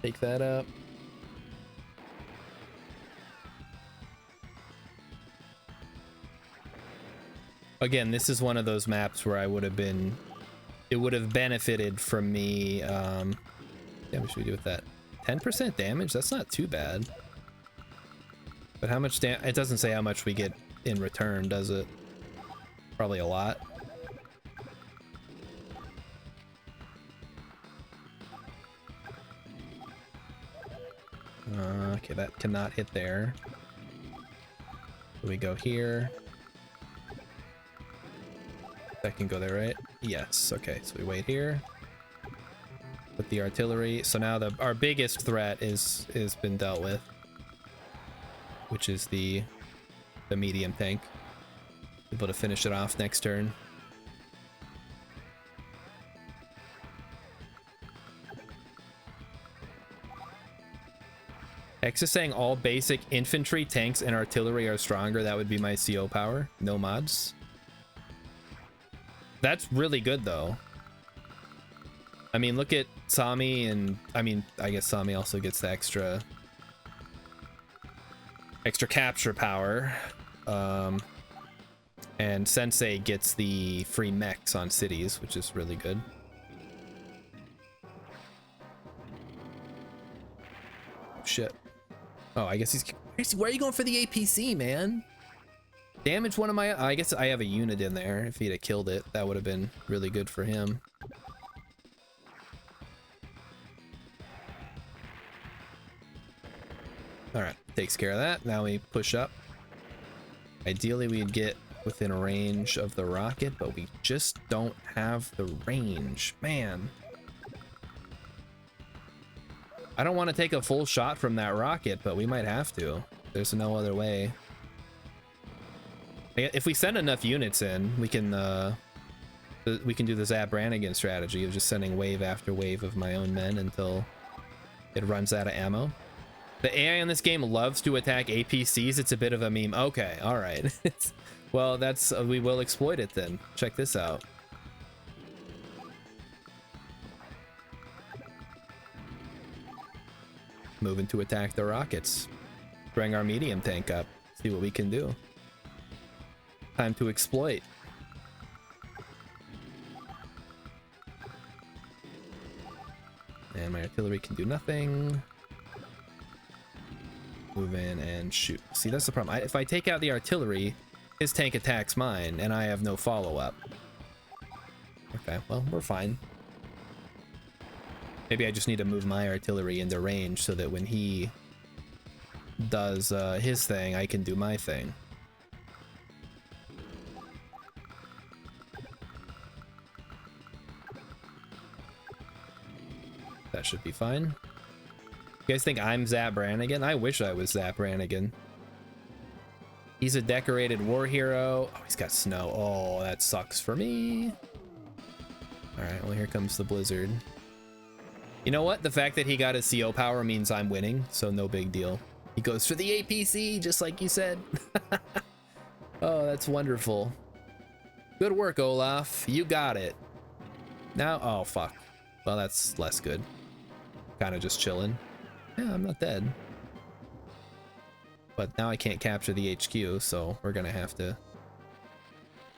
Take that up. Again, this is one of those maps where I would have been... It would have benefited from me... damage should we do with that? 10% damage? That's not too bad. But how much damage... It doesn't say how much we get in return, does it? Probably a lot. Okay, that cannot hit there. So we go here. That can go there, right? Yes. Okay, so we wait here. Put the artillery. So now our biggest threat is been dealt with, which is the medium tank. Able to finish it off next turn. X is saying all basic infantry, tanks, and artillery are stronger. That would be my CO power. No mods. That's really good, though. I mean, look at Sami, and I mean, I guess Sami also gets the extra capture power. And Sensei gets the free mechs on cities, which is really good. Shit. Oh, I guess he's... Why are you going for the APC, man? Damage one of my... I guess I have a unit in there. If he'd have killed it, that would have been really good for him. Alright, takes care of that. Now we push up. Ideally, we'd get within range of the rocket, but we just don't have the range. Man. I don't want to take a full shot from that rocket, but we might have to. There's no other way. If we send enough units in, we can do the Zap Brannigan strategy of just sending wave after wave of my own men until it runs out of ammo. The AI in this game loves to attack APCs. It's a bit of a meme. Okay, all right. Well, that's we will exploit it then. Check this out. Moving to attack the rockets. Bring our medium tank up. See what we can do. Time to exploit. And my artillery can do nothing. Move in and shoot. See, that's the problem. If I take out the artillery, his tank attacks mine, and I have no follow-up. Okay, well, we're fine. Maybe I just need to move my artillery into range so that when he does his thing, I can do my thing. That should be fine. You guys think I'm Zap Brannigan? I wish I was Zap Brannigan. He's a decorated war hero. Oh, he's got snow. Oh, that sucks for me. All right, well, here comes the blizzard. You know what? The fact that he got his CO power means I'm winning, so no big deal. He goes for the APC, just like you said. Oh, that's wonderful. Good work, Olaf. You got it. Now, oh, fuck. Well, that's less good. Kind of just chilling. Yeah, I'm not dead. But now I can't capture the HQ, so we're gonna have to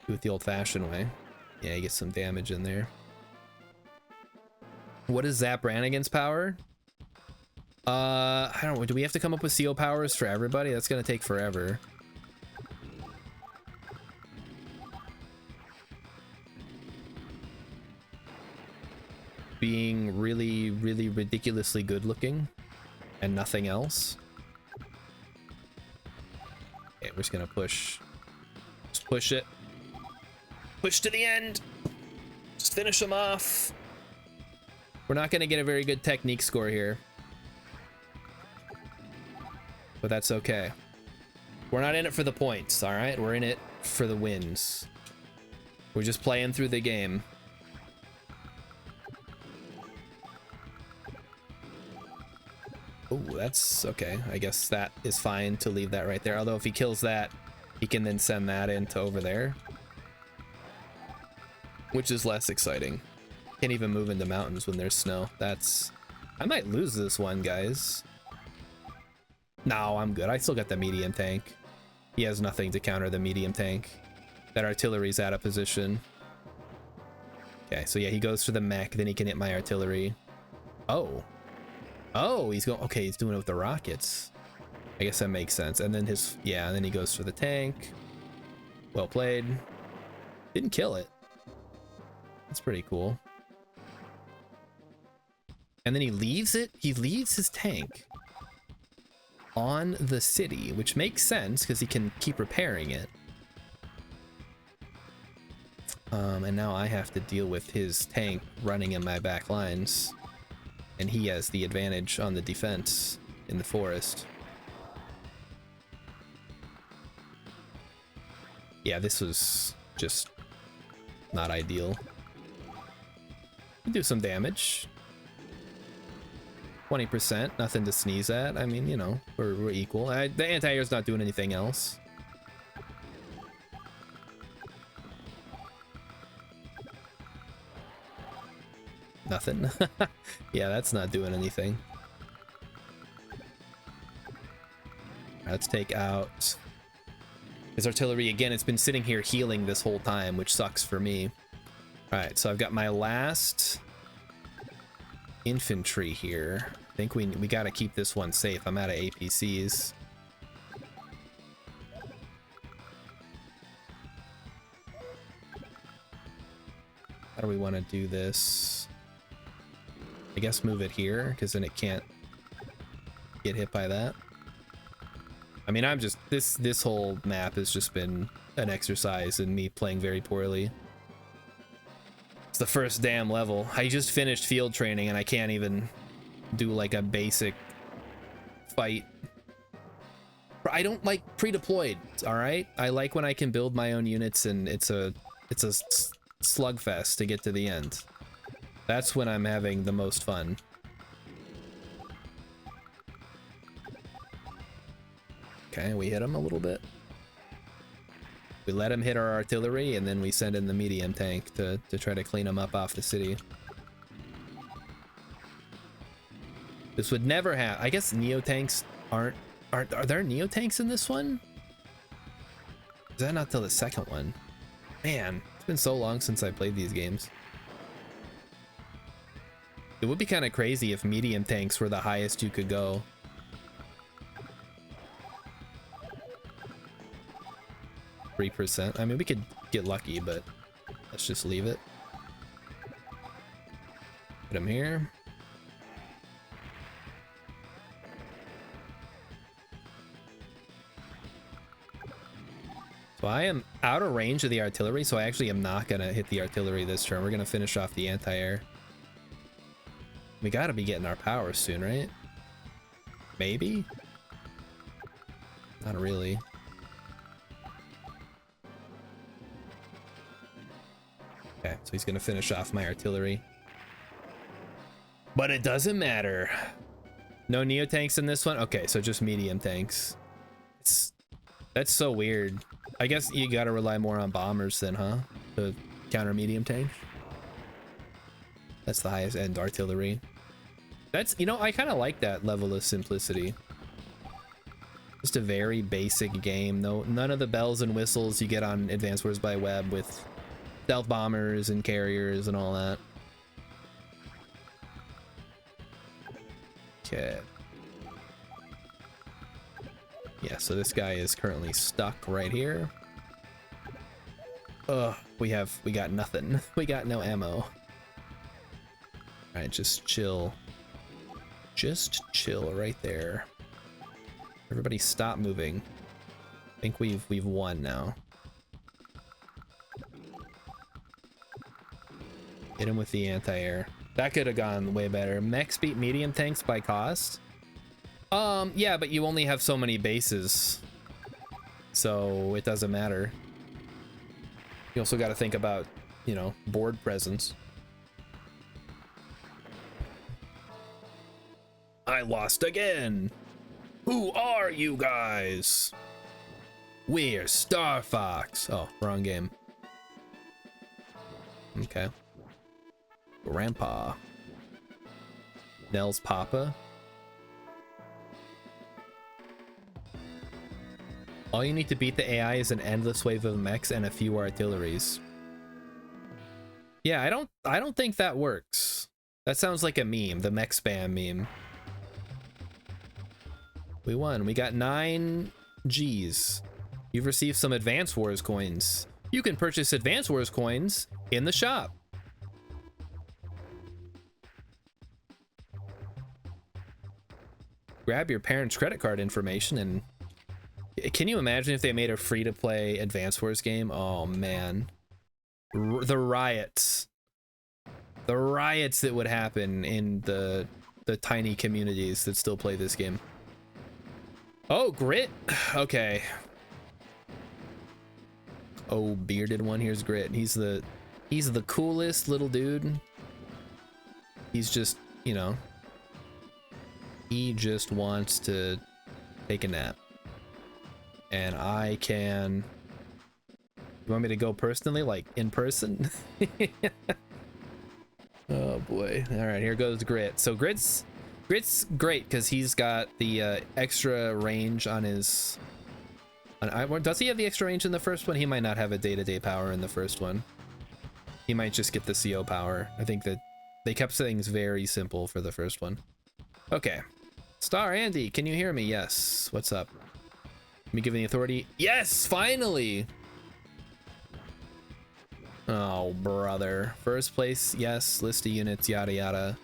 do it the old-fashioned way. Yeah, you get some damage in there. What is Zap Brannigan's power? I don't know. Do we have to come up with CO powers for everybody? That's gonna take forever. Being really, really ridiculously good looking and nothing else. Okay, we're just gonna push. Just push it. Push to the end. Just finish them off. We're not gonna get a very good technique score here. But that's okay. We're not in it for the points, alright? We're in it for the wins. We're just playing through the game. Oh, that's okay. I guess that is fine to leave that right there. Although if he kills that, he can then send that into over there. Which is less exciting. Can't even move into mountains when there's snow. That's... I might lose this one, guys. No, I'm good. I still got the medium tank. He has nothing to counter the medium tank. That artillery's out of position. Okay, so yeah, he goes for the mech, then he can hit my artillery. Oh. Oh, he's going... Okay, he's doing it with the rockets. I guess that makes sense. And then his... Yeah, and then he goes for the tank. Well played. Didn't kill it. That's pretty cool. And then he leaves it? He leaves his tank on the city, which makes sense because he can keep repairing it. And now I have to deal with his tank running in my back lines. And he has the advantage on the defense in the forest. Yeah, this was just not ideal. Do some damage. 20%, nothing to sneeze at. I mean, you know, we're equal. The anti-air's not doing anything else. Nothing. Yeah, that's not doing anything. Let's take out his artillery again. It's been sitting here healing this whole time, which sucks for me. All right, so I've got my last infantry here. I think we got to keep this one safe. I'm out of APCs. How do we want to do this? I guess move it here, because then it can't get hit by that. I mean, I'm just... This whole map has just been an exercise in me playing very poorly. It's the first damn level. I just finished field training and I can't even do like a basic fight. I don't like pre-deployed, all right? I like when I can build my own units and it's a slugfest to get to the end. That's when I'm having the most fun. Okay, we hit him a little bit. We let him hit our artillery, and then we send in the medium tank to try to clean him up off the city. This would never happen. I guess neo-tanks are there neo-tanks in this one? Is that not till the second one? Man, it's been so long since I played these games. It would be kind of crazy if medium tanks were the highest you could go. %. I mean, we could get lucky, but let's just leave it. Put him here. So I am out of range of the artillery, so I actually am not gonna hit the artillery this turn. We're gonna finish off the anti-air. We gotta be getting our power soon, right? Maybe? Not really. Okay, so he's gonna finish off my artillery. But it doesn't matter. No neo tanks in this one? Okay, so just medium tanks. That's so weird. I guess you gotta rely more on bombers then, huh? To counter medium tanks. That's the highest end artillery. That's, you know, I kind of like that level of simplicity. Just a very basic game. No, none of the bells and whistles you get on Advanced Wars by Web with stealth bombers and carriers and all that. Okay. Yeah, so this guy is currently stuck right here. Ugh, we got nothing. We got no ammo. All right, just chill. Just chill right there. Everybody stop moving. I think we've won now. Hit him with the anti-air. That could have gone way better. Mechs beat medium tanks by cost? Yeah, but you only have so many bases, so it doesn't matter. You also got to think about, you know, board presence. I lost again. Who are you guys? We're Star Fox. Oh, wrong game. Okay. Grandpa. Nell's Papa. All you need to beat the AI is an endless wave of mechs and a few artilleries. Yeah, I don't think that works. That sounds like a meme, the mech spam meme. We won. We got 9 G's. You've received some Advance Wars coins. You can purchase Advance Wars coins in the shop. Grab your parents' credit card information and... Can you imagine if they made a free-to-play Advance Wars game? Oh, man. The riots. The riots that would happen in the tiny communities that still play this game. Oh, Grit. Okay. Oh, bearded one. Here's Grit. He's the coolest little dude. He's just, you know, he just wants to take a nap. And I can... You want me to go personally, like in person? Oh boy. All right, here goes Grit. So Grit's great because he's got the extra range on his... does he have the extra range in the first one? He might not have a day-to-day power in the first one. He might just get the CO power. I think that they kept things very simple for the first one. Okay. Star Andy, can you hear me? Yes. What's up? Me giving the authority. Yes, finally. Oh, brother. First place, yes. List of units, yada yada.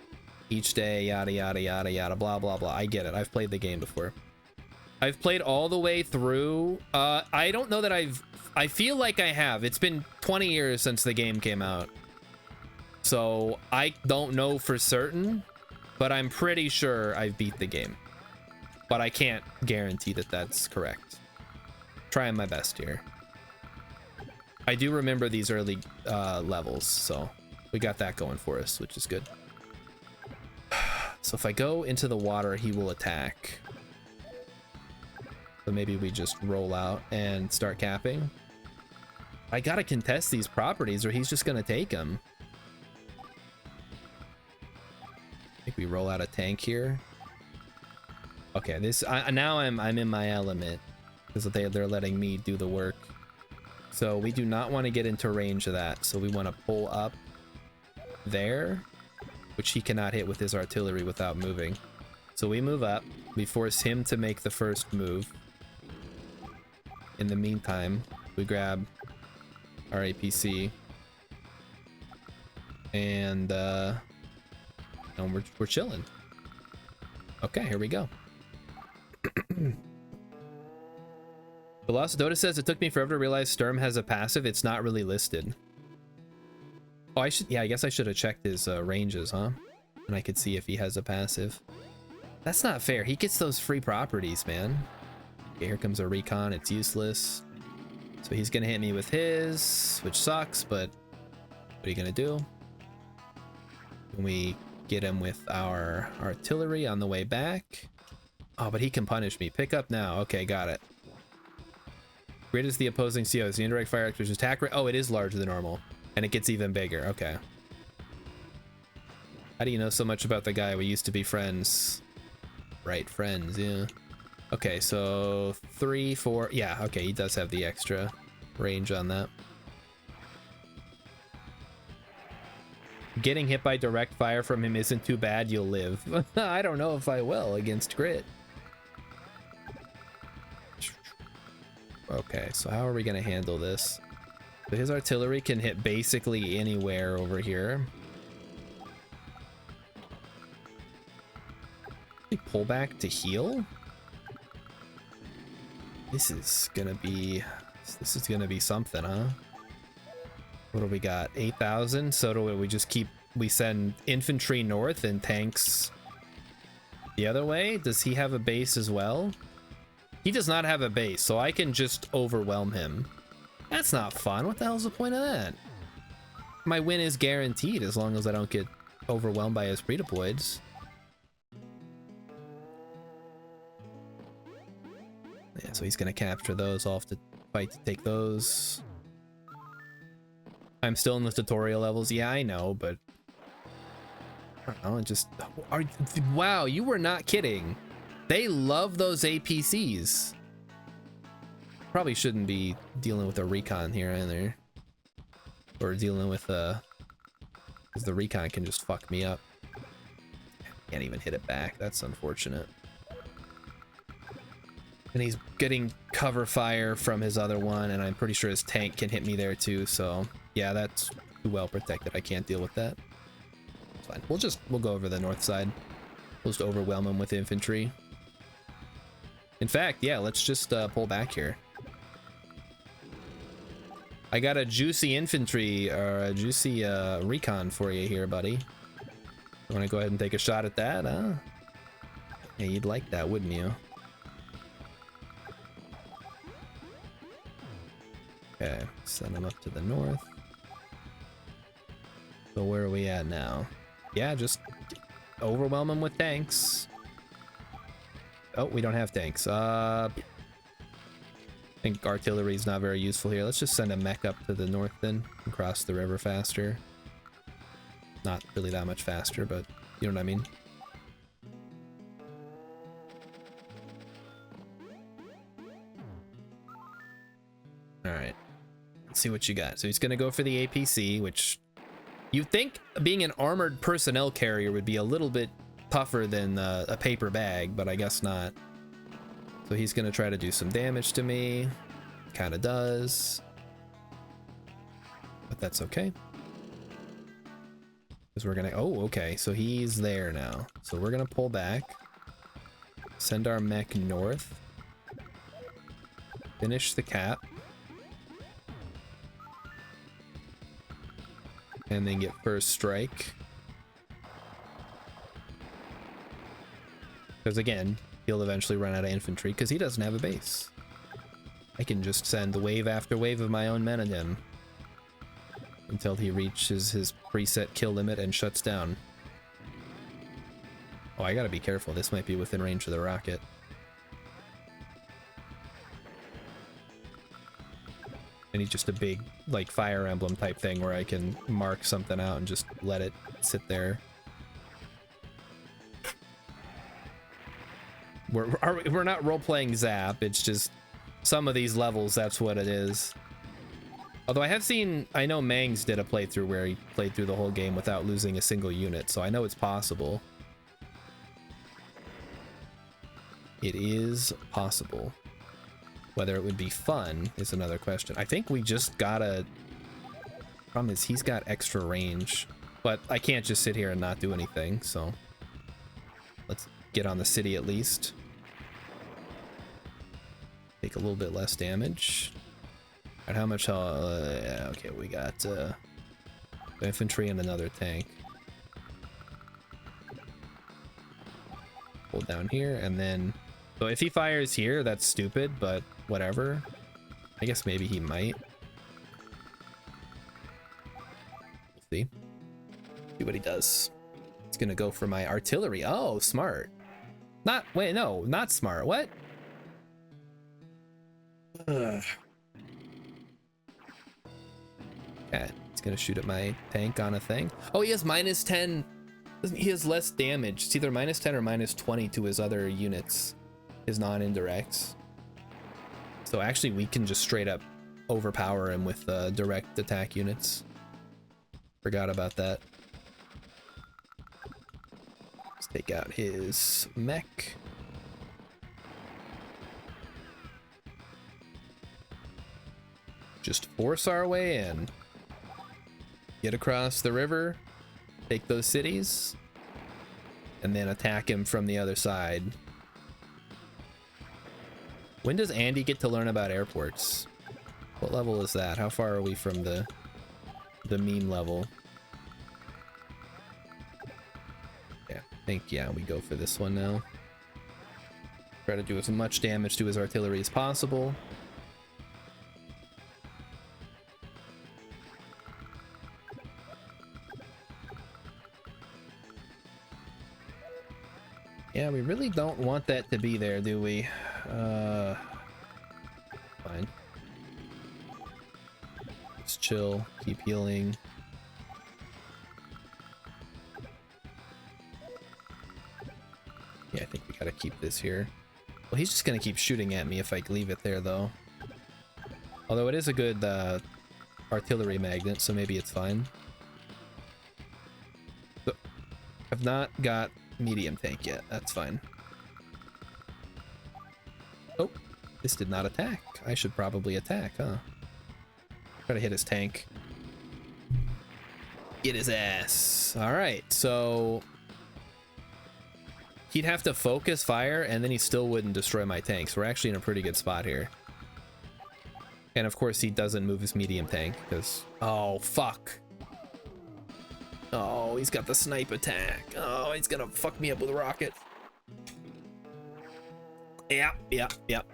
Each day, yada yada yada yada. Blah blah blah. I get it. I've played the game before. I've played all the way through. I don't know that I feel like I have. It's been 20 years since the game came out, so I don't know for certain, but I'm pretty sure I've beat the game. but I can't guarantee that that's correct. Trying my best here. I do remember these early levels, so we got that going for us, which is good. So if I go into the water, he will attack. So maybe we just roll out and start capping. I gotta contest these properties or he's just gonna take them. I think we roll out a tank here. Okay, this now I'm in my element because they're letting me do the work. So we do not want to get into range of that. So we want to pull up there, which he cannot hit with his artillery without moving. So we move up. We force him to make the first move. In the meantime, we grab our APC and we're chilling. Okay, here we go. Velocidoda says it took me forever to realize Sturm has a passive. It's not really listed. Oh, I guess I should have checked his ranges, huh? And I could see if he has a passive. That's not fair. He gets those free properties, man. Okay, here comes a recon. It's useless. So he's gonna hit me with his, which sucks, but what are you gonna do? We get him with our artillery on the way back. Oh, but he can punish me. Pick up now. Okay, got it. Grid is the opposing COs. The indirect fire actor's attack rate. Oh, it is larger than normal. And it gets even bigger. Okay. How do you know so much about the guy? We used to be friends. Right, friends, yeah. Okay, so 3, 4. Yeah, okay, he does have the extra range on that. Getting hit by direct fire from him isn't too bad. You'll live. I don't know if I will against Grit. Okay, so how are we going to handle this? So his artillery can hit basically anywhere over here. We pull back to heal? This is gonna be something, huh? What do we got? 8,000. So do we just we send infantry north and tanks the other way? Does he have a base as well? He does not have a base, so I can just overwhelm him. That's not fun. What the hell's the point of that? My win is guaranteed as long as I don't get overwhelmed by his predeployeds. Yeah, so he's gonna capture those. I'll have to fight to take those. I'm still in the tutorial levels. Yeah, I know, but I don't know. It just wow, you were not kidding. They love those APCs. Probably shouldn't be dealing with a recon here either, or dealing with because the recon can just fuck me up. Can't even hit it back. That's unfortunate. And he's getting cover fire from his other one, and I'm pretty sure his tank can hit me there too. So yeah, that's too well protected. I can't deal with that. It's fine. We'll go over the north side. We'll just overwhelm him with infantry. In fact, yeah, let's just pull back here. I got a juicy infantry or a juicy recon for you here, buddy. You want to go ahead and take a shot at that, huh? Yeah, you'd like that, wouldn't you? Okay, send them up to the north. So where are we at now? Yeah, just overwhelm them with tanks. Oh, we don't have tanks. I think artillery is not very useful here. Let's just send a mech up to the north then and cross the river faster. Not really that much faster, but you know what I mean. All right. Let's see what you got. So he's going to go for the APC, which you'd think being an armored personnel carrier would be a little bit tougher than a paper bag, but I guess not. So he's going to try to do some damage to me. Kind of does. But that's okay. Because we're going to... Oh, okay. So he's there now. So we're going to pull back. Send our mech north. Finish the cap. And then get first strike. Because again, he'll eventually run out of infantry because he doesn't have a base. I can just send wave after wave of my own men at him until he reaches his preset kill limit and shuts down. Oh, I gotta be careful. This might be within range of the rocket. I need just a big, like, Fire Emblem type thing where I can mark something out and just let it sit there. We're not role-playing Zap, it's just some of these levels, that's what it is. Although I know Mangs did a playthrough where he played through the whole game without losing a single unit, so I know it's possible. It is possible. Whether it would be fun is another question. I think we just gotta... Problem is, he's got extra range, but I can't just sit here and not do anything, so... Let's get on the city at least. Take a little bit less damage. And how much... yeah, okay, we got infantry and another tank. Hold down here, and then... So if he fires here, that's stupid, but whatever. I guess maybe he might. We'll see. See what he does. It's gonna go for my artillery. Oh, smart. Wait, no, not smart. What? Ugh. Okay, he's gonna shoot at my tank on a thing. Oh, he has minus 10. He has less damage. It's either minus 10 or minus 20 to his other units. His non-indirects. So actually we can just straight up overpower him with direct attack units. Forgot about that. Let's take out his mech. Just force our way in. Get across the river, take those cities, and then attack him from the other side. When does Andy get to learn about airports? What level is that? How far are we from the meme level? Yeah, I think, yeah, we go for this one now. Try to do as much damage to his artillery as possible. Yeah, we really don't want that to be there, do we? Fine. Just chill, keep healing. Yeah, I think we gotta keep this here. Well, he's just gonna keep shooting at me if I leave it there, though. Although it is a good artillery magnet, so maybe it's fine. So, I've not got medium tank yet. That's fine. Oh, this did not attack. I should probably attack, huh? Try to hit his tank. Get his ass. All right, so he'd have to focus fire and then he still wouldn't destroy my tanks. We're actually in a pretty good spot here. And of course he doesn't move his medium tank because, oh fuck. Oh, he's got the snipe attack. Oh, he's gonna fuck me up with a rocket. Yep.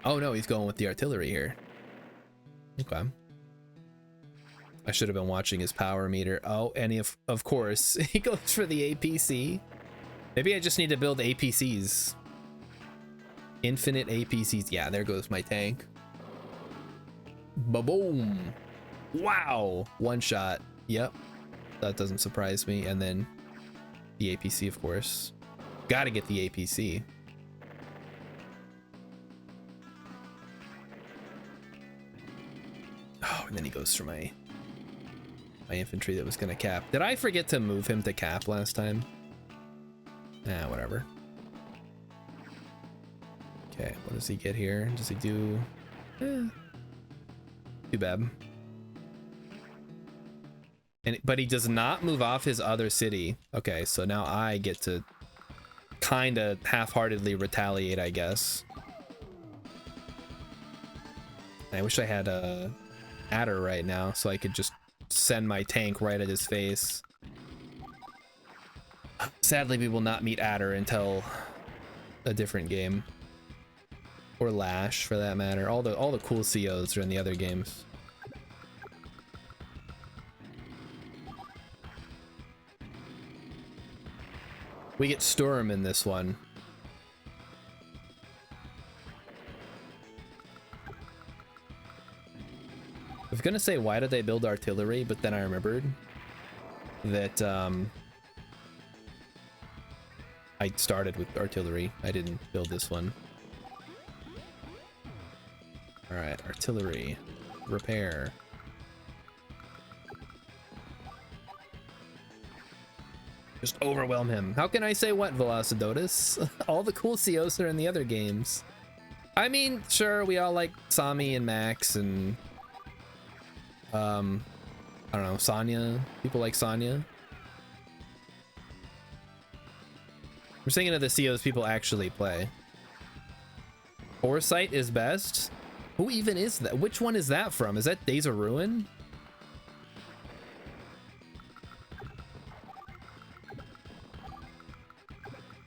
Oh no, he's going with the artillery here. Okay. I should have been watching his power meter. Oh, and of course, he goes for the APC. Maybe I just need to build APCs. Infinite APCs. Yeah, there goes my tank. Ba-boom. Wow. One shot. Yep. That doesn't surprise me. And then the APC, of course. Gotta get the APC. Oh, and then he goes for my infantry that was gonna cap. Did I forget to move him to cap last time? Nah, whatever. Okay, what does he get here? Does he do... too bad. But he does not move off his other city. Okay, so now I get to kind of half-heartedly retaliate, I guess. I wish I had a adder right now so I could just send my tank right at his face. Sadly, we will not meet adder until a different game. Or Lash, for that matter. All the cool COs are in the other games. We get Sturm in this one. I was gonna say, why did they build artillery? But then I remembered that I started with artillery. I didn't build this one. All right, artillery, repair. Just overwhelm him. How can I say what, Velocidotus? All the cool COs are in the other games. I mean, sure, we all like Sami and Max and I don't know, Sonya. People like Sonya. We're thinking of the COs people actually play. Foresight is best. Who even is that? Which one is that from? Is that Days of Ruin?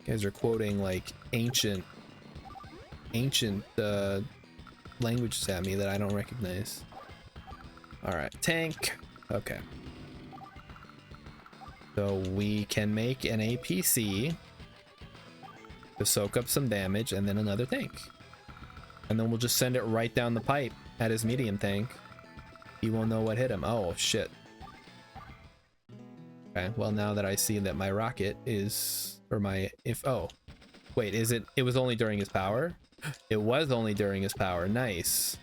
You guys are quoting like ancient languages at me that I don't recognize. All right, tank. Okay. So we can make an APC to soak up some damage and then another tank. And then we'll just send it right down the pipe at his medium tank. He won't know what hit him. Oh, shit. Okay, well, now that I see that my rocket is, or my, oh, wait, is it, it was only during his power? It was only during his power. Nice.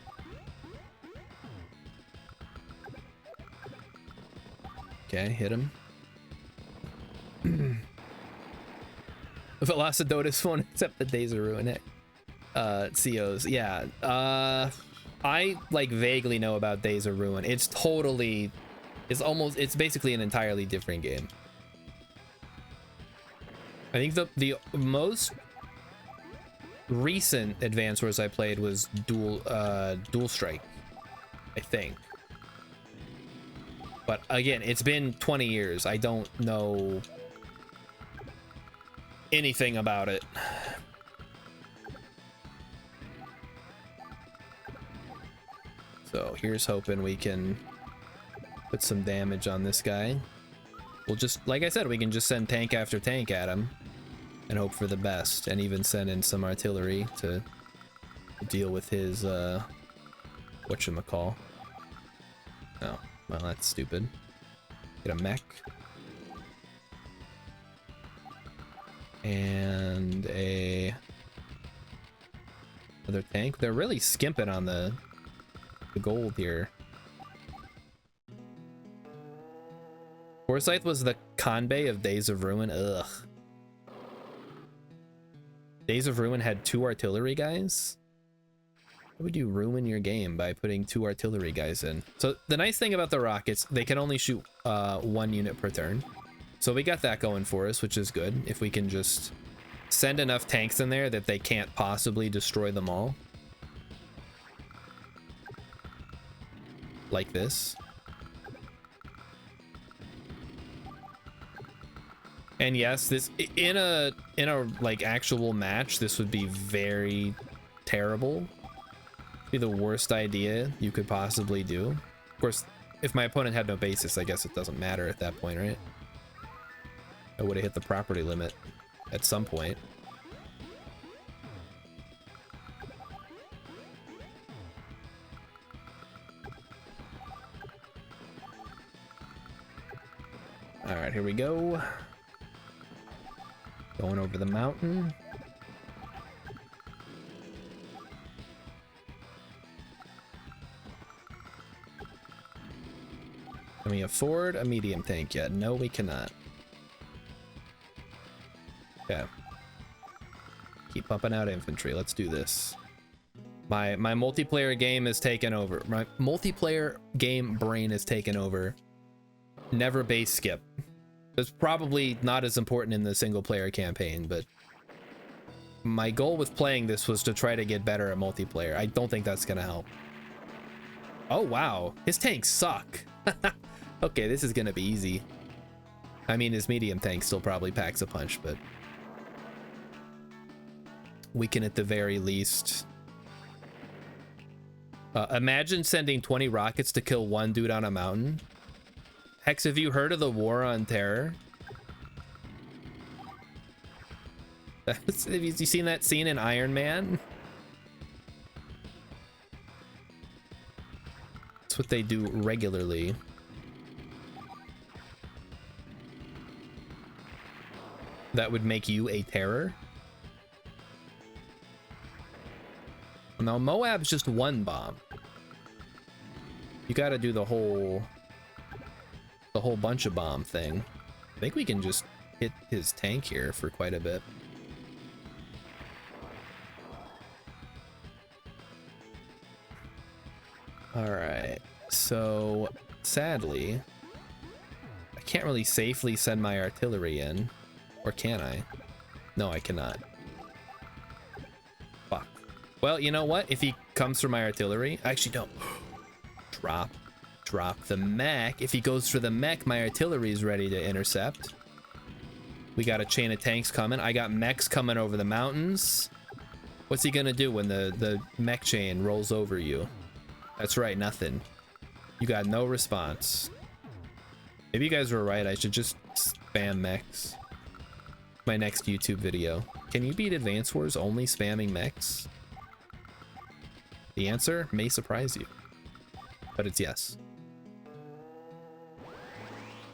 Okay, hit him. Velocidotus won't accept the Days of Ruin COs. Yeah, I like vaguely know about Days of Ruin. It's totally, it's basically an entirely different game. I think the most recent Advance Wars I played was Dual Strike, I think. But again, it's been 20 years. I don't know anything about it. So here's hoping we can put some damage on this guy. We'll just, like I said, we can just send tank after tank at him and hope for the best, and even send in some artillery to deal with his whatchamacall. Oh, well, that's stupid. Get a mech. And another tank. They're really skimping on the gold here. Forsyth was the Kanbei of Days of Ruin. Ugh. Days of Ruin had 2 artillery guys? How would you ruin your game by putting 2 artillery guys in? So the nice thing about the rockets, they can only shoot 1 unit per turn. So we got that going for us, which is good. If we can just send enough tanks in there that they can't possibly destroy them all. Like this. And yes, this in a like actual match, this would be very terrible. Be the worst idea you could possibly do. Of course, if my opponent had no basis, I guess it doesn't matter at that point, right? I would have hit the property limit at some point. All right, here we go. Going over the mountain. Can we afford a medium tank yet? No, we cannot. Okay. Keep pumping out infantry. Let's do this. My multiplayer game is taken over. My multiplayer game brain is taken over. Never base skip. It's probably not as important in the single player campaign, but my goal with playing this was to try to get better at multiplayer. I don't think that's gonna help. Oh wow, his tanks suck. Okay, this is gonna be easy. I mean, his medium tank still probably packs a punch, but we can at the very least... imagine sending 20 rockets to kill one dude on a mountain. Hex, have you heard of the War on Terror? Have you seen that scene in Iron Man? That's what they do regularly. That would make you a terror? No, Moab's just one bomb. You gotta do the whole bunch of bomb thing. I think we can just hit his tank here for quite a bit. Alright, so sadly, I can't really safely send my artillery in. Or can I? No, I cannot. Fuck. Well, you know what? If he comes for my artillery, actually don't. Drop the mech. If he goes for the mech, my artillery is ready to intercept. We got a chain of tanks coming. I got mechs coming over the mountains. What's he gonna do when the mech chain rolls over you? That's right, nothing. You got no response. Maybe you guys were right. I should just spam mechs. My next YouTube video. Can you beat Advance Wars only spamming mechs? The answer may surprise you, but it's yes.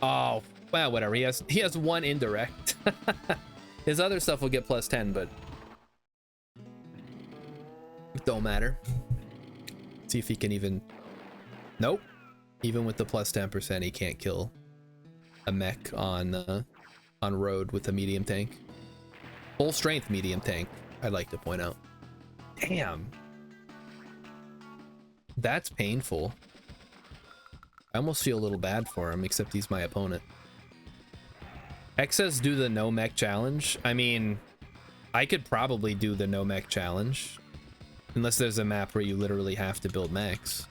Oh, well, whatever. He has one indirect. His other stuff will get plus 10, but it don't matter. See if he can even... Nope. Even with the plus 10%, he can't kill a mech on road with a medium tank. Full strength medium tank, I'd like to point out. Damn. That's painful. I almost feel a little bad for him, except he's my opponent. X says do the no mech challenge. I mean, I could probably do the no mech challenge. Unless there's a map where you literally have to build mechs.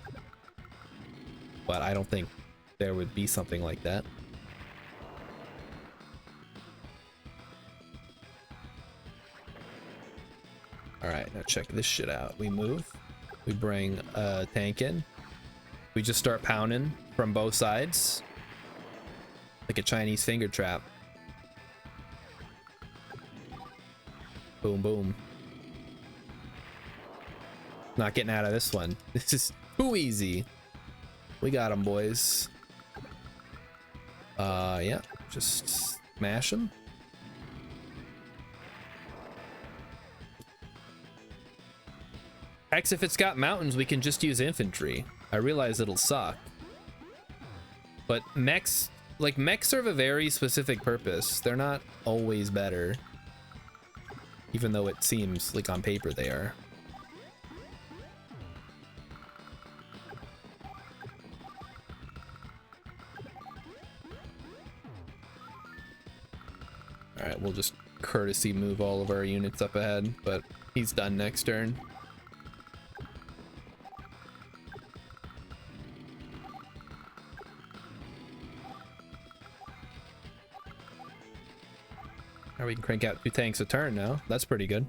But I don't think there would be something like that. Alright, now check this shit out. We move. We bring a tank in. We just start pounding from both sides. Like a Chinese finger trap. Boom, boom. Not getting out of this one. This is too easy. We got him, boys. Yeah. Just smash him. Hex, if it's got mountains, we can just use infantry. I realize it'll suck. But mechs, like, mechs serve a very specific purpose. They're not always better. Even though it seems like on paper they are. Alright, we'll just courtesy move all of our units up ahead, but he's done next turn. Or we can crank out 2 tanks a turn now. That's pretty good.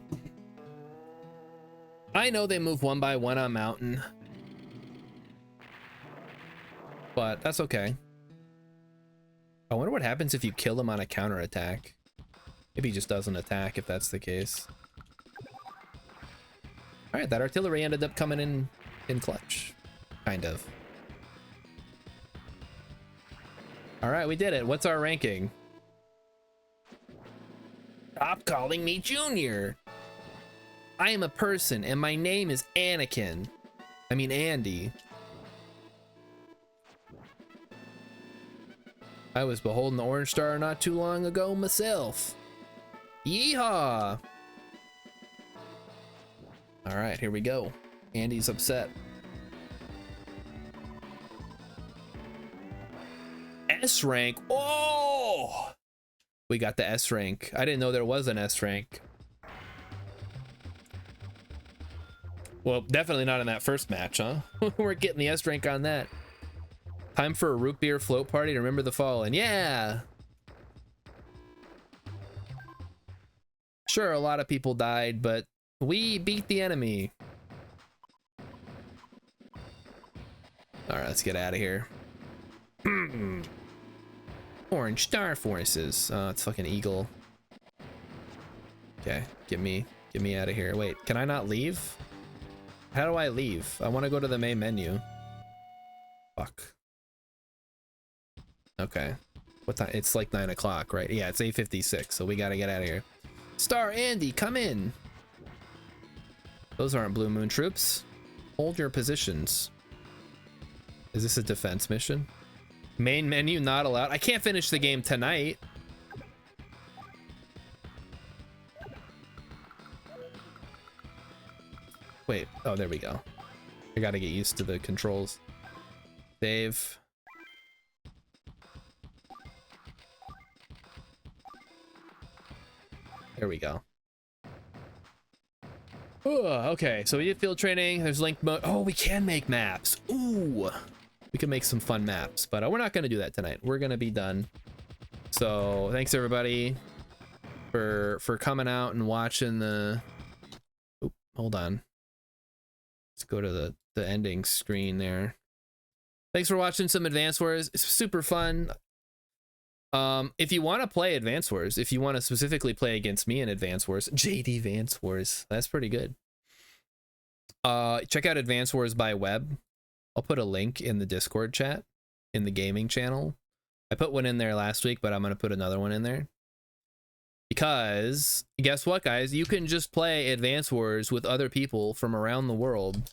I know they move one by one on mountain, but that's okay. I wonder what happens if you kill him on a counterattack. Maybe he just doesn't attack if that's the case. All right, that artillery ended up coming in clutch, kind of. All right, we did it. What's our ranking? Stop calling me Junior. I am a person and my name is Anakin. I mean Andy. I was beholding the Orange Star not too long ago myself. Yeehaw! All right, here we go. Andy's upset. S rank. Oh! We got the S rank. I didn't know there was an S rank. Well, definitely not in that first match, huh? We're getting the S rank on that. Time for a root beer float party to remember the fallen. Yeah! Sure, a lot of people died, but We beat the enemy. All right, let's get out of here. Orange Star Forces. It's fucking Eagle. Okay, get me out of here. Wait, can I not leave? How do I leave? I want to go to the main menu. Fuck. Okay. What time? It's like 9 o'clock, right? Yeah, it's 8:56, so we gotta get out of here. Star Andy, come in. Those aren't Blue Moon troops. Hold your positions. Is this a defense mission? Main menu not allowed. I can't finish the game tonight. Wait, oh, there we go. I gotta get used to the controls. Save. There we go. Ooh, okay, so we did field training. There's link mode. Oh, we can make maps. Ooh, we can make some fun maps, but we're not gonna do that tonight. We're gonna be done. So thanks everybody for coming out and watching the. Oop, hold on. Let's go to the ending screen there. Thanks for watching some Advance Wars. It's super fun. If you want to play Advance Wars, if you want to specifically play against me in Advance Wars, JD Advance Wars, that's pretty good. Check out Advance Wars by Web. I'll put a link in the Discord chat in the gaming channel. I put one in there last week, but I'm going to put another one in there. Because guess what, guys? You can just play Advance Wars with other people from around the world.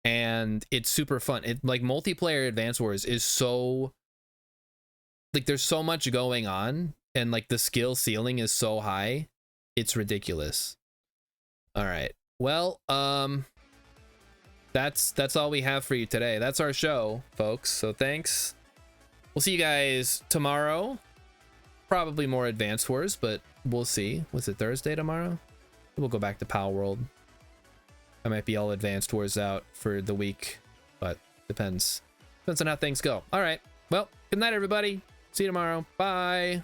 And it's super fun. It like multiplayer Advance Wars is so like there's so much going on and like the skill ceiling is so high. It's ridiculous. All right. Well, that's all we have for you today. That's our show, folks. So thanks. We'll see you guys tomorrow. Probably more Advance Wars, but we'll see. Was it Thursday tomorrow? We'll go back to Pal World. I might be all Advanced Wars out for the week, but depends on how things go. All right. Well, good night, everybody. See you tomorrow. Bye.